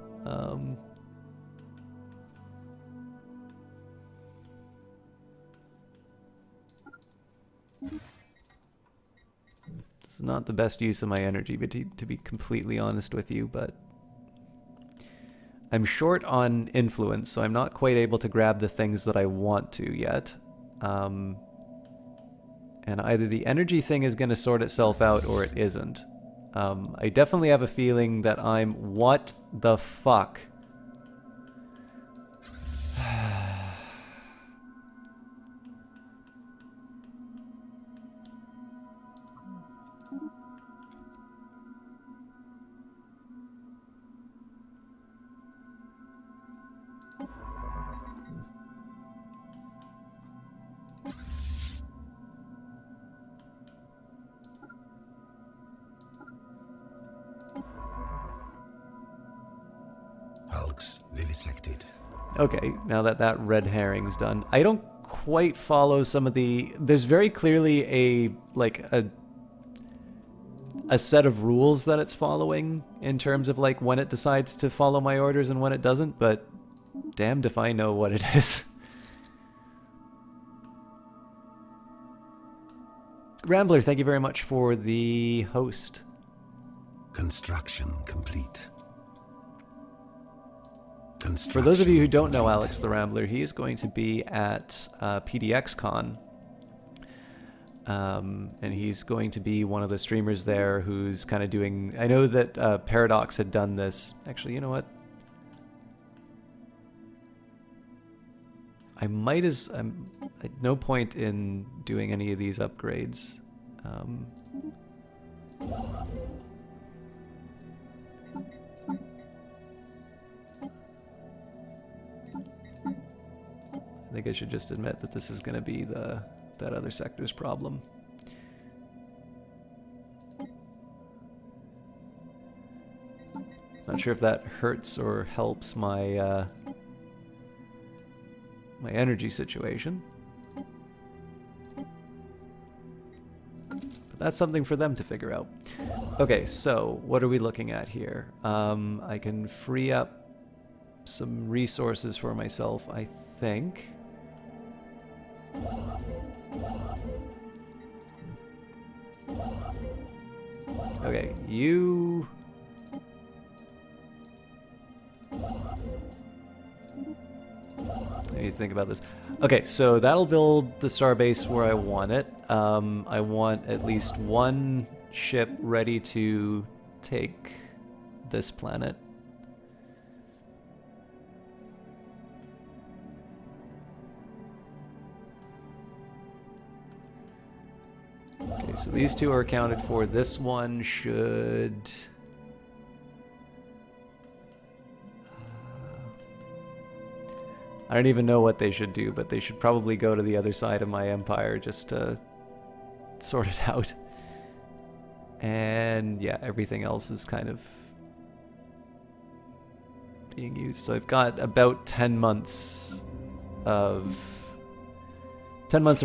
It's not the best use of my energy, but to be completely honest with you, but... I'm short on influence, so I'm not quite able to grab the things that I want to yet. And either the energy thing is going to sort itself out or it isn't. I definitely have a feeling that I'm... What the fuck? Hulks vivisected. Okay, now that that red herring's done. I don't quite follow some of the... There's very clearly a set of rules that it's following in terms of like when it decides to follow my orders and when it doesn't, but damned if I know what it is. Rambler, thank you very much for the host. Construction complete. For those of you who don't know Alex the Rambler, he is going to be at PDXCon. And he's going to be one of the streamers there who's kind of doing... I know that Paradox had done this. Actually, you know what? I might as... I'm at no point in doing any of these upgrades. I think I should just admit that this is going to be that other sector's problem. Not sure if that hurts or helps my my energy situation. But that's something for them to figure out. Okay, so what are we looking at here? I can free up some resources for myself, I think. Okay, you... I need to think about this. Okay, so that'll build the starbase where I want it. I want at least one ship ready to take this planet. Okay, so these two are accounted for. This one should... I don't even know what they should do, but they should probably go to the other side of my empire just to sort it out. And yeah, everything else is kind of being used. So I've got about 10 months of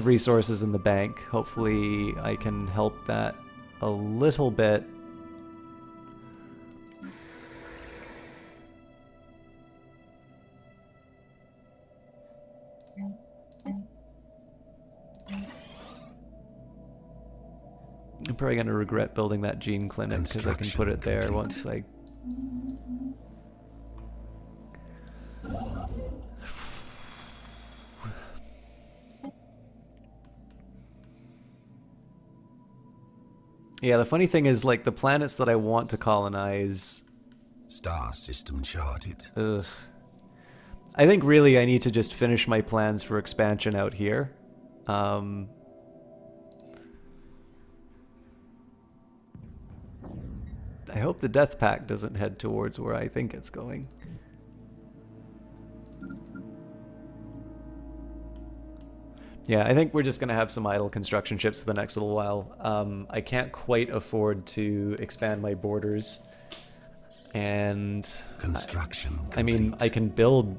resources in the bank. Hopefully I can help that a little bit. I'm probably going to regret building that gene clinic because I can put it there once I... Yeah, the funny thing is, like, the planets that I want to colonize... Star system charted. Ugh. I think really I need to just finish my plans for expansion out here. I hope the Death Pact doesn't head towards where I think it's going. Yeah, I think we're just going to have some idle construction ships for the next little while. I can't quite afford to expand my borders. And... Construction I mean, I can build...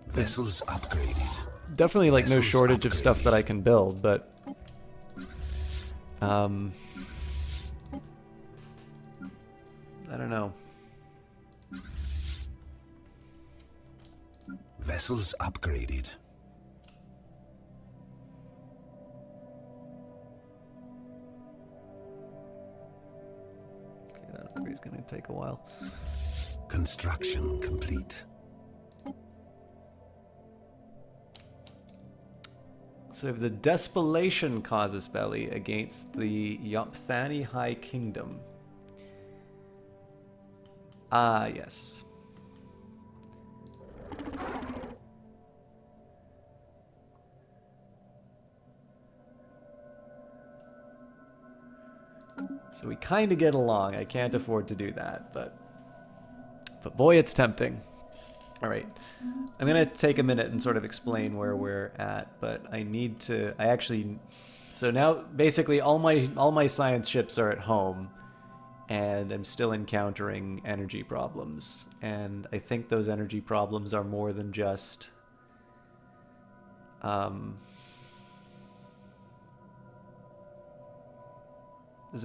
Vessels upgraded. Definitely, like, no Vessels shortage of stuff that I can build, but... I don't know. Vessels upgraded. Okay, that upgrade's gonna take a while. Construction complete. So the Despelation Casus Belli against the Yopthani High Kingdom. Ah, yes. So we kind of get along. I can't afford to do that, but boy, it's tempting. All right. I'm going to take a minute and sort of explain where we're at, but I need to so now basically all my science ships are at home and I'm still encountering energy problems, and I think those energy problems are more than just those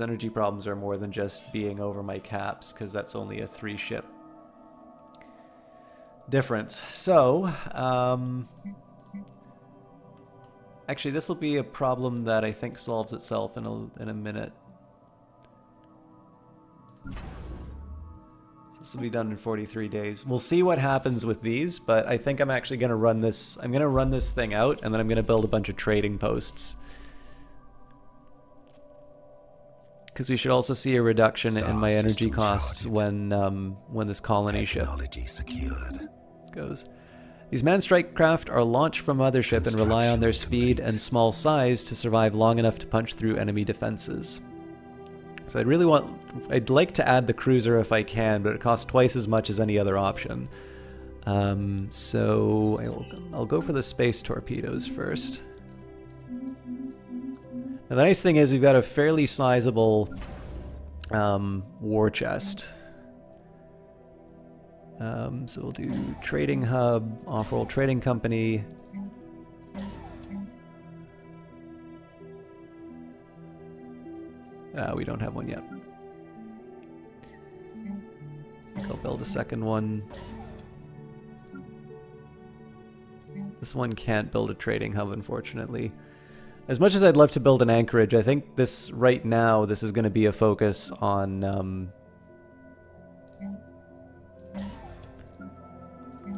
energy problems are more than just being over my caps, because that's only a 3-ship difference. So, actually, this will be a problem that I think solves itself in a minute. This will be done in 43 days. We'll see what happens with these, but I think I'm actually going to run this. I'm going to run this thing out, and then I'm going to build a bunch of trading posts. Because we should also see a reduction in my energy costs when this colony ship goes. These man-strike craft are launched from mothership and rely on their speed and small size to survive long enough to punch through enemy defenses. So I'd like to add the cruiser if I can, but it costs twice as much as any other option. So I'll go for the space torpedoes first. Now, the nice thing is we've got a fairly sizable war chest. So we'll do trading hub, off-roll trading company. We don't have one yet. I'll build a second one. This one can't build a trading hub, unfortunately. As much as I'd love to build an anchorage, I think right now this is going to be a focus on...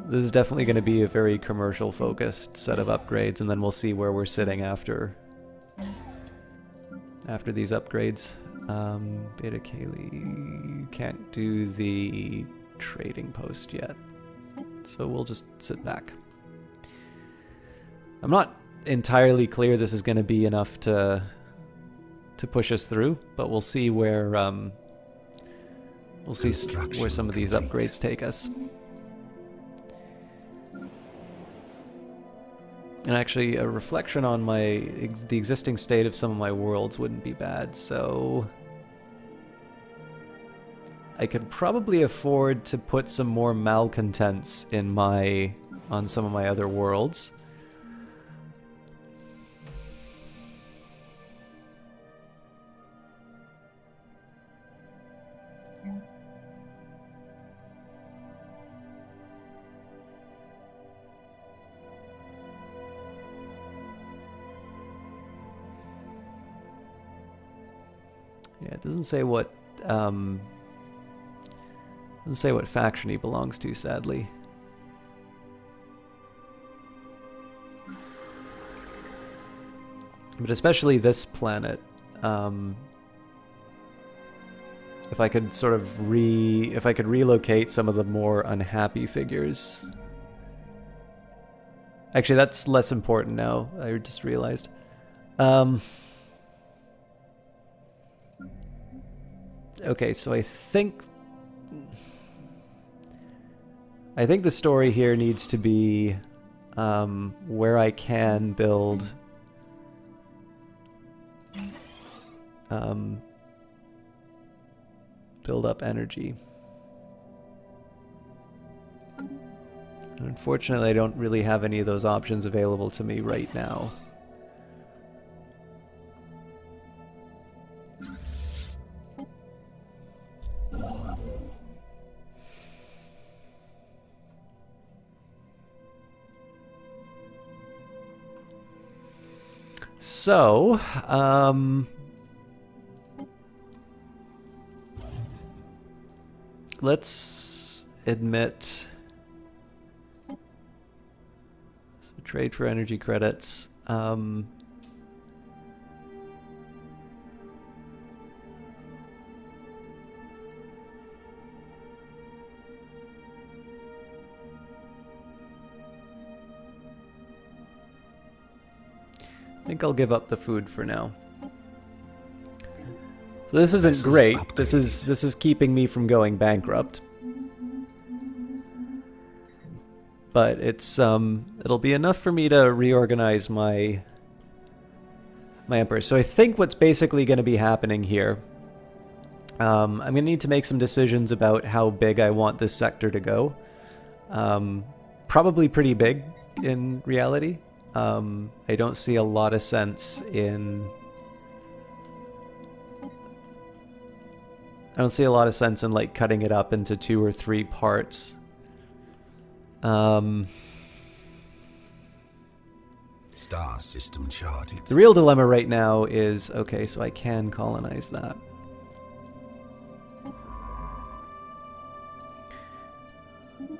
this is definitely going to be a very commercial focused set of upgrades, and then we'll see where we're sitting after these upgrades. Beta Kaylee can't do the trading post yet, so we'll just sit back. I'm not entirely clear this is going to be enough to push us through, but we'll see where some of these upgrades take us. And actually, a reflection on the existing state of some of my worlds wouldn't be bad, so I could probably afford to put some more malcontents on some of my other worlds. Yeah, it doesn't say what faction he belongs to, sadly. But especially this planet, if I could sort of relocate some of the more unhappy figures. Actually, that's less important now, I just realized. Okay, so I think the story here needs to be where I can build up energy. And unfortunately, I don't really have any of those options available to me right now. So, let's admit, so trade for energy credits. Um, I think I'll give up the food for now. So this isn't Vessels great. This upgraded. is keeping me from going bankrupt. But it's it'll be enough for me to reorganize my emperor. So I think what's basically going to be happening here, I'm going to need to make some decisions about how big I want this sector to go. Probably pretty big in reality. I don't see a lot of sense in... I don't see a lot of sense in like cutting it up into 2 or 3 parts. Star system charted. The real dilemma right now is, okay, so I can colonize that.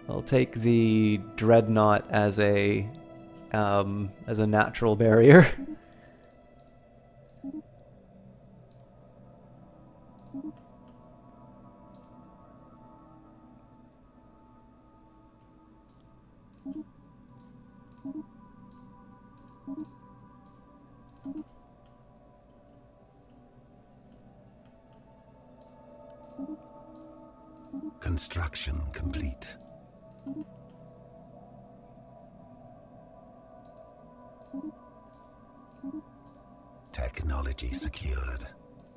I'll take the dreadnought as a natural barrier. Construction complete. Technology secured.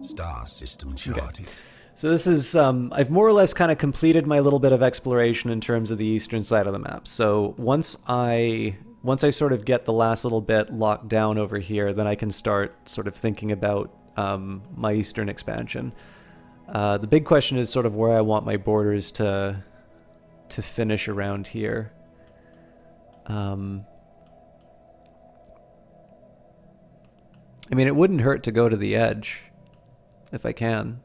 Star system charted. So this is, I've more or less kind of completed my little bit of exploration in terms of the eastern side of the map. So once I sort of get the last little bit locked down over here, then I can start sort of thinking about my eastern expansion. The big question is sort of where I want my borders to finish around here. I mean, it wouldn't hurt to go to the edge if I can.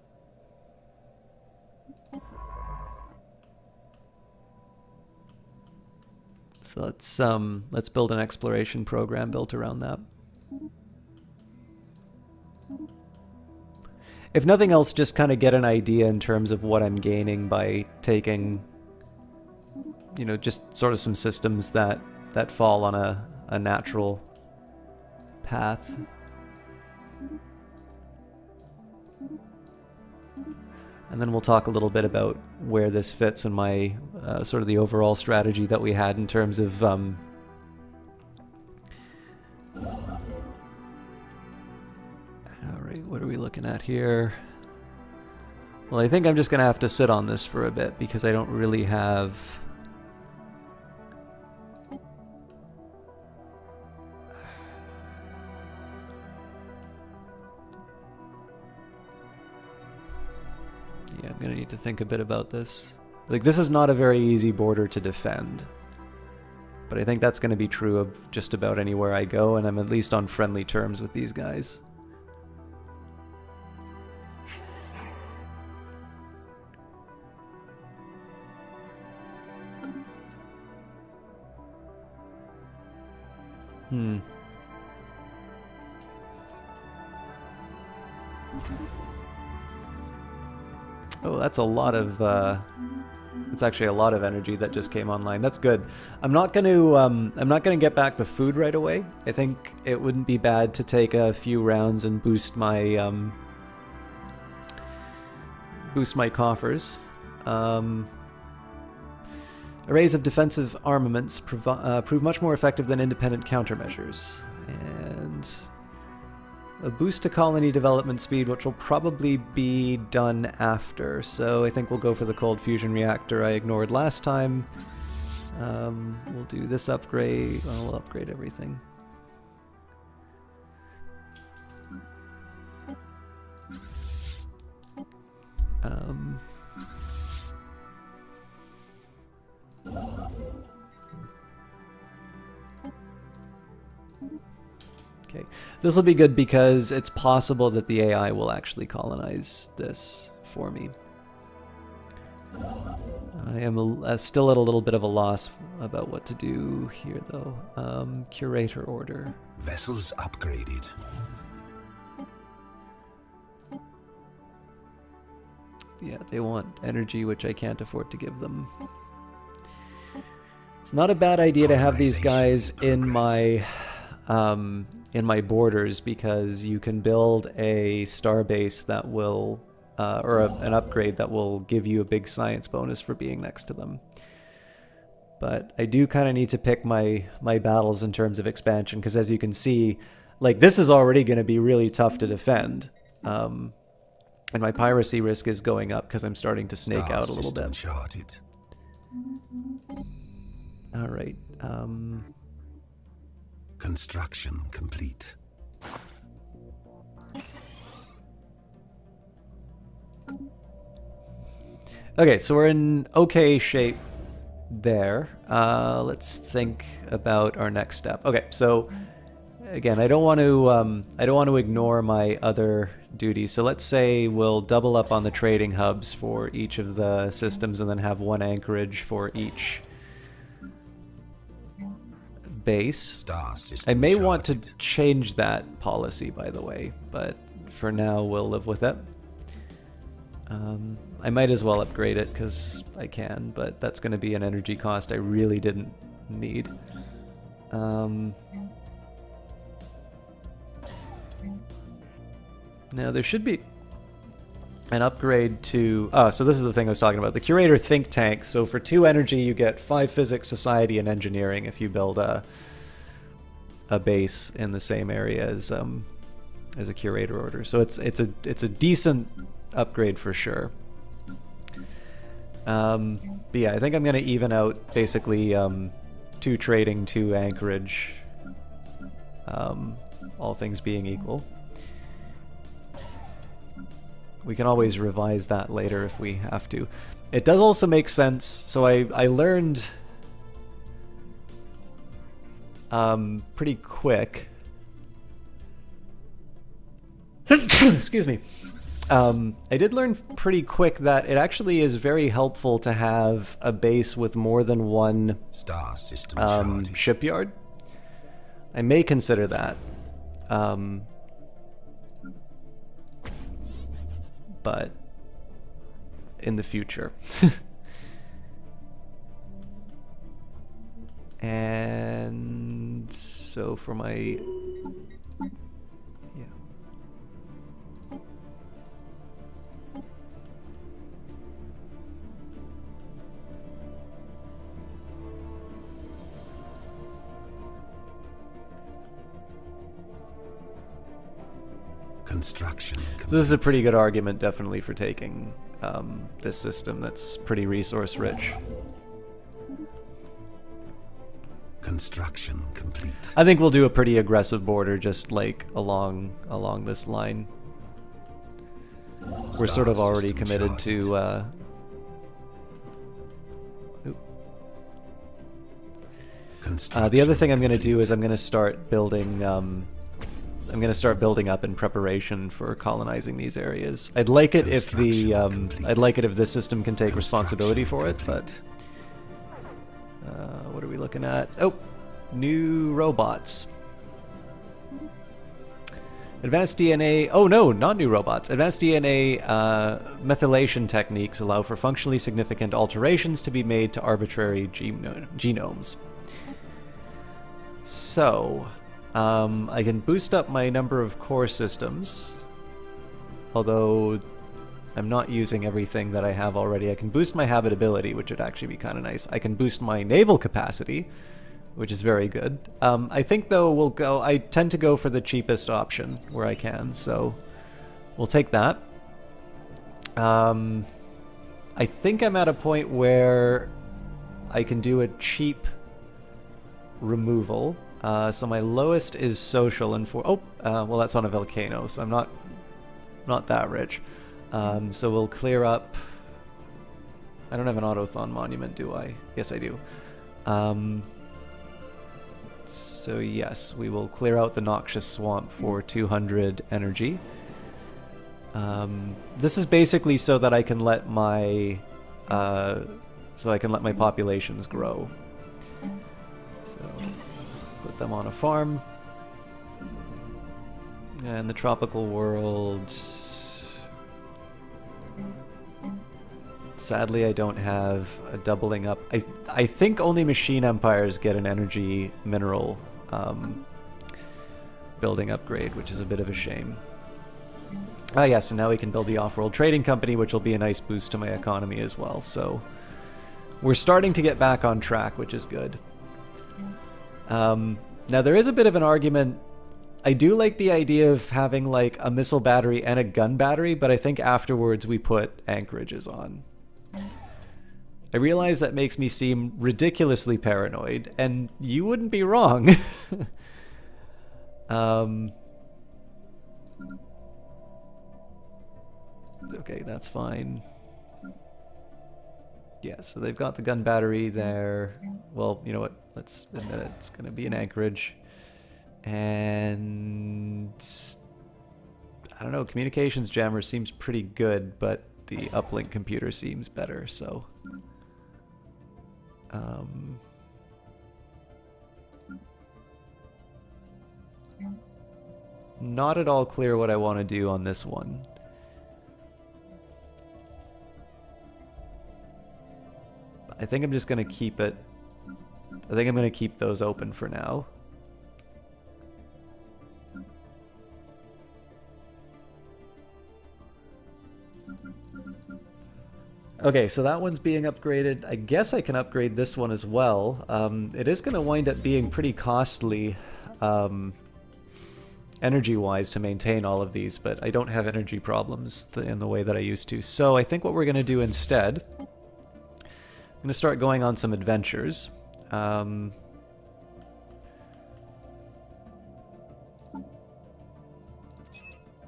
So let's build an exploration program built around that. If nothing else, just kind of get an idea in terms of what I'm gaining by taking, you know, just sort of some systems that fall on a natural path. And then we'll talk a little bit about where this fits in my sort of the overall strategy that we had in terms of all right, what are we looking at here? Well, I think I'm just gonna have to sit on this for a bit because I don't really have yeah, I'm gonna need to think a bit about this. Like, this is not a very easy border to defend. But I think that's gonna be true of just about anywhere I go, and I'm at least on friendly terms with these guys. Oh, that's a lot of, it's actually a lot of energy that just came online. That's good. I'm not gonna get back the food right away. I think it wouldn't be bad to take a few rounds and boost my, coffers. Arrays of defensive armaments prove much more effective than independent countermeasures. And a boost to colony development speed, which will probably be done after. So I think we'll go for the cold fusion reactor I ignored last time. We'll do this upgrade. Well, we'll upgrade everything. Okay, this will be good because it's possible that the AI will actually colonize this for me. I am still at a little bit of a loss about what to do here, though. Curator order. Vessels upgraded. Yeah, they want energy, which I can't afford to give them. It's not a bad idea to have these guys in my borders, because you can build a starbase that will, an upgrade that will give you a big science bonus for being next to them. But I do kind of need to pick my battles in terms of expansion, because as you can see, like, this is already going to be really tough to defend. And my piracy risk is going up because I'm starting to snake out a little bit. Charted. All right. Construction complete. Okay, so we're in okay shape there. Let's think about our next step. Okay, so again, I don't want to ignore my other duties. So let's say we'll double up on the trading hubs for each of the systems, and then have one anchorage for each base. Star system I may want to charted. change that policy, by the way, but for now we'll live with it. I might as well upgrade it because I can, but that's going to be an energy cost I really didn't need. Now there should be an upgrade to... Oh, so this is the thing I was talking about. The Curator Think Tank. So for 2 energy, you get 5 physics, society, and engineering if you build a base in the same area as a Curator order. So it's a decent upgrade for sure. But yeah, I think I'm going to even out basically 2 trading, 2 anchorage, all things being equal. We can always revise that later if we have to. It does also make sense. So I learned pretty quick. Excuse me. I did learn pretty quick that it actually is very helpful to have a base with more than one Star system charted. shipyard. I may consider that. But in the future. And so for my... Yeah. Construction complete. So this is a pretty good argument, definitely, for taking this system that's pretty resource rich. Construction complete. I think we'll do a pretty aggressive border, just like along this line. We're sort of already system committed charted. to. The other thing I'm going to do is I'm going to start building. I'm going to start building up in preparation for colonizing these areas. I'd like it if the I'd like it if this system can take responsibility for it, but what are we looking at? Oh, new robots. Advanced DNA. Oh no, not new robots. Advanced DNA methylation techniques allow for functionally significant alterations to be made to arbitrary genomes. So. I can boost up my number of core systems, although I'm not using everything that I have already. I can boost my habitability, which would actually be kind of nice. I can boost my naval capacity, which is very good. I think, though, I tend to go for the cheapest option where I can, so we'll take that. I think I'm at a point where I can do a cheap removal. So my lowest is social and well, that's on a volcano, so I'm not that rich. So we'll clear up. I don't have an Autothon monument, do I? Yes, I do. So yes, we will clear out the Noxious Swamp for 200 energy. This is basically so that I can let my so I can let my populations grow. So put them on a farm. And the tropical world... Sadly, I don't have a doubling up. I think only machine empires get an energy mineral building upgrade, which is a bit of a shame. Ah, yes, and now we can build the off-world trading company, which will be a nice boost to my economy as well. So we're starting to get back on track, which is good. Now, there is a bit of an argument. I do like the idea of having like a missile battery and a gun battery, but I think afterwards we put anchorages on. I realize that makes me seem ridiculously paranoid, and you wouldn't be wrong. Okay, that's fine. Yeah, so they've got the gun battery there. Well, you know what? Let's admit it. It's going to be an anchorage. And... I don't know, communications jammer seems pretty good, but the uplink computer seems better, so... Not at all clear what I want to do on this one. I think I'm just going to keep it... I think I'm going to keep those open for now. Okay, so that one's being upgraded. I guess I can upgrade this one as well. It is going to wind up being pretty costly energy-wise to maintain all of these, but I don't have energy problems in the way that I used to. So I think what we're going to do instead, I'm going to start going on some adventures.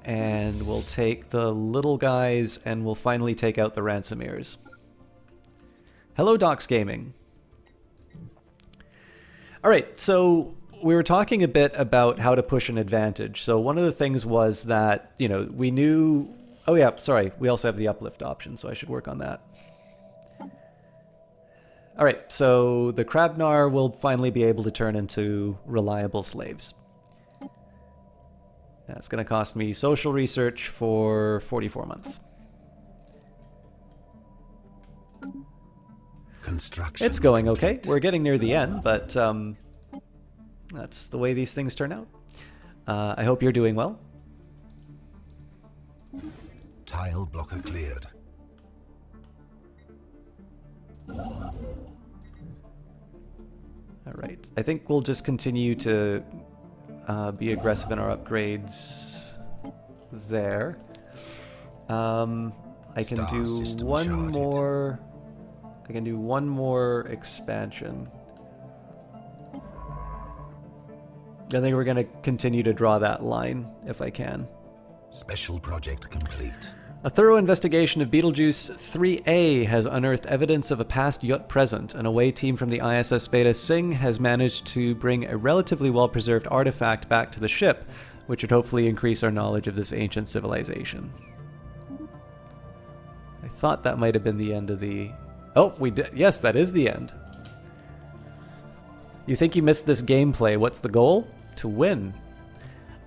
And we'll take the little guys and we'll finally take out the ransomeers. Hello, Docs Gaming. Alright, so we were talking a bit about how to push an advantage. So one of the things was that, you know, we knew... Oh yeah, sorry, we also have the uplift option, so I should work on that. Alright, so the Krabnar will finally be able to turn into reliable slaves. That's going to cost me social research for 44 months. Construction. It's going okay. We're getting near the end, but that's the way these things turn out. I hope you're doing well. Tile blocker cleared. All right. I think we'll just continue to be aggressive in our upgrades there. I can do one more. I can do one more expansion. I think we're going to continue to draw that line if I can. Special project complete. A thorough investigation of Betelgeuse 3A has unearthed evidence of a past Yut present. An away team from the ISS Beta Singh has managed to bring a relatively well-preserved artifact back to the ship, which would hopefully increase our knowledge of this ancient civilization. I thought that might have been the end of the... Oh, we did. Yes, that is the end. You think you missed this gameplay. What's the goal? To win.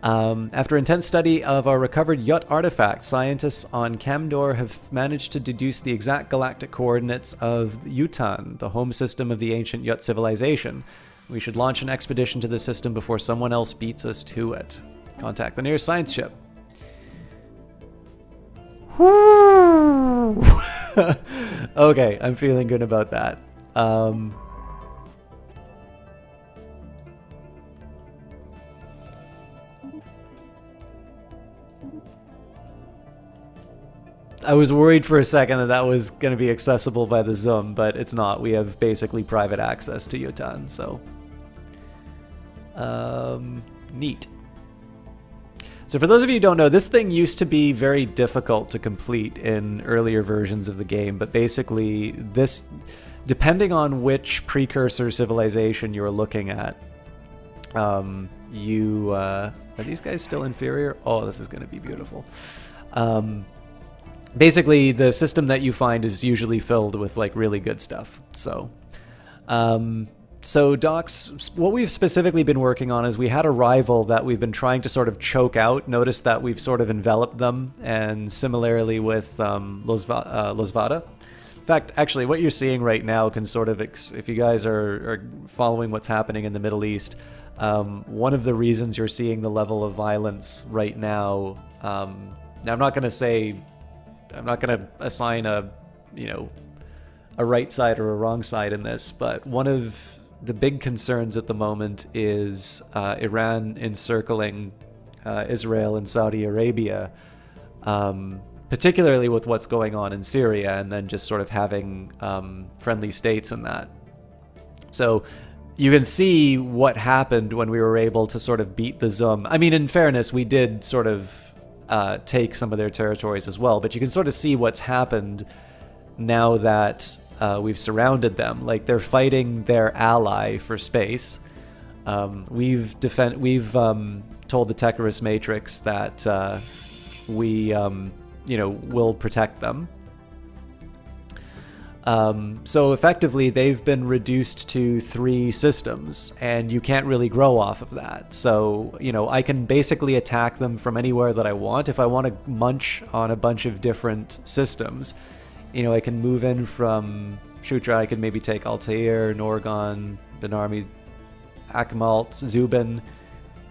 After intense study of our recovered Yut artifact, scientists on Camdor have managed to deduce the exact galactic coordinates of Yutan, the home system of the ancient Yut civilization. We should launch an expedition to the system before someone else beats us to it. Contact the nearest science ship. Okay, I'm feeling good about that. I was worried for a second that that was going to be accessible by the Zoom, but it's not. We have basically private access to Yutan, so... neat. So for those of you who don't know, this thing used to be very difficult to complete in earlier versions of the game, but basically this, depending on which precursor civilization you're looking at, are these guys still inferior? Oh, this is going to be beautiful. basically the system that you find is usually filled with like really good stuff. So docks, what we've specifically been working on is we had a rival that we've been trying to sort of choke out. Notice that we've sort of enveloped them, and similarly with Losvada. In fact, actually, what you're seeing right now can sort of, if you guys are following what's happening in the Middle East, one of the reasons you're seeing the level of violence right now, now I'm not going to assign a right side or a wrong side in this, but one of the big concerns at the moment is Iran encircling Israel and Saudi Arabia, particularly with what's going on in Syria, and then just sort of having friendly states in that. So you can see what happened when we were able to sort of beat the Zum. I mean, in fairness, we did sort of take some of their territories as well, but you can sort of see what's happened now that we've surrounded them. Like, they're fighting their ally for space. We've told the Tecarus Matrix that we will protect them. So effectively, they've been reduced to 3 systems, and you can't really grow off of that. So, I can basically attack them from anywhere that I want. If I want to munch on a bunch of different systems, I can move in from Shutra. I can maybe take Altair, Norgon, Benarmi, Akmalt, Zubin,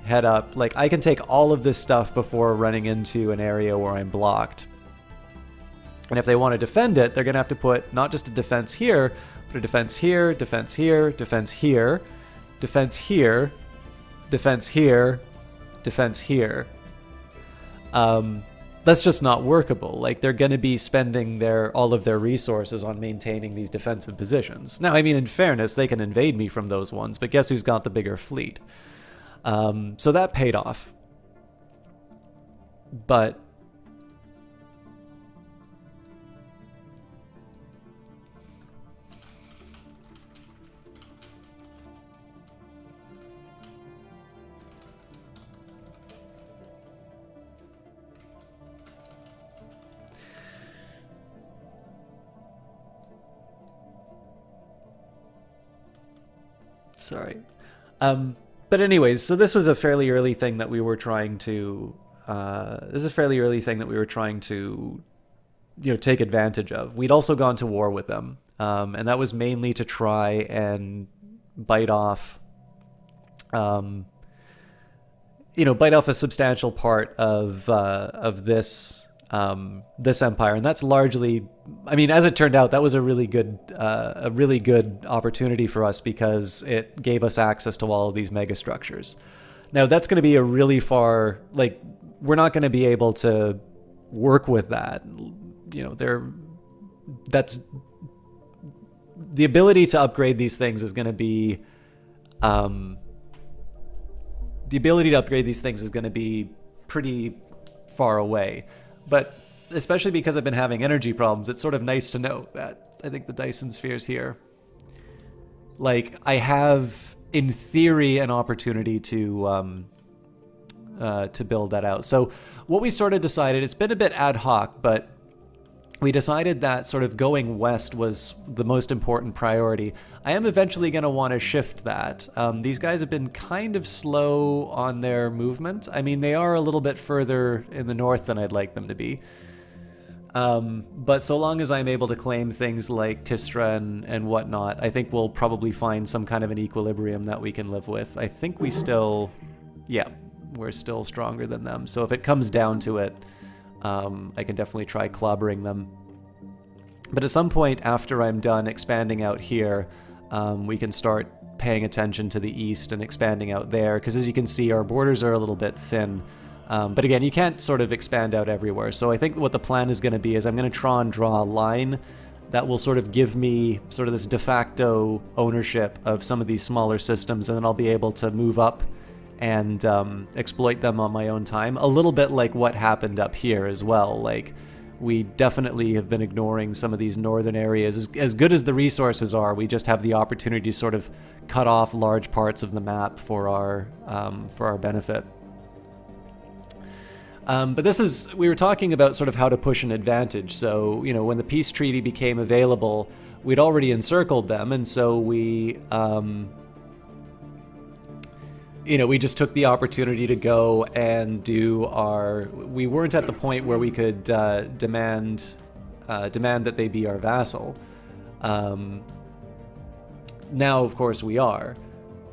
head up. Like, I can take all of this stuff before running into an area where I'm blocked. And if they want to defend it, they're going to have to put not just a defense here, but a defense here, defense here, defense here, defense here, defense here, defense here. That's just not workable. Like, they're going to be spending all of their resources on maintaining these defensive positions. Now, I mean, in fairness, they can invade me from those ones, but guess who's got the bigger fleet? So that paid off. But sorry. But anyways, so this was a fairly early thing that we were trying to take advantage of. We'd also gone to war with them, and that was mainly to try and bite off a substantial part of this empire. And that's largely, I mean, as it turned out, that was a really good opportunity for us, because it gave us access to all of these mega structures. Now, that's going to be a really far, like, we're not going to be able to work with that. That's the ability to upgrade these things is going to be, pretty far away. But especially because I've been having energy problems, it's sort of nice to know that I think the Dyson Sphere's here. Like, I have, in theory, an opportunity to build that out. So what we sort of decided, it's been a bit ad hoc, but we decided that sort of going west was the most important priority. I am eventually going to want to shift that. These guys have been kind of slow on their movement. I mean, they are a little bit further in the north than I'd like them to be. But so long as I'm able to claim things like Tistra and whatnot, I think we'll probably find some kind of an equilibrium that we can live with. I think we're still stronger than them. So if it comes down to it, I can definitely try clobbering them. But at some point after I'm done expanding out here, we can start paying attention to the east and expanding out there, because as you can see, our borders are a little bit thin. But again, you can't sort of expand out everywhere. So I think what the plan is going to be is I'm going to try and draw a line that will sort of give me sort of this de facto ownership of some of these smaller systems, and then I'll be able to move up and exploit them on my own time. A little bit like what happened up here as well. Like, we definitely have been ignoring some of these northern areas. As good as the resources are, we just have the opportunity to sort of cut off large parts of the map for our benefit. But we were talking about sort of how to push an advantage. So, you know, when the peace treaty became available, we'd already encircled them, and so we, you know, we just took the opportunity to go and do we weren't at the point where we could demand that they be our vassal. Now, of course, we are.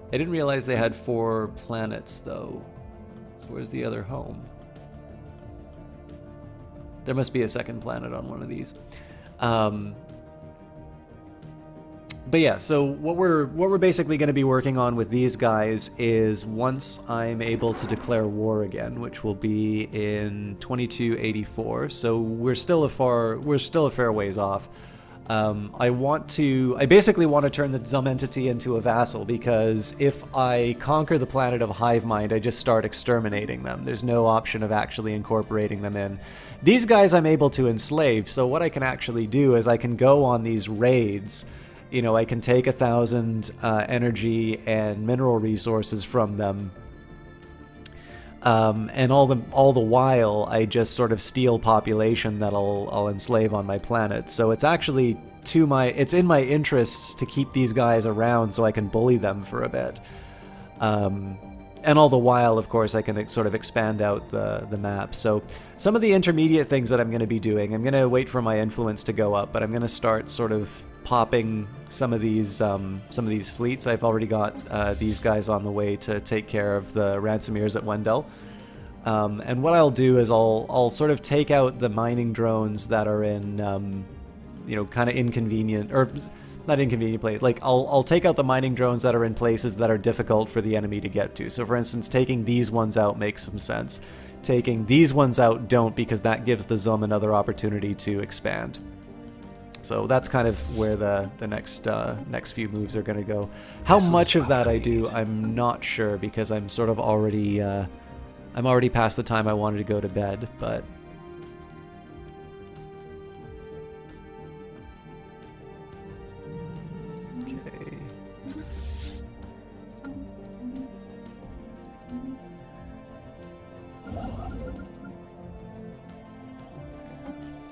I didn't realize they had 4 planets, though. So where's the other home? There must be a second planet on one of these. But yeah, so what we're basically going to be working on with these guys is once I'm able to declare war again, which will be in 2284. So we're still a fair ways off. I basically want to turn the Zum entity into a vassal, because if I conquer the planet of Hivemind, I just start exterminating them. There's no option of actually incorporating them in. These guys I'm able to enslave, so what I can actually do is I can go on these raids. You know, I can take 1,000 energy and mineral resources from them, and all the while I just sort of steal population that I'll enslave on my planet. So it's actually it's in my interests to keep these guys around so I can bully them for a bit. And all the while, of course, I can sort of expand out the map. So some of the intermediate things that I'm going to be doing, I'm going to wait for my influence to go up, but I'm going to start sort of popping some of these fleets. I've already got these guys on the way to take care of the Ransomiers at Wendell. And what I'll do is I'll sort of take out the mining drones that are in, you know, kind of inconvenient, or not inconvenient place. Like I'll take out the mining drones that are in places that are difficult for the enemy to get to. So for instance, taking these ones out makes some sense. Taking these ones out don't, because that gives the Zum another opportunity to expand. So that's kind of where the next few moves are going to go. How much of that I do, I'm not sure, because I'm sort of already I'm already past the time I wanted to go to bed, but okay.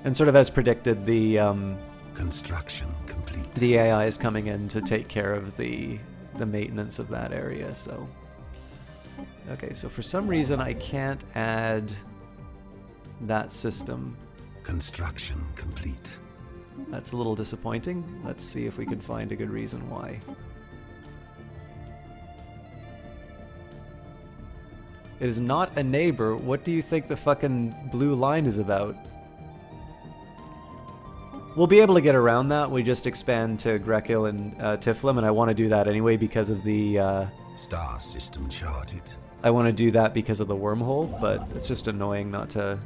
And sort of as predicted, the construction complete. The AI is coming in to take care of the maintenance of that area, so. Okay, so for some reason I can't add that system. Construction complete. That's a little disappointing. Let's see if we can find a good reason why. It is not a neighbor. What do you think the fucking blue line is about? We'll be able to get around that. We just expand to Grekil and Tiflin, and I want to do that anyway because of the... Star system charted. I want to do that because of the wormhole, but it's just annoying not to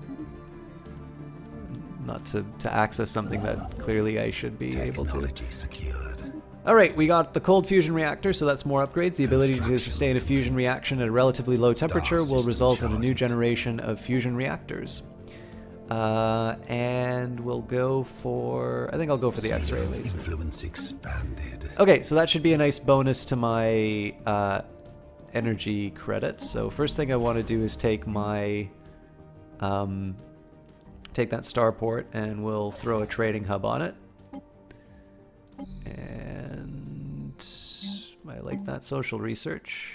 access something that clearly I should be able to. Technology secured. Alright, we got the cold fusion reactor, so that's more upgrades. The ability to sustain a fusion reaction at a relatively low temperature will result in a new generation of fusion reactors. And we'll go for... I think I'll go for the X-ray laser. Influence expanded. Okay, so that should be a nice bonus to my energy credits. So first thing I want to do is take my... take that starport, and we'll throw a trading hub on it. And I like that social research.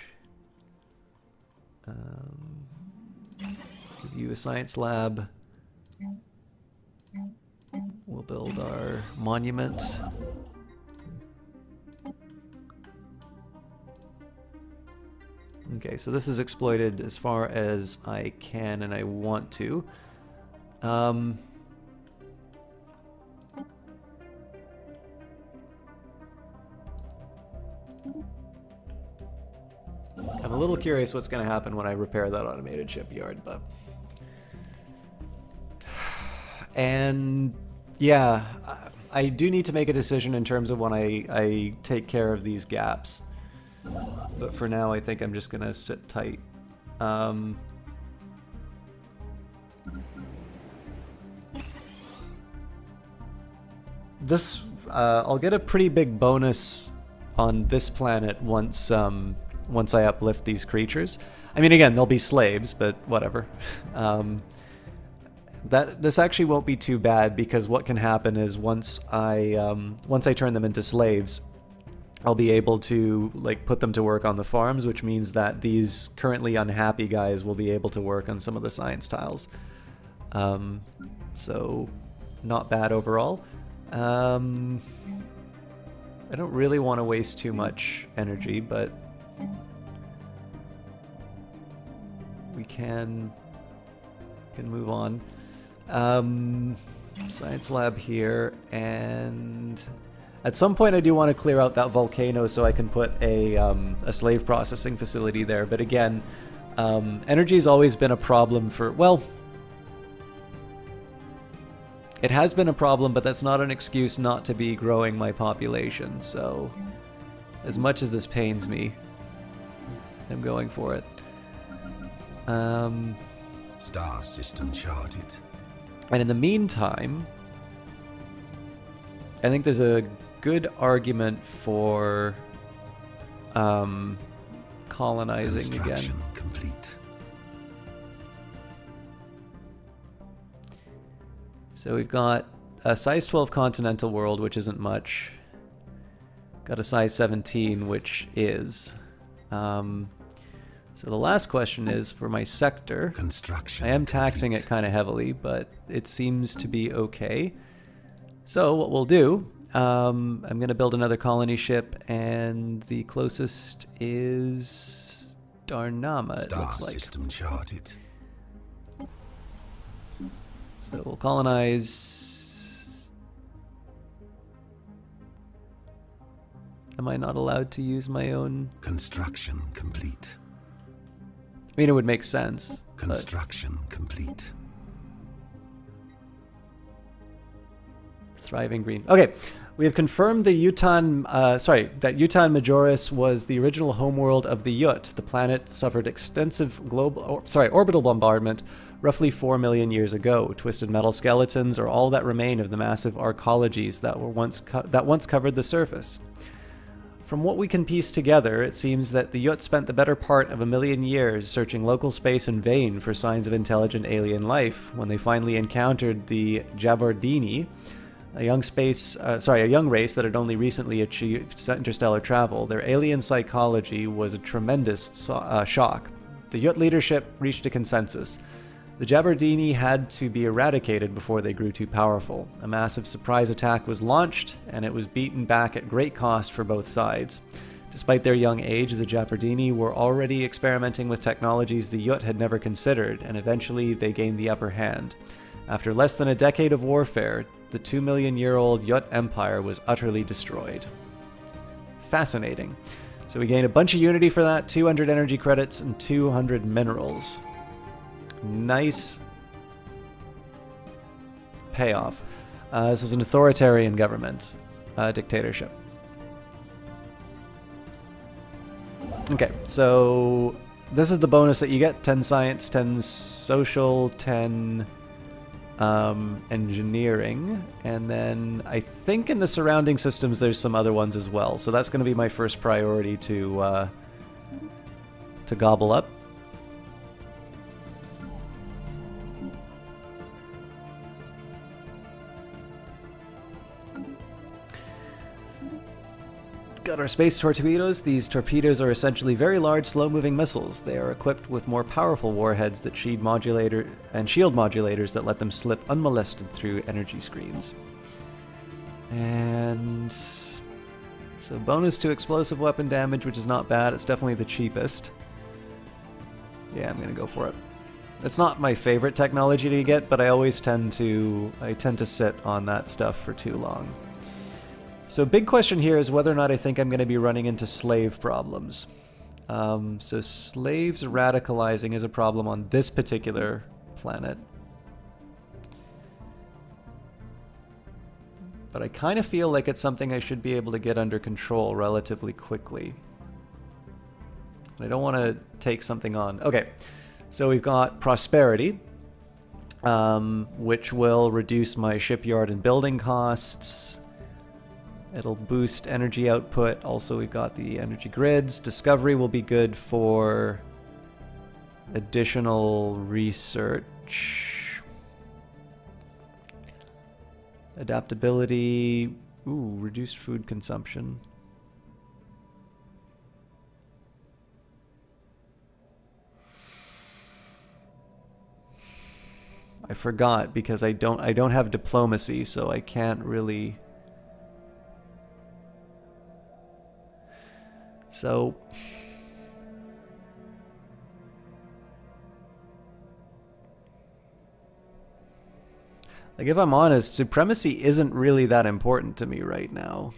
Give you a science lab. We'll build our monument. Okay, so this is exploited as far as I can and I want to. I'm a little curious what's going to happen when I repair that automated shipyard, but... And yeah, I do need to make a decision in terms of when I take care of these gaps. But for now, I think I'm just going to sit tight. I'll get a pretty big bonus on this planet once once I uplift these creatures. I mean, again, they'll be slaves, but whatever. This actually won't be too bad, because what can happen is once I turn them into slaves, I'll be able to like put them to work on the farms, which means that these currently unhappy guys will be able to work on some of the science tiles. So not bad overall. I don't really want to waste too much energy, but we can move on. Science lab here, and at some point I do want to clear out that volcano so I can put a slave processing facility there. But again, energy's always been a problem for, well, it has been a problem, but that's not an excuse not to be growing my population. So as much as this pains me, I'm going for it. Star system charted. And in the meantime, I think there's a good argument for colonizing Construction again. complete. So we've got a size 12 continental world, which isn't much. Got a size 17, which is. So the last question is for my sector. Construction I am taxing complete. it kind of heavily, but it seems to be okay. So what we'll do, I'm going to build another colony ship, and the closest is Darnama, it Star looks like. system charted. So we'll colonize. Am I not allowed to use my own? Construction complete. I mean, it would make sense. But Construction complete. thriving green. Okay, we have confirmed the that Yutan Majoris was the original homeworld of the Yut. The planet suffered extensive orbital bombardment roughly 4 million years ago. Twisted metal skeletons are all that remain of the massive arcologies that once covered the surface. From what we can piece together, it seems that the Yut spent the better part of 1 million years searching local space in vain for signs of intelligent alien life. When they finally encountered the Jabardini, a young race that had only recently achieved interstellar travel, their alien psychology was a tremendous shock. The Yut leadership reached a consensus. The Jabardini had to be eradicated before they grew too powerful. A massive surprise attack was launched, and it was beaten back at great cost for both sides. Despite their young age, the Jabardini were already experimenting with technologies the Yut had never considered, and eventually they gained the upper hand. After less than a decade of warfare, the 2 million-year-old Yut Empire was utterly destroyed. Fascinating. So we gained a bunch of unity for that, 200 energy credits, and 200 minerals. Nice payoff. This is an authoritarian government, dictatorship. Okay, so this is the bonus that you get: 10 science, 10 social, 10 engineering, and then I think in the surrounding systems there's some other ones as well. So that's going to be my first priority to gobble up. Got our space torpedoes. These torpedoes are essentially very large, slow-moving missiles. They are equipped with more powerful warheads that shield modulators that let them slip unmolested through energy screens. And so bonus to explosive weapon damage, which is not bad. It's definitely the cheapest. Yeah, I'm gonna go for it. It's not my favorite technology to get, but I always tend to sit on that stuff for too long. So big question here is whether or not I think I'm going to be running into slave problems. So slaves radicalizing is a problem on this particular planet. But I kind of feel like it's something I should be able to get under control relatively quickly. I don't want to take something on. Okay, so we've got prosperity, which will reduce my shipyard and building costs. It'll boost energy output. Also, we've got the energy grids. Discovery will be good for additional research. Adaptability. Ooh, reduced food consumption. I forgot because I don't have diplomacy, so I can't really. So like, if I'm honest, supremacy isn't really that important to me right now.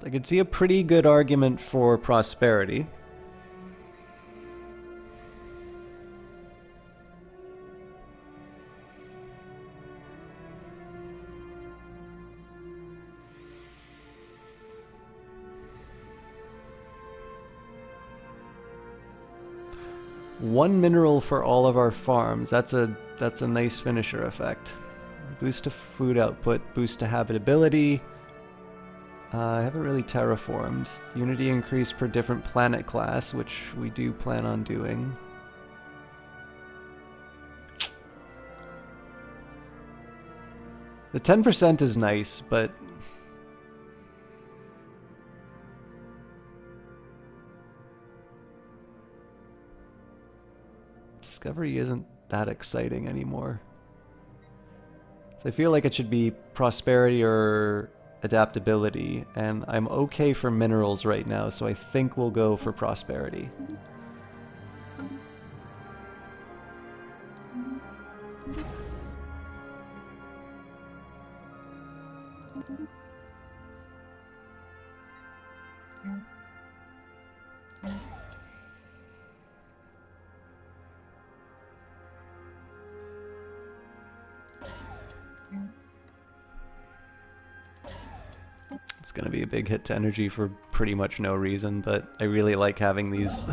I could see a pretty good argument for prosperity. One mineral for all of our farms. That's a nice finisher effect. Boost to food output, boost to habitability. I haven't really terraformed. Unity increase per different planet class, which we do plan on doing. The 10% is nice, but Discovery isn't that exciting anymore. So I feel like it should be prosperity or adaptability, and I'm okay for minerals right now, so I think we'll go for prosperity. It's going to be a big hit to energy for pretty much no reason, but I really like having these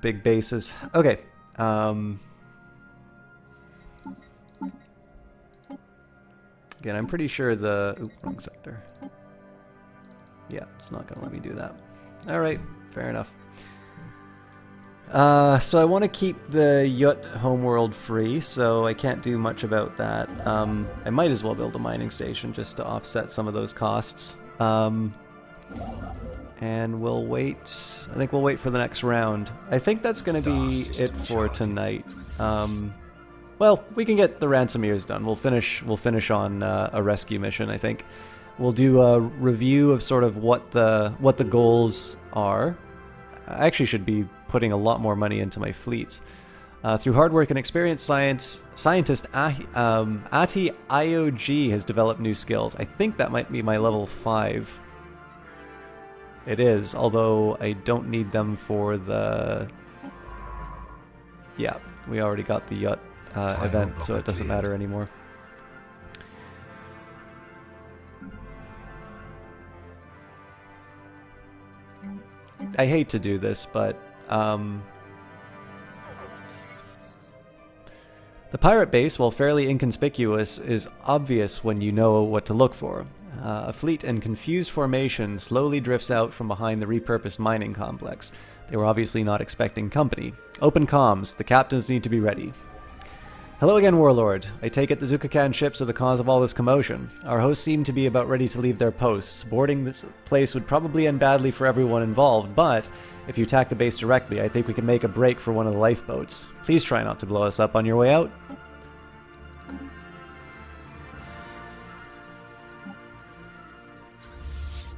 big bases. Okay. Again, I'm pretty sure the... Oop, wrong sector. Yeah, it's not going to let me do that. Alright, fair enough. So I want to keep the Yut homeworld free, so I can't do much about that. I might as well build a mining station just to offset some of those costs. And we'll wait. I think we'll wait for the next round. I think that's going to be it for tonight. Well, we can get the Ransomiers done. We'll finish on a rescue mission, I think. We'll do a review of sort of what the goals are. I actually should be putting a lot more money into my fleets. Through hard work and experience, scientist Ati IOG has developed new skills. I think that might be my level 5. It is, although I don't need them for the... Yeah, we already got the Yut event, so it doesn't matter anymore. I hate to do this, but the pirate base, while fairly inconspicuous, is obvious when you know what to look for. A fleet in confused formation slowly drifts out from behind the repurposed mining complex. They were obviously not expecting company. Open comms. The captains need to be ready. Hello again, Warlord. I take it the Zukakan ships are the cause of all this commotion. Our hosts seem to be about ready to leave their posts. Boarding this place would probably end badly for everyone involved, but if you attack the base directly, I think we can make a break for one of the lifeboats. Please try not to blow us up on your way out.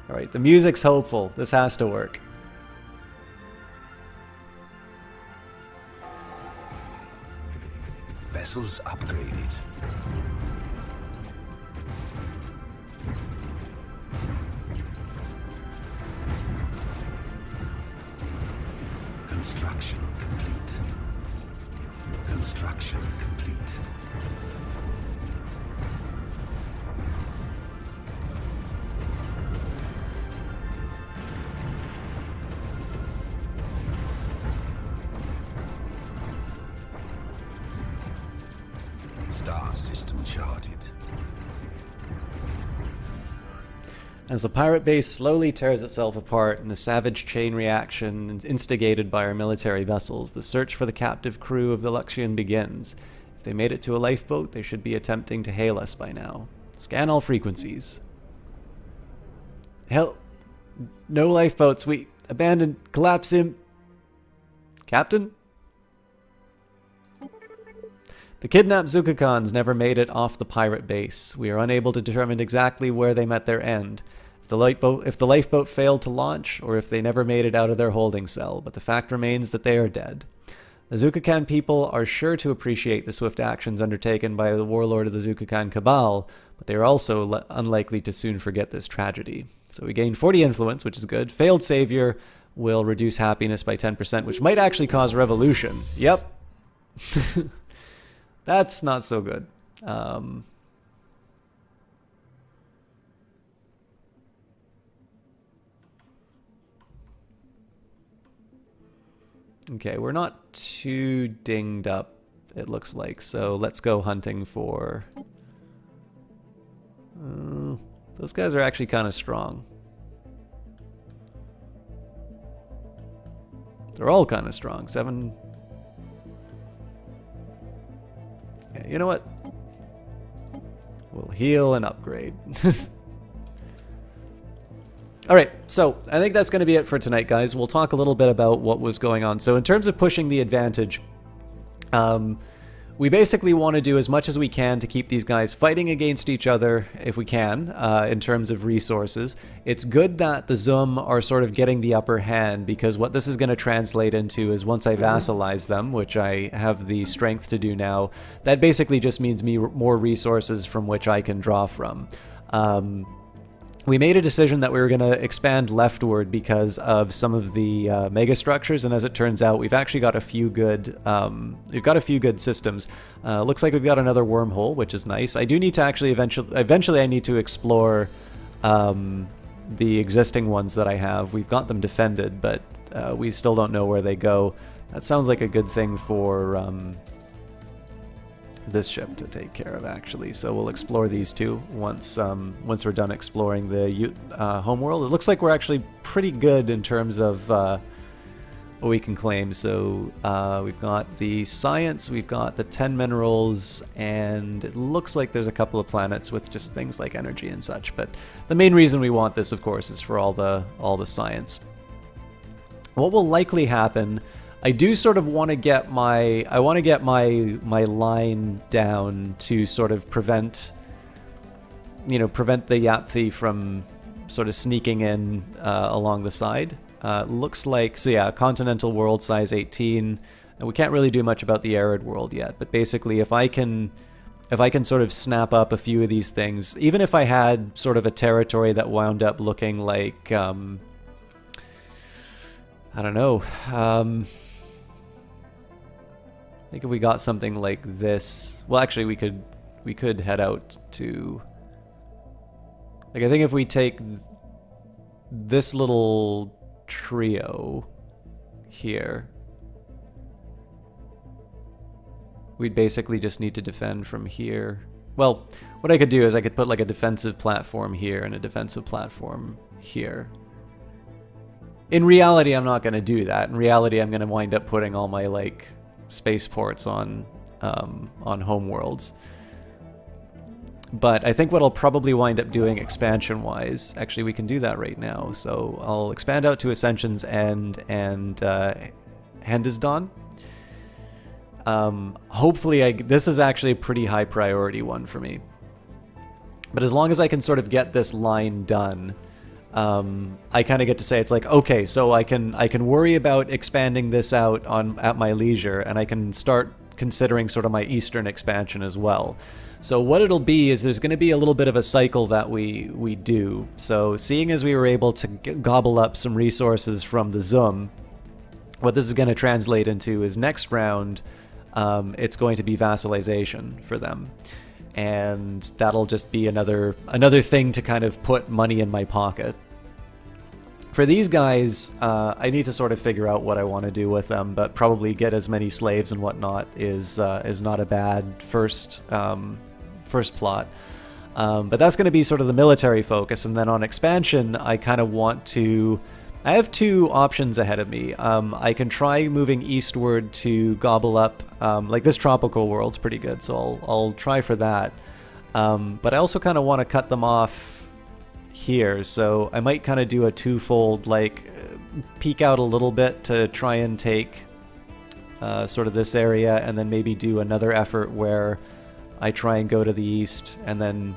Alright, the music's hopeful. This has to work. Vessels upgraded. Construction complete. Construction complete. As the pirate base slowly tears itself apart in a savage chain reaction instigated by our military vessels, the search for the captive crew of the Luxian begins. If they made it to a lifeboat, they should be attempting to hail us by now. Scan all frequencies. Hell, no lifeboats. We abandoned. Collapse him. Captain? The kidnapped Zukukans never made it off the pirate base. We are unable to determine exactly where they met their end. If the lifeboat failed to launch, or if they never made it out of their holding cell, but the fact remains that they are dead. The Zukukan people are sure to appreciate the swift actions undertaken by the warlord of the Zukukan Cabal, but they are also unlikely to soon forget this tragedy. So we gain 40 influence, which is good. Failed savior will reduce happiness by 10%, which might actually cause revolution. Yep. That's not so good. Okay, we're not too dinged up, it looks like. So let's go hunting for... those guys are actually kind of strong. They're all kind of strong. 7... Yeah, you know what? We'll heal and upgrade. Alright, so I think that's going to be it for tonight, guys. We'll talk a little bit about what was going on. So in terms of pushing the advantage, we basically want to do as much as we can to keep these guys fighting against each other, if we can, in terms of resources. It's good that the Zum are sort of getting the upper hand, because what this is going to translate into is once I vassalize them, which I have the strength to do now, that basically just means more resources from which I can draw from. We made a decision that we were going to expand leftward because of some of the mega structures, and as it turns out, we've actually got a few good systems. Looks like we've got another wormhole, which is nice. I do need to actually eventually I need to explore the existing ones that I have. We've got them defended, but we still don't know where they go. That sounds like a good thing for this ship to take care of, actually. So we'll explore these two once we're done exploring the homeworld. It looks like we're actually pretty good in terms of what we can claim. So we've got the science, we've got the 10 minerals, and it looks like there's a couple of planets with just things like energy and such. But the main reason we want this, of course, is for all the science. What will likely happen, I do sort of want to get my line down to sort of prevent the Yapthi from sort of sneaking in along the side. Looks like, so yeah, continental world size 18. And we can't really do much about the arid world yet, but basically if I can sort of snap up a few of these things, even if I had sort of a territory that wound up looking like I don't know, I think if we got something like this, well, actually we could head out to, like, I think if we take this little trio here, we'd basically just need to defend from here. Well, what I could do is I could put like a defensive platform here and a defensive platform here. In reality, I'm not going to do that. In reality, I'm going to wind up putting all my like spaceports on home worlds. But I think what I'll probably wind up doing expansion-wise, actually we can do that right now. So I'll expand out to Ascension's End and Hendesdawn. Hopefully, this is actually a pretty high priority one for me. But as long as I can sort of get this line done, I kind of get to say, it's like, okay, so I can worry about expanding this out at my leisure, and I can start considering sort of my eastern expansion as well. So what it'll be is there's going to be a little bit of a cycle that we do. So seeing as we were able to gobble up some resources from the Zum, what this is going to translate into is next round, it's going to be vassalization for them. And that'll just be another thing to kind of put money in my pocket. For these guys, I need to sort of figure out what I want to do with them, but probably get as many slaves and whatnot is not a bad first plot. But that's going to be sort of the military focus. And then on expansion, I kind of want to... I have two options ahead of me. I can try moving eastward to gobble up... like this tropical world's pretty good, so I'll try for that. But I also kind of want to cut them off here. So I might kind of do a twofold, like peek out a little bit to try and take sort of this area, and then maybe do another effort where I try and go to the east, and then,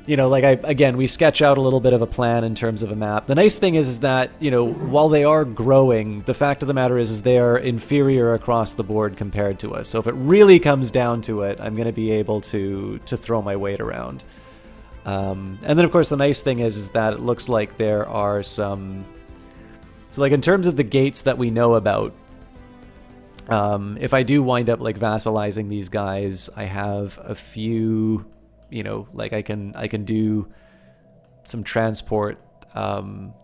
you know, like again, we sketch out a little bit of a plan in terms of a map. The nice thing is that, you know, while they are growing, the fact of the matter is they are inferior across the board compared to us. So if it really comes down to it, I'm going to be able to throw my weight around. And then, of course, the nice thing is that it looks like there are some... So, like, in terms of the gates that we know about, if I do wind up, like, vassalizing these guys, I have a few, you know, like, I can do some transport, you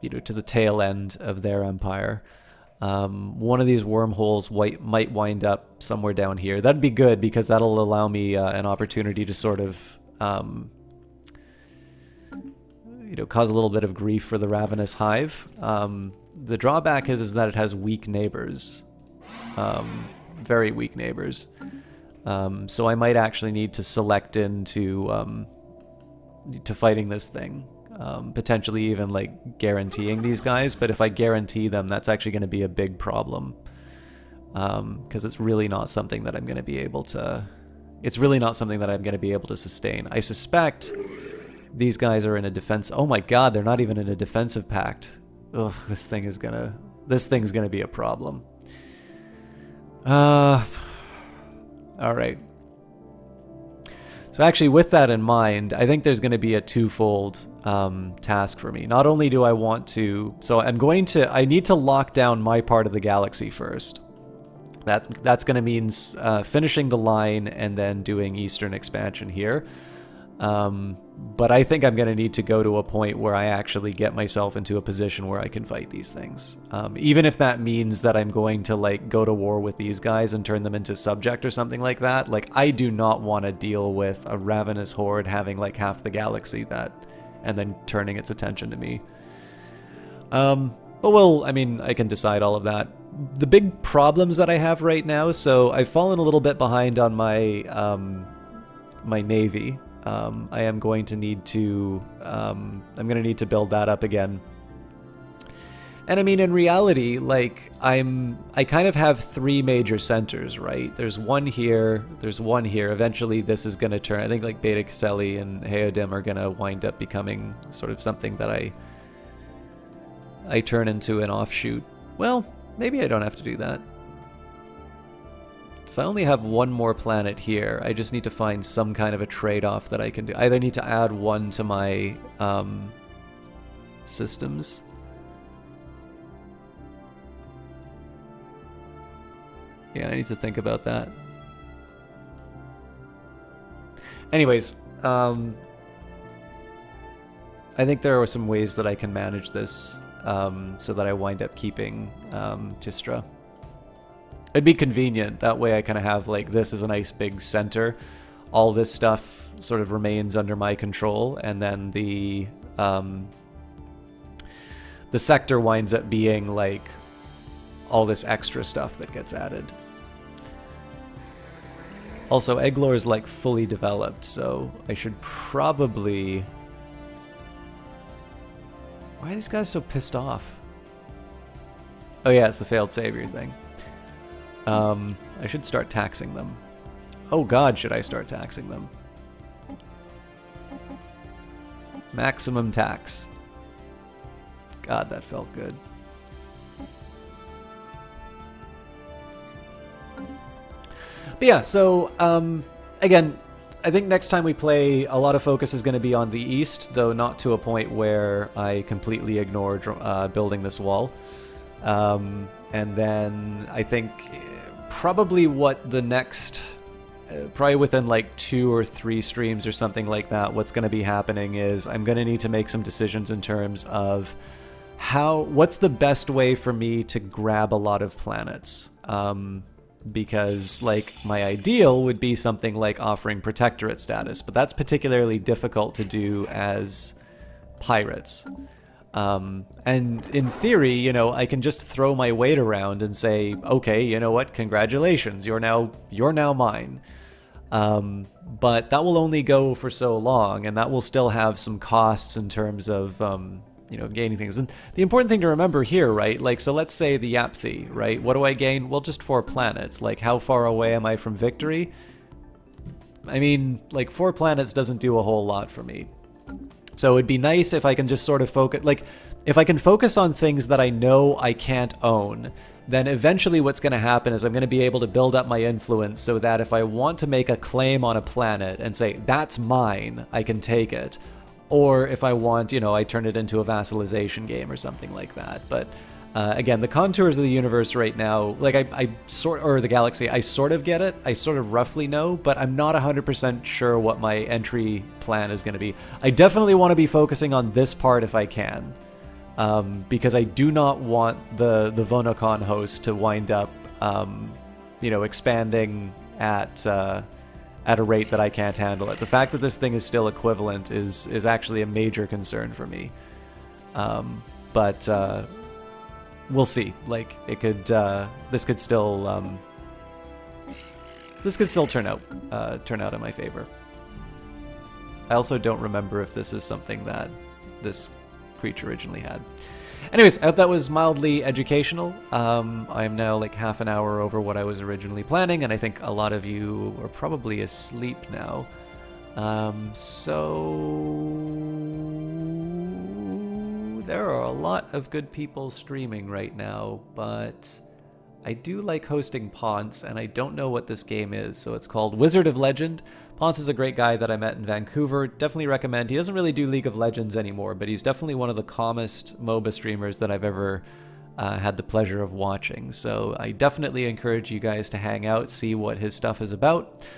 know, to the tail end of their empire. One of these wormholes might wind up somewhere down here. That'd be good, because that'll allow me an opportunity to sort of... you know, cause a little bit of grief for the Ravenous Hive. The drawback is that it has weak neighbors, very weak neighbors. So I might actually need to select into to fighting this thing, potentially even like guaranteeing these guys. But if I guarantee them, that's actually going to be a big problem, because it's really not something that I'm going to be able to. It's really not something that I'm going to be able to sustain. I suspect these guys are in a defense... Oh my god, they're not even in a defensive pact. Ugh, this thing's gonna be a problem. Alright. So actually, with that in mind, I think there's going to be a twofold task for me. Not only do I want to... So I need to lock down my part of the galaxy first. That's going to mean finishing the line and then doing Eastern expansion here. But I think I'm going to need to go to a point where I actually get myself into a position where I can fight these things. Even if that means that I'm going to like go to war with these guys and turn them into subject or something like that. Like, I do not want to deal with a ravenous horde having like half the galaxy and then turning its attention to me. But well, I mean, I can decide all of that. The big problems that I have right now, so I've fallen a little bit behind on my my navy. I am going to need to I'm going to need to build that up again. And I mean, in reality, like I kind of have three major centers, right? There's one here, there's one here. Eventually this is going to turn, I think like Beta Caselli and Heodim are going to wind up becoming sort of something that I turn into an offshoot. Well, maybe I don't have to do that. If I only have one more planet here, I just need to find some kind of a trade-off that I can do. I either need to add one to my systems. Yeah, I need to think about that. Anyways, I think there are some ways that I can manage this so that I wind up keeping Tistra. It'd be convenient. That way I kind of have, like, this is a nice big center. All this stuff sort of remains under my control, and then the sector winds up being, like, all this extra stuff that gets added. Also, Eglor is, like, fully developed, so I should probably... Why are these guys so pissed off? Oh yeah, it's the failed savior thing. I should start taxing them. Oh god, should I start taxing them? Maximum tax. God, that felt good. But yeah, so, again, I think next time we play, a lot of focus is going to be on the east, though not to a point where I completely ignore building this wall. And then I think probably what the next, probably within like 2 or 3 streams or something like that, what's going to be happening is I'm going to need to make some decisions in terms of what's the best way for me to grab a lot of planets. because like my ideal would be something like offering protectorate status, but that's particularly difficult to do as pirates. And in theory, you know, I can just throw my weight around and say, okay, you know what, congratulations, you're now mine. But that will only go for so long, and that will still have some costs in terms of, you know, gaining things. And the important thing to remember here, right, like, so let's say the Yapthi, right, what do I gain? Well, just 4 planets. Like, how far away am I from victory? I mean, like, 4 planets doesn't do a whole lot for me. So it'd be nice if I can just sort of focus, like, if I can focus on things that I know I can't own, then eventually what's going to happen is I'm going to be able to build up my influence so that if I want to make a claim on a planet and say, that's mine, I can take it. Or if I want, you know, I turn it into a vassalization game or something like that. But again, the contours of the universe right now, like or the galaxy, I sort of get it. I sort of roughly know, but I'm not 100% sure what my entry plan is going to be. I definitely want to be focusing on this part if I can. Because I do not want the Vonocon host to wind up, you know, expanding at a rate that I can't handle it. The fact that this thing is still equivalent is actually a major concern for me. But we'll see. Like, it could this could still turn out in my favor. I also don't remember if this is something that this creature originally had. Anyways, I hope that was mildly educational. I am now like half an hour over what I was originally planning, and I think a lot of you are probably asleep now. So there are a lot of good people streaming right now, but I do like hosting Ponce, and I don't know what this game is, so it's called Wizard of Legend. Ponce is a great guy that I met in Vancouver. Definitely recommend. He doesn't really do League of Legends anymore, but he's definitely one of the calmest MOBA streamers that I've ever had the pleasure of watching. So I definitely encourage you guys to hang out, see what his stuff is about.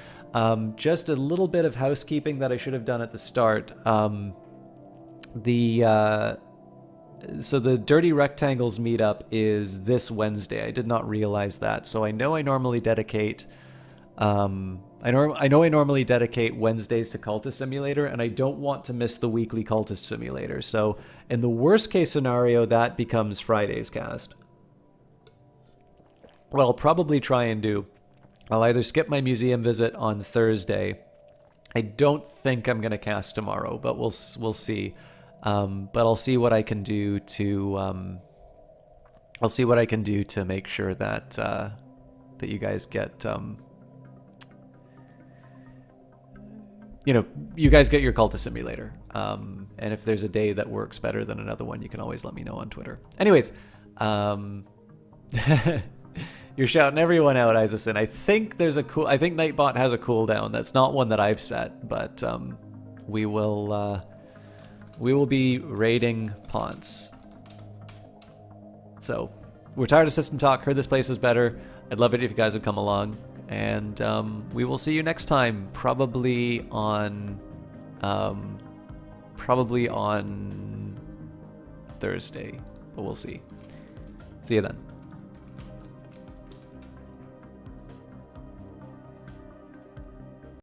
Just a little bit of housekeeping that I should have done at the start. So the Dirty Rectangles meetup is this Wednesday. I did not realize that. So I know I normally dedicate I normally dedicate Wednesdays to Cultist Simulator, and I don't want to miss the weekly Cultist Simulator. So in the worst case scenario, that becomes Friday's cast. What I'll probably try and do, I'll either skip my museum visit on Thursday. I don't think I'm going to cast tomorrow, but we'll see. But I'll see what I can do to make sure that that you guys get you guys get your Cultist Simulator. And if there's a day that works better than another one, you can always let me know on Twitter. Anyways, you're shouting everyone out, Isaacson. I think Nightbot has a cooldown. That's not one that I've set, but we will be raiding Ponce. So, we're tired of system talk. Heard this place was better. I'd love it if you guys would come along. And we will see you next time, probably on Thursday, but we'll see. See you then.